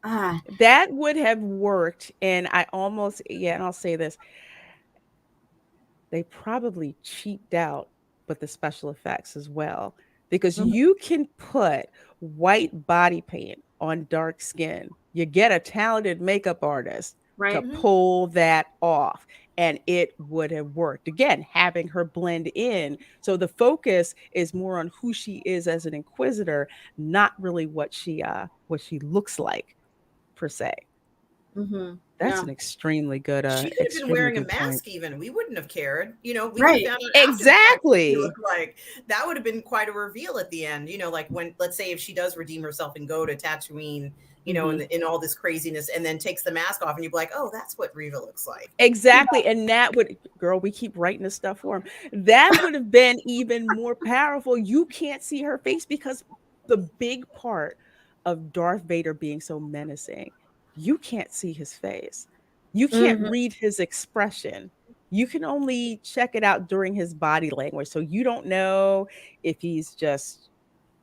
Ah. That would have worked, and I almost, yeah, and I'll say this, they probably cheaped out with the special effects as well, because Mhm. you can put white body paint on dark skin. You get a talented makeup artist to Right. Mhm. pull that off, and it would have worked. Again, having her blend in. So the focus is more on who she is as an inquisitor, not really what she looks like per se. Hmm. That's Yeah. an She could have been extremely wearing a good point. mask even. We wouldn't have cared. We would have Right. found out after the fact what she Exactly. looked like. That would have been quite a reveal at the end. Like when, let's say, if she does redeem herself and go to Tatooine, Hmm. in all this craziness, and then takes the mask off, and you'd be like, oh, that's what Reva looks like. Exactly. And that would, girl, we keep writing this stuff for him. That would have been even more powerful. You can't see her face because the big part of Darth Vader being so menacing, you can't see his face. You can't Hmm. read his expression. You can only check it out during his body language. So you don't know if he's just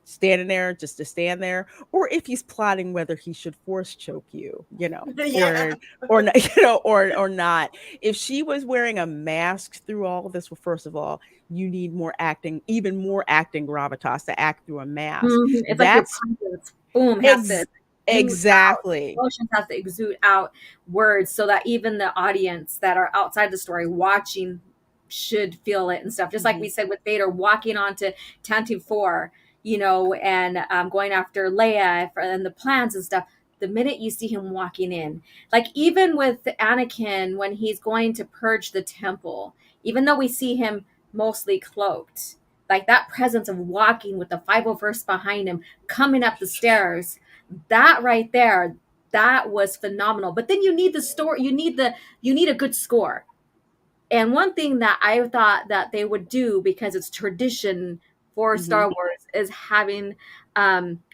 standing there just to stand there, or if he's plotting whether he should force choke you, Yeah. or not, or not. If she was wearing a mask through all of this, well, first of all, you need more acting, even more acting gravitas to act through a mask. It's like your That's presence, boom, has to ex- exude out. exactly. Emotions have to exude out words so that even the audience that are outside the story watching should feel it and stuff. Just like we Mhm. said with Vader walking onto Tantive 4, and going after Leia and the plans and stuff. The minute you see him walking in, like even with Anakin when he's going to purge the temple, even though we see him mostly cloaked, like that presence of walking with the 501st behind him coming up the stairs, that right there, that was phenomenal. But then you need the story, you need a good score. And one thing that I thought that they would do, because it's tradition for Mhm. Star Wars, is having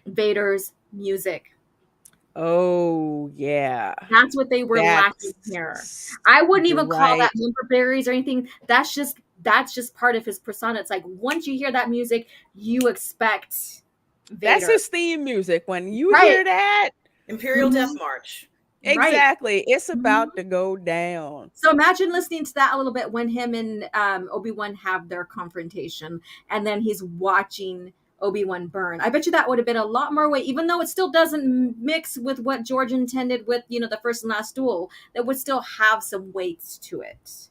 Vader's music. Oh yeah. That's what they were lacking here. That's I wouldn't You're even call that right. member berries or anything. That's just part of his persona. It's like once you hear that music, you expect That's Vader. his theme music. When you Right. hear that, Imperial Death Mhm. March. Right. exactly, it's Mhm. about to go down. So imagine listening to that a little bit when him and Obi-Wan have their confrontation, and then he's watching Obi-Wan burn. I bet you that would have been a lot more weight, even though it still doesn't mix with what George intended with, the first and last duel. That would still have some weights to it.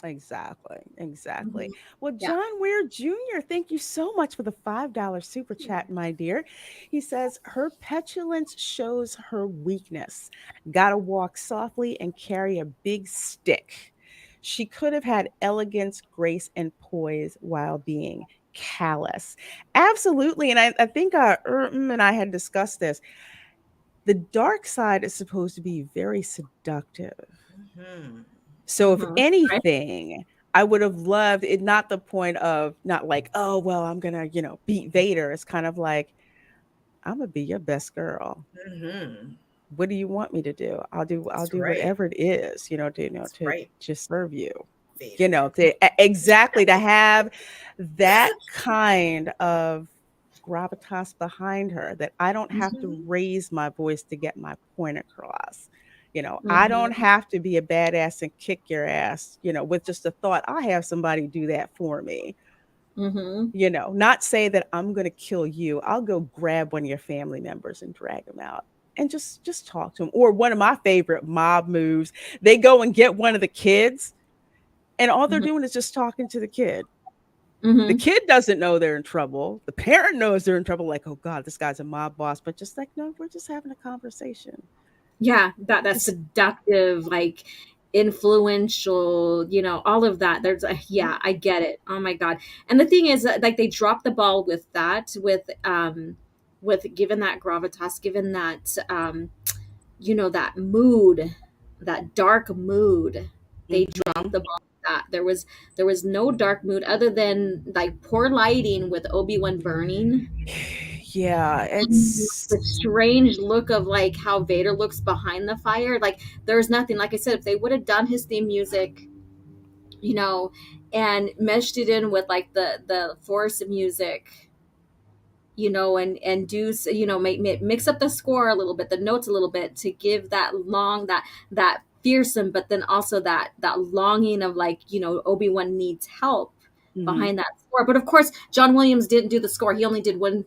Exactly. Exactly. Mhm. Well, Yeah. John Weir Jr., thank you so much for the $5 super chat, my dear. He says, her petulance shows her weakness. Gotta walk softly and carry a big stick. She could have had elegance, grace, and poise while being callous. Absolutely. And I think and I had discussed this. The dark side is supposed to be very seductive. Hmm. So if Mhm. Right. anything, I would have loved it, not the point of not like, oh well, I'm gonna, beat Vader. It's kind of like, I'm gonna be your best girl. Hmm. What do you want me to do? I'll That's do right. whatever it is, That's to right, just serve you. Vader. Exactly, to have that kind of gravitas behind her, that I don't have to Mhm. raise my voice to get my point across. I don't Mhm. have to be a badass and kick your ass, with just a thought. I have somebody do that for me. Mhm. Not say that I'm going to kill you. I'll go grab one of your family members and drag them out and just talk to them. Or one of my favorite mob moves, they go and get one of the kids, and all they're Mhm. doing is just talking to the kid. The Mhm. kid doesn't know they're in trouble. The parent knows they're in trouble, like, oh God, this guy's a mob boss. But just like, no, we're just having a conversation. Yeah, that Just seductive, like influential, all of that. There's a, yeah, I get it. Oh my god. And the thing is that, like, they dropped the ball with that, with given that gravitas, given that that mood, that dark mood. They dropped mm-hmm. the ball with that. There was no dark mood other than like poor lighting with Obi-Wan burning. Yeah, The it's strange look of like how Vader looks behind the fire. Like there's nothing. Like I said, if they would have done his theme music, you know, and meshed it in with like the Force music, and do mix up the score a little bit, the notes a little bit to give that fearsome, but then also that longing of like Obi-Wan needs help mhm. behind that score. But of course, John Williams didn't do the score. He only did one,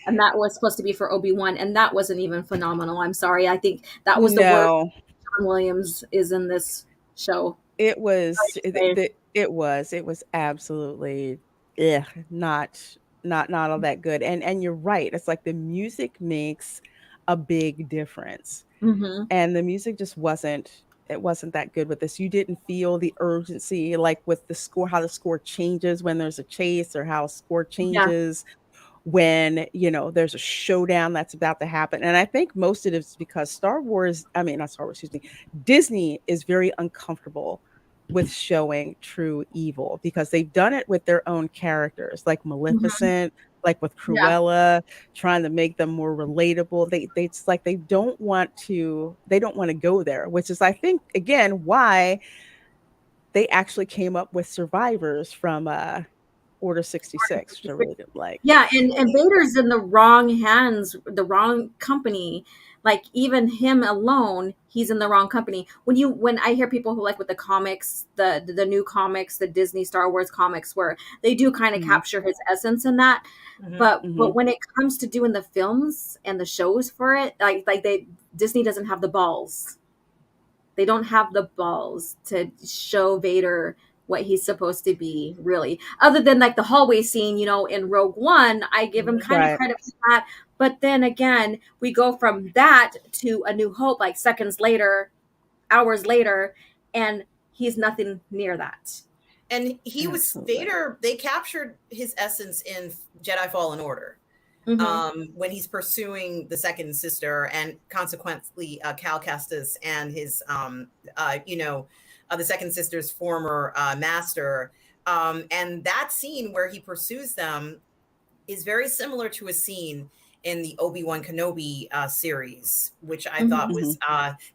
and that was supposed to be for Obi-Wan, and that wasn't even phenomenal. I'm sorry. I think that was the worst No. John Williams is in this show. It was Sorry to say. it was absolutely, yeah, not all that good. And you're right. It's like the music makes a big difference. Mm-hmm. And the music just wasn't that good with this. You didn't feel the urgency, like with the score, how the score changes when there's a chase, or how score Yeah. changes when there's a showdown that's about to happen. And I think most of it is because not Star Wars, excuse me, Disney is very uncomfortable with showing true evil, because they've done it with their own characters, like Mm-hmm. Maleficent, like with Yeah. Cruella, trying to make them more relatable. They it's like they don't want to go there, which is, I think, again, why they actually came up with survivors from Order 66, which I really didn't like. Yeah, and Vader's in the wrong hands, the wrong company. Like even him alone, he's in the wrong company. When I hear people who like with the comics, the new comics, the Disney Star Wars comics, where they do kind of Mhm, capture his essence in that, Hmm. but mhm. when it comes to doing the films and the shows for it, like they Disney doesn't have the balls. They don't have the balls to show Vader what he's supposed to be, really. Other than like the hallway scene, in Rogue One, I give him Hmm. kind of Right. credit for that. But then again, we go from that to A New Hope, like seconds later, hours later, and he's nothing near that. And he was Absolutely. Vader. They captured his essence in Jedi Fallen Order, Mm-hmm. when he's pursuing the second sister, and consequently Cal Kestis and his the second sister's former master. And that scene where he pursues them is very similar to a scene in the Obi-Wan Kenobi series, which I Mm-hmm. thought Mhm. was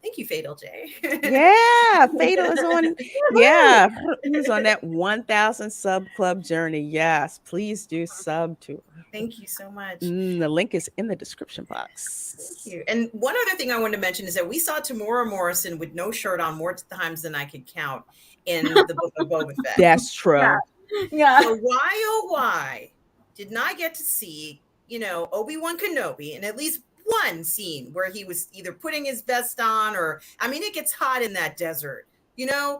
thank you, Fatal J. Yeah, Fatal is on. Yeah, he was on that 1,000 sub club journey. Yes, please do sub to her. Thank you so much. The link is in the description Thank box. you. And one other thing I wanted to mention is that we saw Tamora Morrison with no shirt on more times than I could count in the book of Boba Fett. That's Yeah. true. Yeah. So why, oh why, did not get to see, Obi-Wan Kenobi in at least one scene where he was either putting his vest on or, I mean, it gets hot in that desert.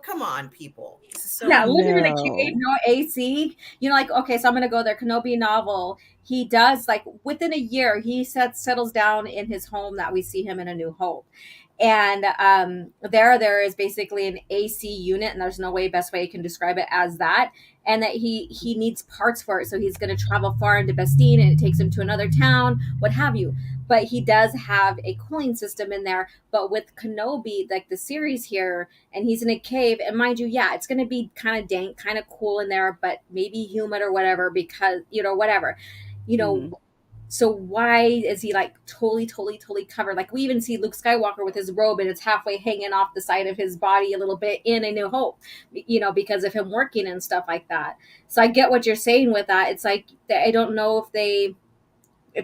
Come on, people. This is so I Yeah, living in a cave, know. no AC. Like, okay, so I'm gonna go there. Kenobi novel. He does, like, within a year, he settles down in his home that we see him in A New Hope. And there is basically an AC unit, and there's no best way you can describe it as that. And that he needs parts for it, so he's going to travel far into Bastine, and it takes him to another town, what have you. But he does have a cooling system in there. But with Kenobi, like the series here, and he's in a cave, and mind you, yeah, it's going to be kind of dank, kind of cool in there, but maybe humid or whatever, because whatever, you know Mhm. so why is he like totally covered? Like, we even see Luke Skywalker with his robe, and it's halfway hanging off the side of his body a little bit in A New Hope, because of him working and stuff like that. So I get what you're saying with that. It's like, I don't know if they,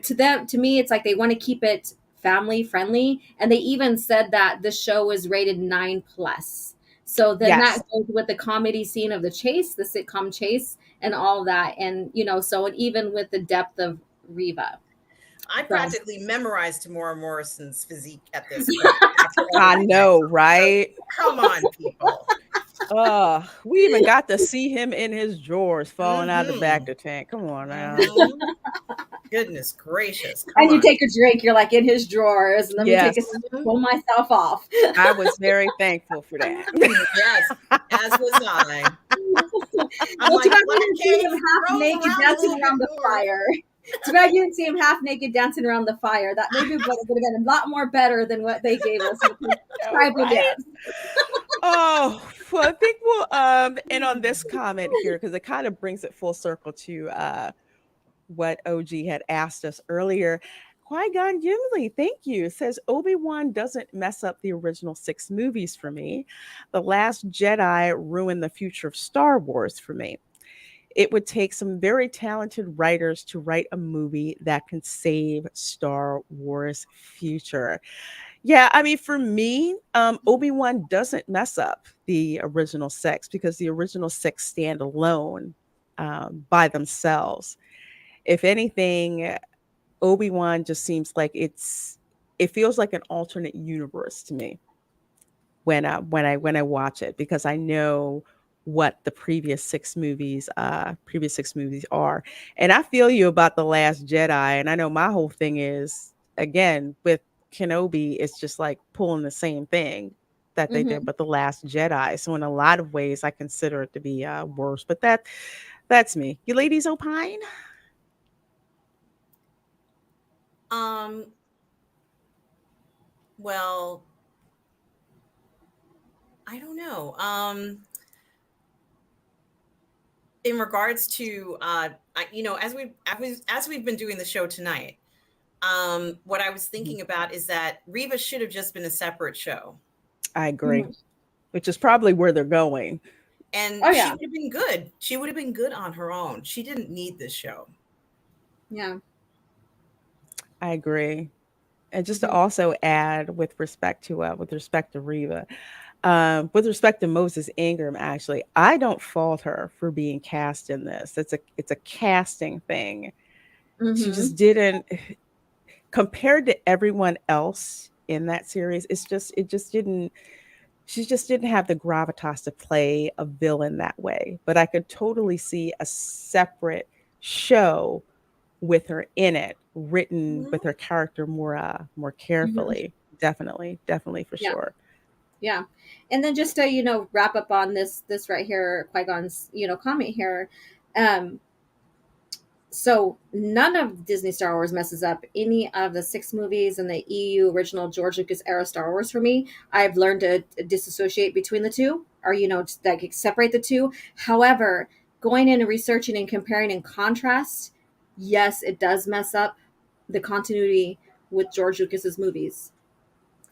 to me, it's like they want to keep it family friendly, and they even said that the show is rated 9+. So then that Yes. goes with the comedy scene of the chase, the sitcom chase, and all that. And and even with the depth of Riva. I So practically memorized Tamora Morrison's physique at this point after I everything. know, So right? come on, people. We even got to see him in his drawers falling out of the back Mm-hmm. of the tank. Come on now. Mm-hmm. Goodness gracious. Come and you on. take a drink, you're like in his drawers, and let me take a Yes, sip to Mhm. pull myself off. I was very thankful for that. Yes, as was I. I'm Well, too like, bad let you didn't see Kay him half roll naked around a dancing little bit around the more. fire. Too bad you didn't see him half naked dancing around the fire. That maybe would have been a lot more better than what they gave us with his All tribal right. dance. Oh, well, I think we'll end on this comment here because it kind of brings it full circle to what OG had asked us earlier. Qui-Gon Gimli, thank you, says Obi-Wan doesn't mess up the original 6 movies for me. The Last Jedi ruined the future of Star Wars for me. It would take some very talented writers to write a movie that can save Star Wars future. Yeah, I mean, for me, Obi-Wan doesn't mess up the original 6 because the original 6 stand alone by themselves. If anything, Obi-Wan just seems like it feels like an alternate universe to me when I watch it because I know what the previous six movies are. And I feel you about The Last Jedi, and I know my whole thing is again with Kenobi, it's just like pulling the same thing that they did Hmm. with The Last Jedi. So in a lot of ways I consider it to be worse, but that's me. You ladies opine? Um, well, I don't know. In regards to as we've been doing the show tonight, what I was Mhm. thinking about is that Reva should have just been a separate show. I agree, Hmm. which is probably where they're going. Oh And she yeah, would have been good. She would have been good on her own. She didn't need this show. yeah. I agree. And just to Hmm. also add with respect to Reva, with respect to Moses Ingram, actually, I don't fault her for being cast in this. It's a casting thing. She Hmm. just didn't compared to everyone else in that series. It just didn't. She just didn't have the gravitas to play a villain that way. But I could totally see a separate show with her in it, written with her character more Hmm. carefully. Definitely for Yeah, sure. yeah. And then just to wrap up on this right here, Qui-Gon's comment here. Um, So none of Disney Star Wars messes up any of the 6 movies and the EU original George Lucas era Star Wars for me. I've learned to disassociate between the two, or just, like, separate the two. However, going in and researching and comparing and contrast, yes, it does mess up the continuity with George Lucas's movies.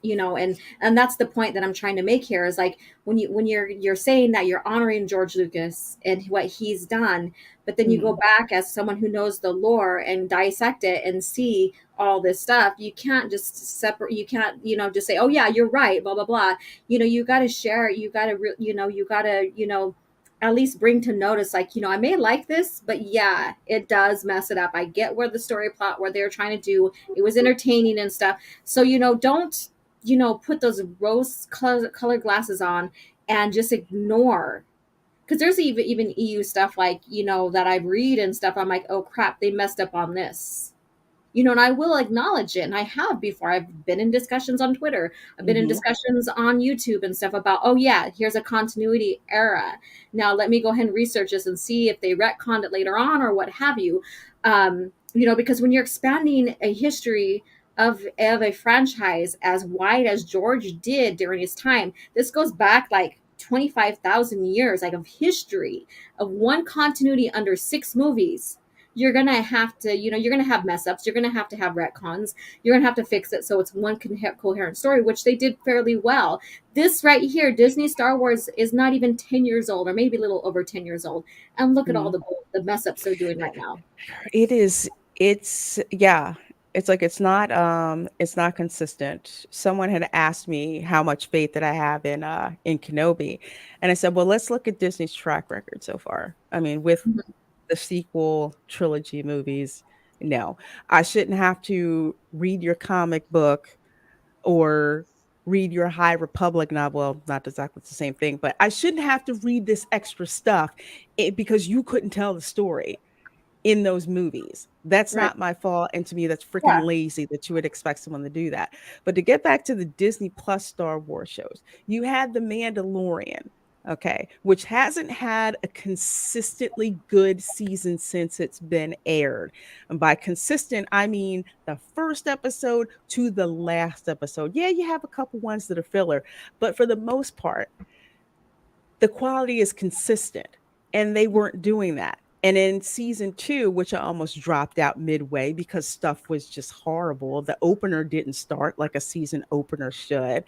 And that's the point that I'm trying to make here is, like, when you're saying that you're honoring George Lucas and what he's done, but then you go Mhm. back as someone who knows the lore and dissect it and see all this stuff. You can't just separate. You can't just say, oh yeah, you're right, blah blah blah. You got to share. You got to you got to at least bring to notice, like, I may like this, but yeah, it does mess it up. I get where the story plot, what they're trying to do, it was entertaining and stuff. So, don't, put those rose color glasses on and just ignore, because there's even EU stuff, like, that I read and stuff. I'm like, oh crap, they messed up on this. And I will acknowledge it. And I have before. I've been in discussions on Twitter. I've been in Hmm. discussions on YouTube and stuff about, oh yeah, here's a continuity error. Now let me go ahead and research this and see if they retconned it later on or what have you. Because when you're expanding a history of a franchise as wide as George did during his time, this goes back like 25,000 years, like, of history of one continuity under 6 movies. You're gonna have to, you're gonna have mess ups. You're gonna have retcons. You're gonna have to fix it so it's one coherent story, which they did fairly well. This right here, Disney Star Wars, is not even 10 years old, or maybe a little over 10 years old, and look at all the mess ups they're doing right now. It is, it's, yeah. It's like it's not consistent. Someone had asked me how much faith that I have in Kenobi. And I said, well, let's look at Disney's track record so far. I mean, with Mhm. the sequel trilogy movies, no. I shouldn't have to read your comic book or read your High Republic novel. Well, not exactly the same thing, but I shouldn't have to read this extra stuff because you couldn't tell the story in those movies. That's Right. not my fault. And to me, that's freaking Yeah. lazy that you would expect someone to do that. But to get back to the Disney Plus Star Wars shows, you had The Mandalorian, okay, which hasn't had a consistently good season since it's been aired. And by consistent, I mean the first episode to the last episode. Yeah, you have a couple ones that are filler, but for the most part, the quality is consistent, and they weren't doing that. And in season 2, which I almost dropped out midway because stuff was just horrible, the opener didn't start like a season opener should,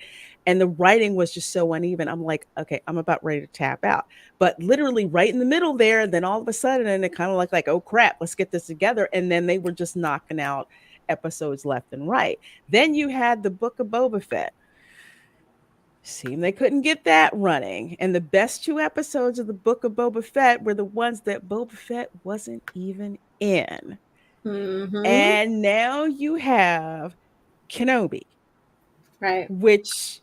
and the writing was just so uneven. I'm like, okay, I'm about ready to tap out. But literally right in the middle there, then all of a sudden, and it kind of like, oh crap, let's get this together. And then they were just knocking out episodes left and right. Then you had the Book of Boba Fett. Seemed they couldn't get that running. And the best 2 episodes of the Book of Boba Fett were the ones that Boba Fett wasn't even in. Mm-hmm. And now you have Kenobi, Right. which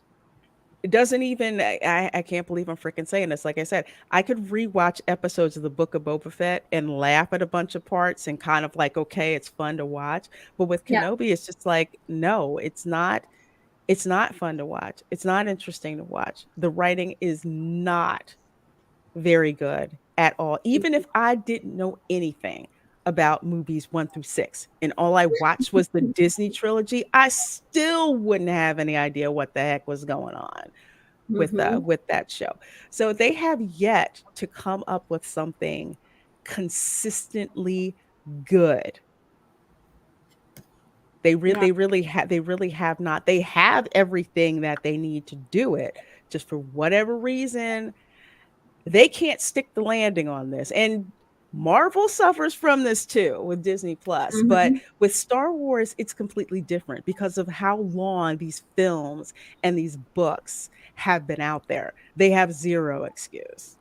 doesn't even, I can't believe I'm freaking saying this. Like I said, I could rewatch episodes of the Book of Boba Fett and laugh at a bunch of parts and kind of like, okay, it's fun to watch. But with Yeah. Kenobi, it's just like, no, it's not fun to watch. It's not interesting to watch. The writing is not very good at all. Even if I didn't know anything about movies 1 through 6 and all I watched was the Disney trilogy, I still wouldn't have any idea what the heck was going on Mm-hmm. with that show. So they have yet to come up with something consistently good. Yeah. They really have not. They have everything that they need to do it. Just for whatever reason, they can't stick the landing on this. And Marvel suffers from this too with Disney Plus, but Mm-hmm. with Star Wars, it's completely different because of how long these films and these books have been out there. They have zero excuse.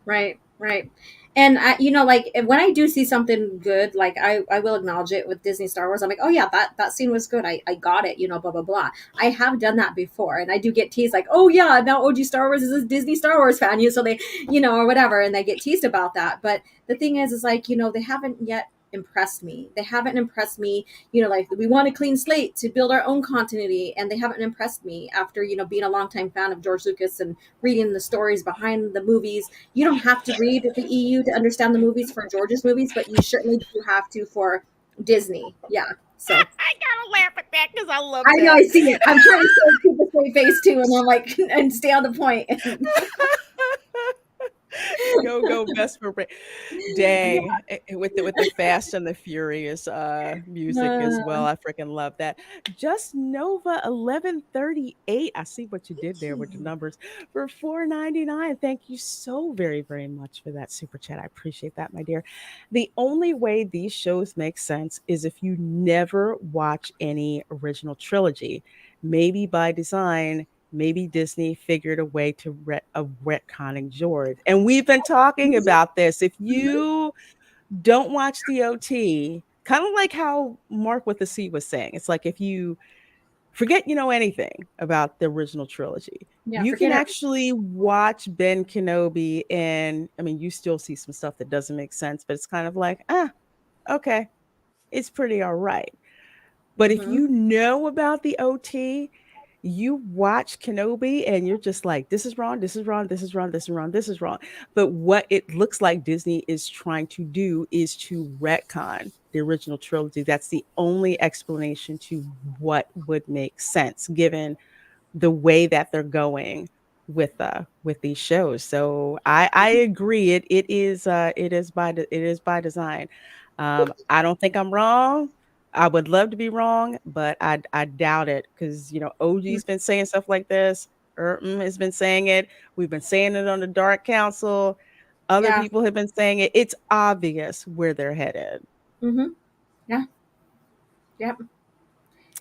Right, right. And like, when I do see something good, like, I will acknowledge it with Disney Star Wars. I'm like, oh yeah, that scene was good. I got it, blah blah blah. I have done that before, and I do get teased like, oh yeah, now OG Star Wars is a Disney Star Wars fan, so they, or whatever, and they get teased about that. But the thing is like, they haven't yet impressed me. They haven't impressed me. Like, we want a clean slate to build our own continuity, and they haven't impressed me after being a longtime fan of George Lucas and reading the stories behind the movies. You don't have to read the EU to understand the movies for George's movies, but you certainly do have to for Disney. Yeah. So I gotta laugh at that because I love I know, that. I see it. I'm trying to keep a straight face too, and I'm like, and stay on the point. Go best for dang, with the Fast and the Furious music as Uh, well. I freaking love that. Just Nova 1138. I see what you did there with the numbers for 4.99. Thank you so very very much for that super chat. I appreciate that, my dear. The only way these shows make sense is if you never watch any original trilogy. Maybe by design maybe Disney figured a way to of retconning George. And we've been talking about this. If you don't watch the OT, kind of like how Mark with the C was saying, it's like if you forget you know anything about the original trilogy, Yeah, you can forget it. actually watch Ben Kenobi, and I mean, you still see some stuff that doesn't make sense, but it's kind of like, okay, it's pretty all right. But if Mm-hmm. you know about the OT, you watch Kenobi and you're just like, this is wrong, this is wrong, this is wrong, this is wrong, this is wrong. But what it looks like Disney is trying to do is to retcon the original trilogy. That's the only explanation to what would make sense given the way that they're going with these shows. So I agree. It is by design. I don't think I'm wrong. I would love to be wrong, but I doubt it because OG's been saying stuff like this. Ertem has been saying it. We've been saying it on the Dark Council. Other Yeah. people have been saying it. It's obvious where they're headed. Mm-hmm. Yeah. Yep.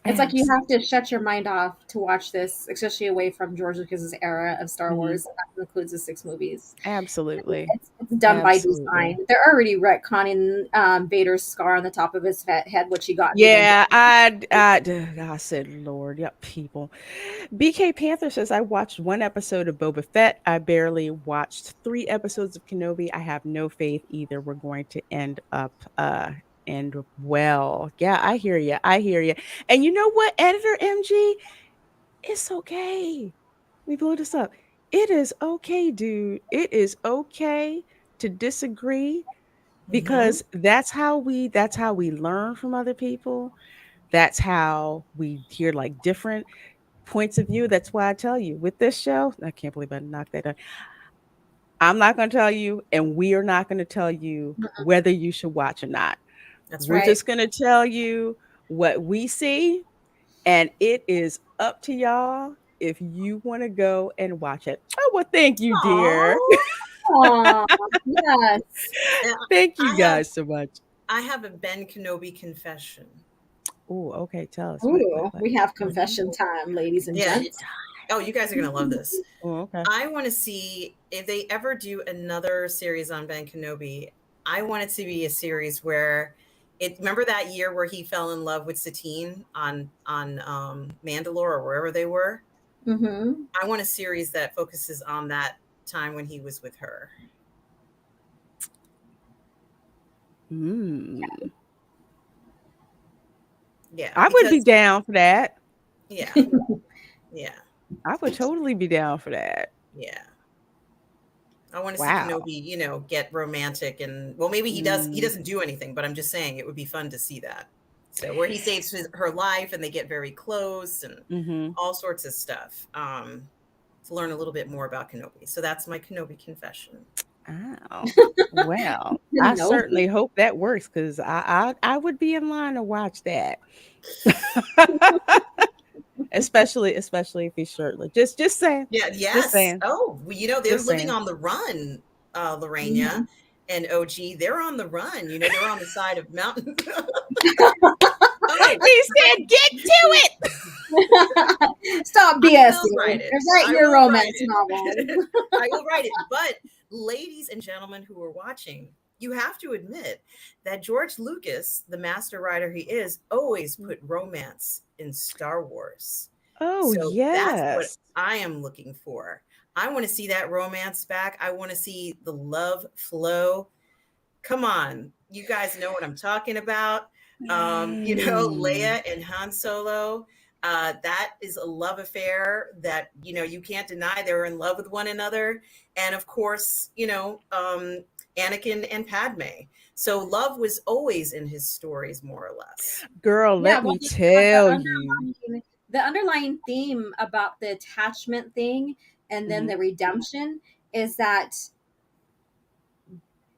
It's like you have Absolutely. to shut your mind off to watch this, especially away from George Lucas's era of Star Mhm. Wars. That includes the 6 movies. Absolutely. It's done by Absolutely. design. They're already retconning Vader's scar on the top of his head, which he got, Yeah, I said, Lord, yep, people. BK Panther says, I watched one episode of Boba Fett. I barely watched 3 episodes of Kenobi. I have no faith either. We're going to end well. Yeah, I hear you. I hear you. And you know what, editor MG? It's okay. Let me blow this up. It is okay, dude. It is okay to disagree Mm-hmm. because that's how we learn from other people. That's how we hear like different points of view. That's why I tell you with this show, I can't believe I knocked that out. I'm not going to tell you, and we are not going to tell you whether you should watch or not. That's We're right. right. just going to tell you what we see, and it is up to y'all if you want to go and watch it. Oh, well, thank you, dear. Oh, Oh, yes. Thank you I have guys so much. I have a Ben Kenobi confession. Oh, okay. Tell us Ooh, what. we have Mhm. confession time, ladies and Yeah. gents. Oh, you guys are gonna love this. Oh, okay. I want to see if they ever do another series on Ben Kenobi. I want it to be a series where it. Remember that year where he fell in love with Satine on Mandalore or wherever they were. Mm-hmm. I want a series that focuses on that time when he was with her. Hmm. Yeah, I would be because down for that. yeah, yeah, I would totally be down for that. yeah. I want to see Wow. Kenobi, get romantic and well, maybe he does. He Mm, doesn't do anything, but I'm just saying it would be fun to see that. So where he saves her life and they get very close and mhm. all sorts of stuff to learn a little bit more about Kenobi. So that's my Kenobi confession. Oh, well, I Kenobi. certainly hope that works because I would be in line to watch that. especially if he's shirtless. Just saying. Yeah. Just Yes. saying. Oh, well, they're Just living saying. on the run, Lorena Mhm. and OG. They're on the run. They're on the side of mountain. Oh, He said, "Get to it." Stop I BSing will write and it. write I your will write romance novels. it. I will write it. But, ladies and gentlemen who are watching, you have to admit that George Lucas, the master writer he is, always put romance in Star Wars. Oh, So that's what yes. I am looking for. I want to see that romance back. I want to see the love flow. Come on, you guys know what I'm talking about. Mm. Leia and Han Solo. That is a love affair that you can't deny they were in love with one another, and of course, Anakin and Padme. So love was always in his stories, more or less. Girl, Yeah, let well, me but tell you. the underlying theme about the attachment thing and then Mhm. the redemption is that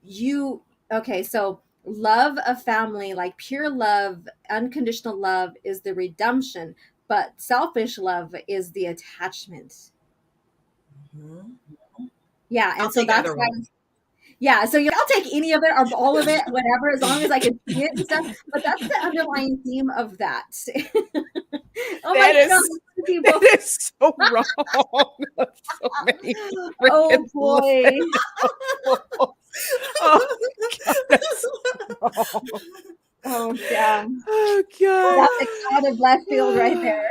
you okay, so love of family, like pure love, unconditional love is the redemption, but selfish love is the attachment. Mhm. Yeah, I'll and so take that's either why. one. Yeah, so I'll take any of it or all of it, whatever, as long as I can see it and stuff. But that's the underlying theme of that. Oh my That God, is that people! is so wrong on so many Oh freaking boy. levels. Oh God, that's wrong. Oh damn. Oh God. That's like out of left field right there.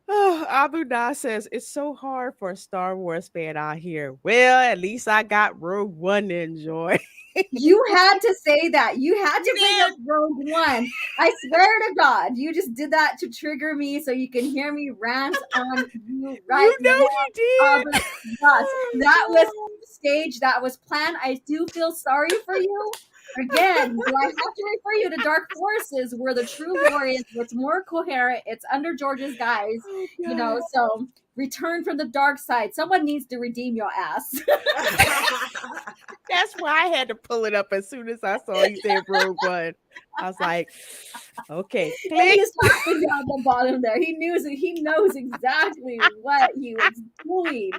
Oh, Abu Da says it's so hard for a Star Wars fan out here. Well, at least I got Rogue One to enjoy. You had to say that. You had You to bring did. up Rogue One. I swear to God, you just did that to trigger me so you can hear me rant on you right You now. know he Oh did. my gosh, Oh that was God. stage. That was planned. I do feel sorry for you. Again, do I have to refer you to Dark Forces where the true lore is, where it's more coherent, it's under George's guise, Oh you God. know, so return from the dark side. Someone needs to redeem your ass. That's why I had to pull it up as soon as I saw he said Rogue One. I was like, okay, And click. he's laughing down the bottom there. He knows exactly what he was doing.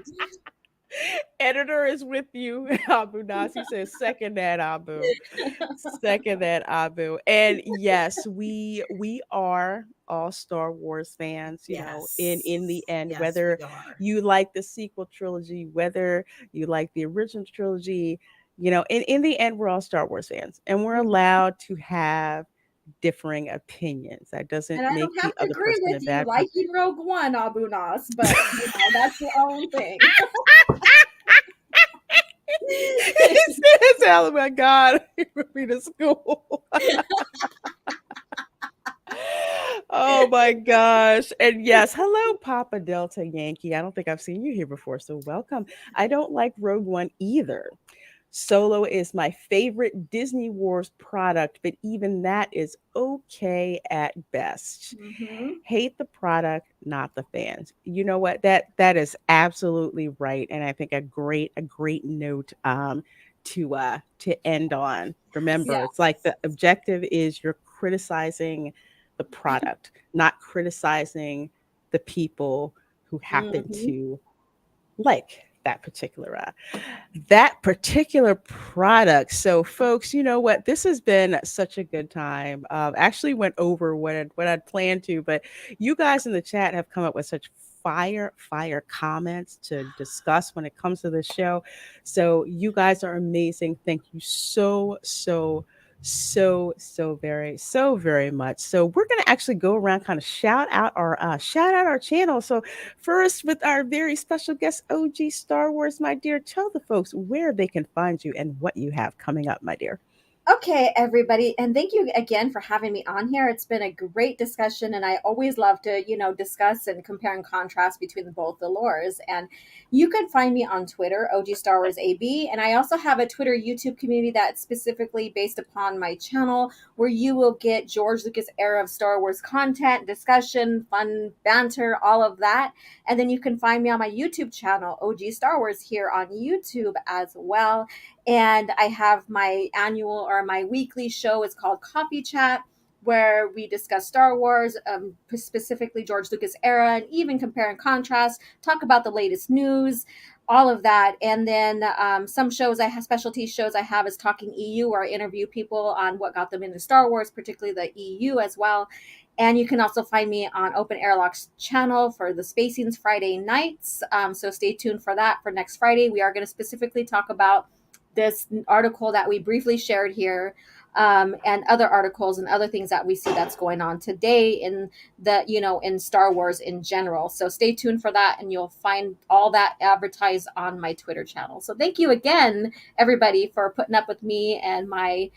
Editor is with you. Abu Nasi says, second that, Abu. Second that, Abu. And yes, we are all Star Wars fans, you know, in Yes. the end, Yes, we whether are. you like the sequel trilogy, whether you like the original trilogy, you know, in the end, we're all Star Wars fans. And we're Mhm. allowed to have differing opinions. That doesn't And I make don't the have to other agree person with a you bad like person. in Rogue One, Abu Nas, but you know, that's your own thing. He says, oh my God, he put me to school. Oh my gosh. And yes, hello, Papa Delta Yankee. I don't think I've seen you here before, so welcome. I don't like Rogue One either. Solo is my favorite Disney Wars product, but even that is okay at best. Hmm. Hate the product, not the fans. You know what? That is absolutely right, and I think a great note to end on. Remember, it's like Yes. the objective is you're criticizing the product, not criticizing the people who happen Hmm. to like that particular product. So, folks, you know what? This has been such a good time. Actually, went over what I'd planned to, but you guys in the chat have come up with such fire comments to discuss when it comes to the show. So, you guys are amazing. Thank you so very much. So we're going to actually go around, kind of shout out our channel. So first, with our very special guest, OG Star Wars, my dear, tell the folks where they can find you and what you have coming up, my dear. Okay, everybody, and thank you again for having me on here. It's been a great discussion, and I always love to, discuss and compare and contrast between both the lores. And you can find me on Twitter, OG Star Wars AB, and I also have a Twitter YouTube community that's specifically based upon my channel, where you will get George Lucas era of Star Wars content, discussion, fun banter, all of that. And then you can find me on my YouTube channel, OG Star Wars, here on YouTube as well. And I have my annual or my weekly show. It's called Coffee Chat, where we discuss Star Wars, specifically George Lucas era, and even compare and contrast, talk about the latest news, all of that. And then some shows I have, specialty shows I have, is Talking EU, where I interview people on what got them into Star Wars, particularly the EU as well. And you can also find me on Open Airlock's channel for the Spacings Friday nights. So stay tuned for that for next Friday. We are going to specifically talk about this article that we briefly shared here, and other articles and other things that we see that's going on today in in Star Wars in general. So stay tuned for that, and you'll find all that advertised on my Twitter channel. So thank you again, everybody, for putting up with me and my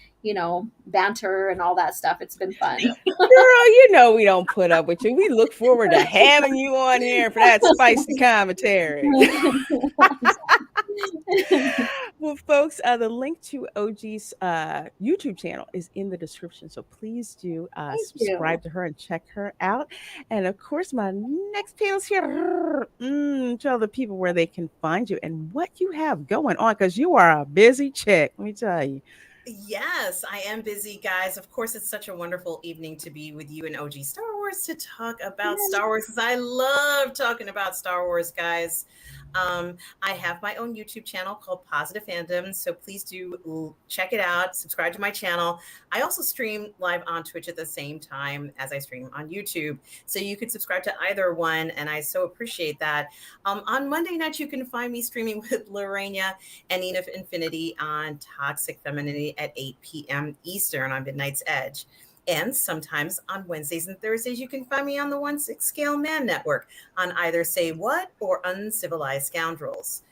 banter and all that stuff. It's been fun. Girl, you know we don't put up with you. We look forward to having you on here for that spicy commentary. Well, folks, the link to OG's YouTube channel is in the description. So please do Thank you. subscribe to her and check her out. And of course, my next panel's here. Tell the people where they can find you and what you have going on, because you are a busy chick. Let me tell you. Yes, I am busy, guys. Of course, it's such a wonderful evening to be with you and OG Star Wars to talk about Star Wars, because I love talking about Star Wars, guys. I have my own YouTube channel called Positive Fandom, so please do check it out. Subscribe to my channel. I also stream live on Twitch at the same time as I stream on YouTube, so you can subscribe to either one, and I so appreciate that. On Monday nights, you can find me streaming with Lorena and Nina Infinity on Toxic Femininity at 8 p.m. Eastern on Midnight's Edge. And sometimes on Wednesdays and Thursdays, you can find me on the 1/6 Scale Man Network on either Say What or Uncivilized Scoundrels.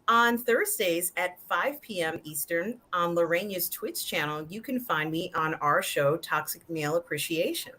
On Thursdays at 5 p.m. Eastern on Lorena's Twitch channel, you can find me on our show, Toxic Male Appreciation.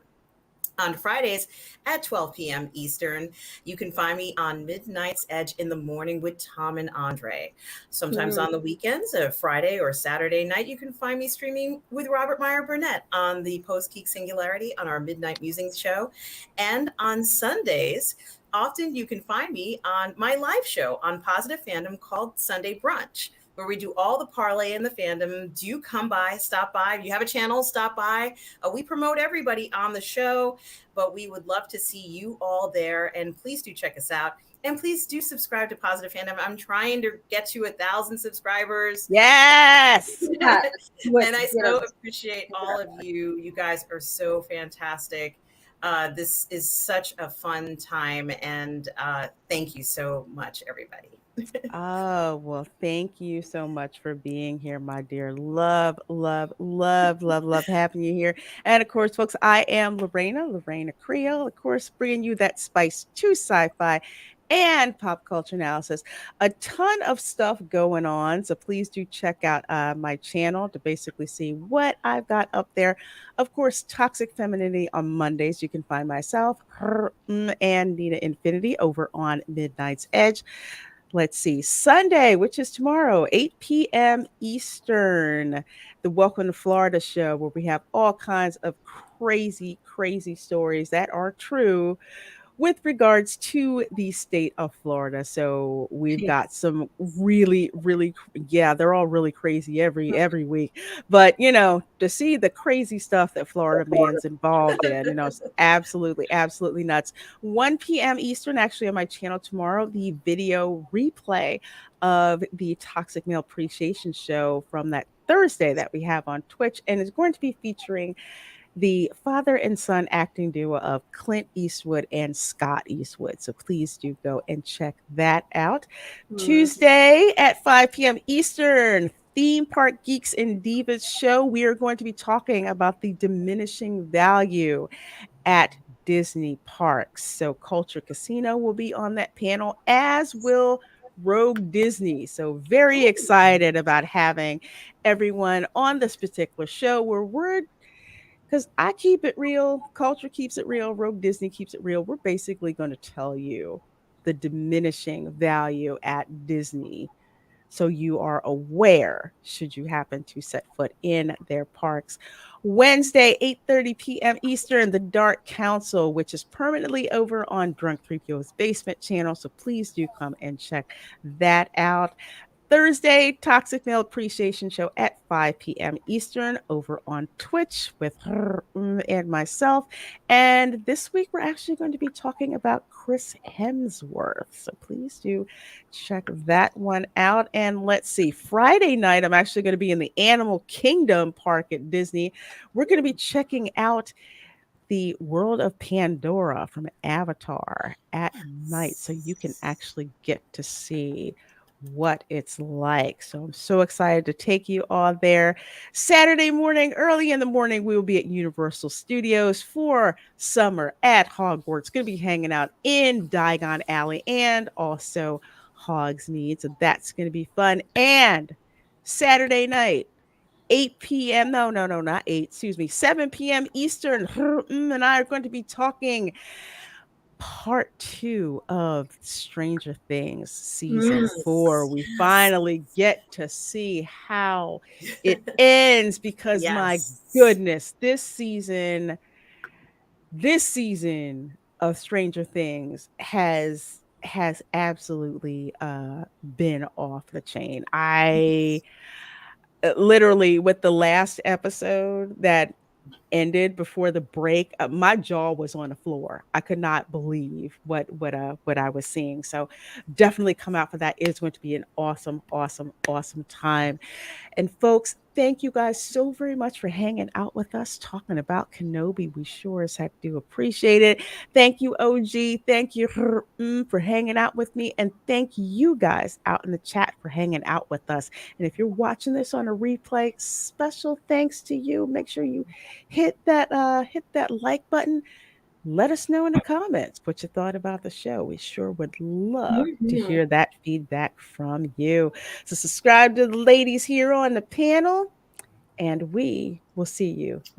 On Fridays at 12 p.m. Eastern, you can find me on Midnight's Edge in the morning with Tom and Andre. Sometimes on the weekends, a Friday or Saturday night, you can find me streaming with Robert Meyer Burnett on the Post Geek Singularity on our Midnight Musings show. And on Sundays, often you can find me on my live show on Positive Fandom called Sunday Brunch, where we do all the parlay in the fandom. Do come by, stop by. If you have a channel, stop by. We promote everybody on the show, but we would love to see you all there. And please do check us out. And please do subscribe to Positive Fandom. I'm trying to get to 1,000 subscribers. Yes. And I so appreciate all of you. You guys are so fantastic. This is such a fun time. And thank you so much, everybody. Oh, well, thank you so much for being here, my dear. Love, love, love, love, love having you here. And of course, folks, I am Reina Creole, of course, bringing you that spice to sci-fi and pop culture analysis. A ton of stuff going on. So please do check out my channel to basically see what I've got up there. Of course, Toxic Femininity on Mondays. You can find myself, her, and Nina Infinity over on Midnight's Edge. Let's see, Sunday, which is tomorrow, 8 p.m. Eastern, the Welcome to Florida show, where we have all kinds of crazy, crazy stories that are true with regards to the state of Florida. So we've got some really, really, yeah, they're all really crazy every week. But to see the crazy stuff that Florida man's involved in, it's absolutely, absolutely nuts. 1 p.m. Eastern, actually on my channel tomorrow, the video replay of the Toxic Male Appreciation Show from that Thursday that we have on Twitch, and it's going to be featuring the father and son acting duo of Clint Eastwood and Scott Eastwood. So please do go and check that out. Tuesday at 5 p.m. Eastern, Theme Park Geeks and Divas show. We are going to be talking about the diminishing value at Disney parks. So Culture Casino will be on that panel, as will Rogue Disney. So very excited about having everyone on this particular show, where we're, because I keep it real, culture keeps it real, Rogue Disney keeps it real. We're basically going to tell you the diminishing value at Disney, so you are aware should you happen to set foot in their parks. Wednesday, 8:30 p.m. Eastern, The Dark Council, which is permanently over on Drunk 3PO's Basement channel. So please do come and check that out. Thursday, Toxic Male Appreciation Show at 5 p.m. Eastern over on Twitch with her and myself. And this week, we're actually going to be talking about Chris Hemsworth. So please do check that one out. And let's see, Friday night, I'm actually going to be in the Animal Kingdom park at Disney. We're going to be checking out the world of Pandora from Avatar at night, so you can actually get to see what it's like. So I'm so excited to take you all there. Saturday morning, early in the morning, we will be at Universal Studios for Summer at Hogwarts. Going to be hanging out in Diagon Alley and also Hogsmeade. So that's going to be fun. And Saturday night, 8 p.m. No, not 8. Excuse me, 7 p.m. Eastern. And I are going to be talking part 2 of Stranger Things season 4. We finally get to see how it ends, because my goodness, this season of Stranger Things has absolutely been off the chain. I literally, with the last episode that ended before the break, my jaw was on the floor. I could not believe what I was seeing. So definitely come out for that. It's going to be an awesome, awesome, awesome time. And folks, thank you guys so very much for hanging out with us, talking about Kenobi. We sure as heck do appreciate it. Thank you, OG. Thank you for hanging out with me. And thank you guys out in the chat for hanging out with us. And if you're watching this on a replay, special thanks to you. Make sure you hit that like button. Let us know in the comments what you thought about the show. We sure would love to Mhm. hear that feedback from you. So, subscribe to the ladies here on the panel, and we will see you next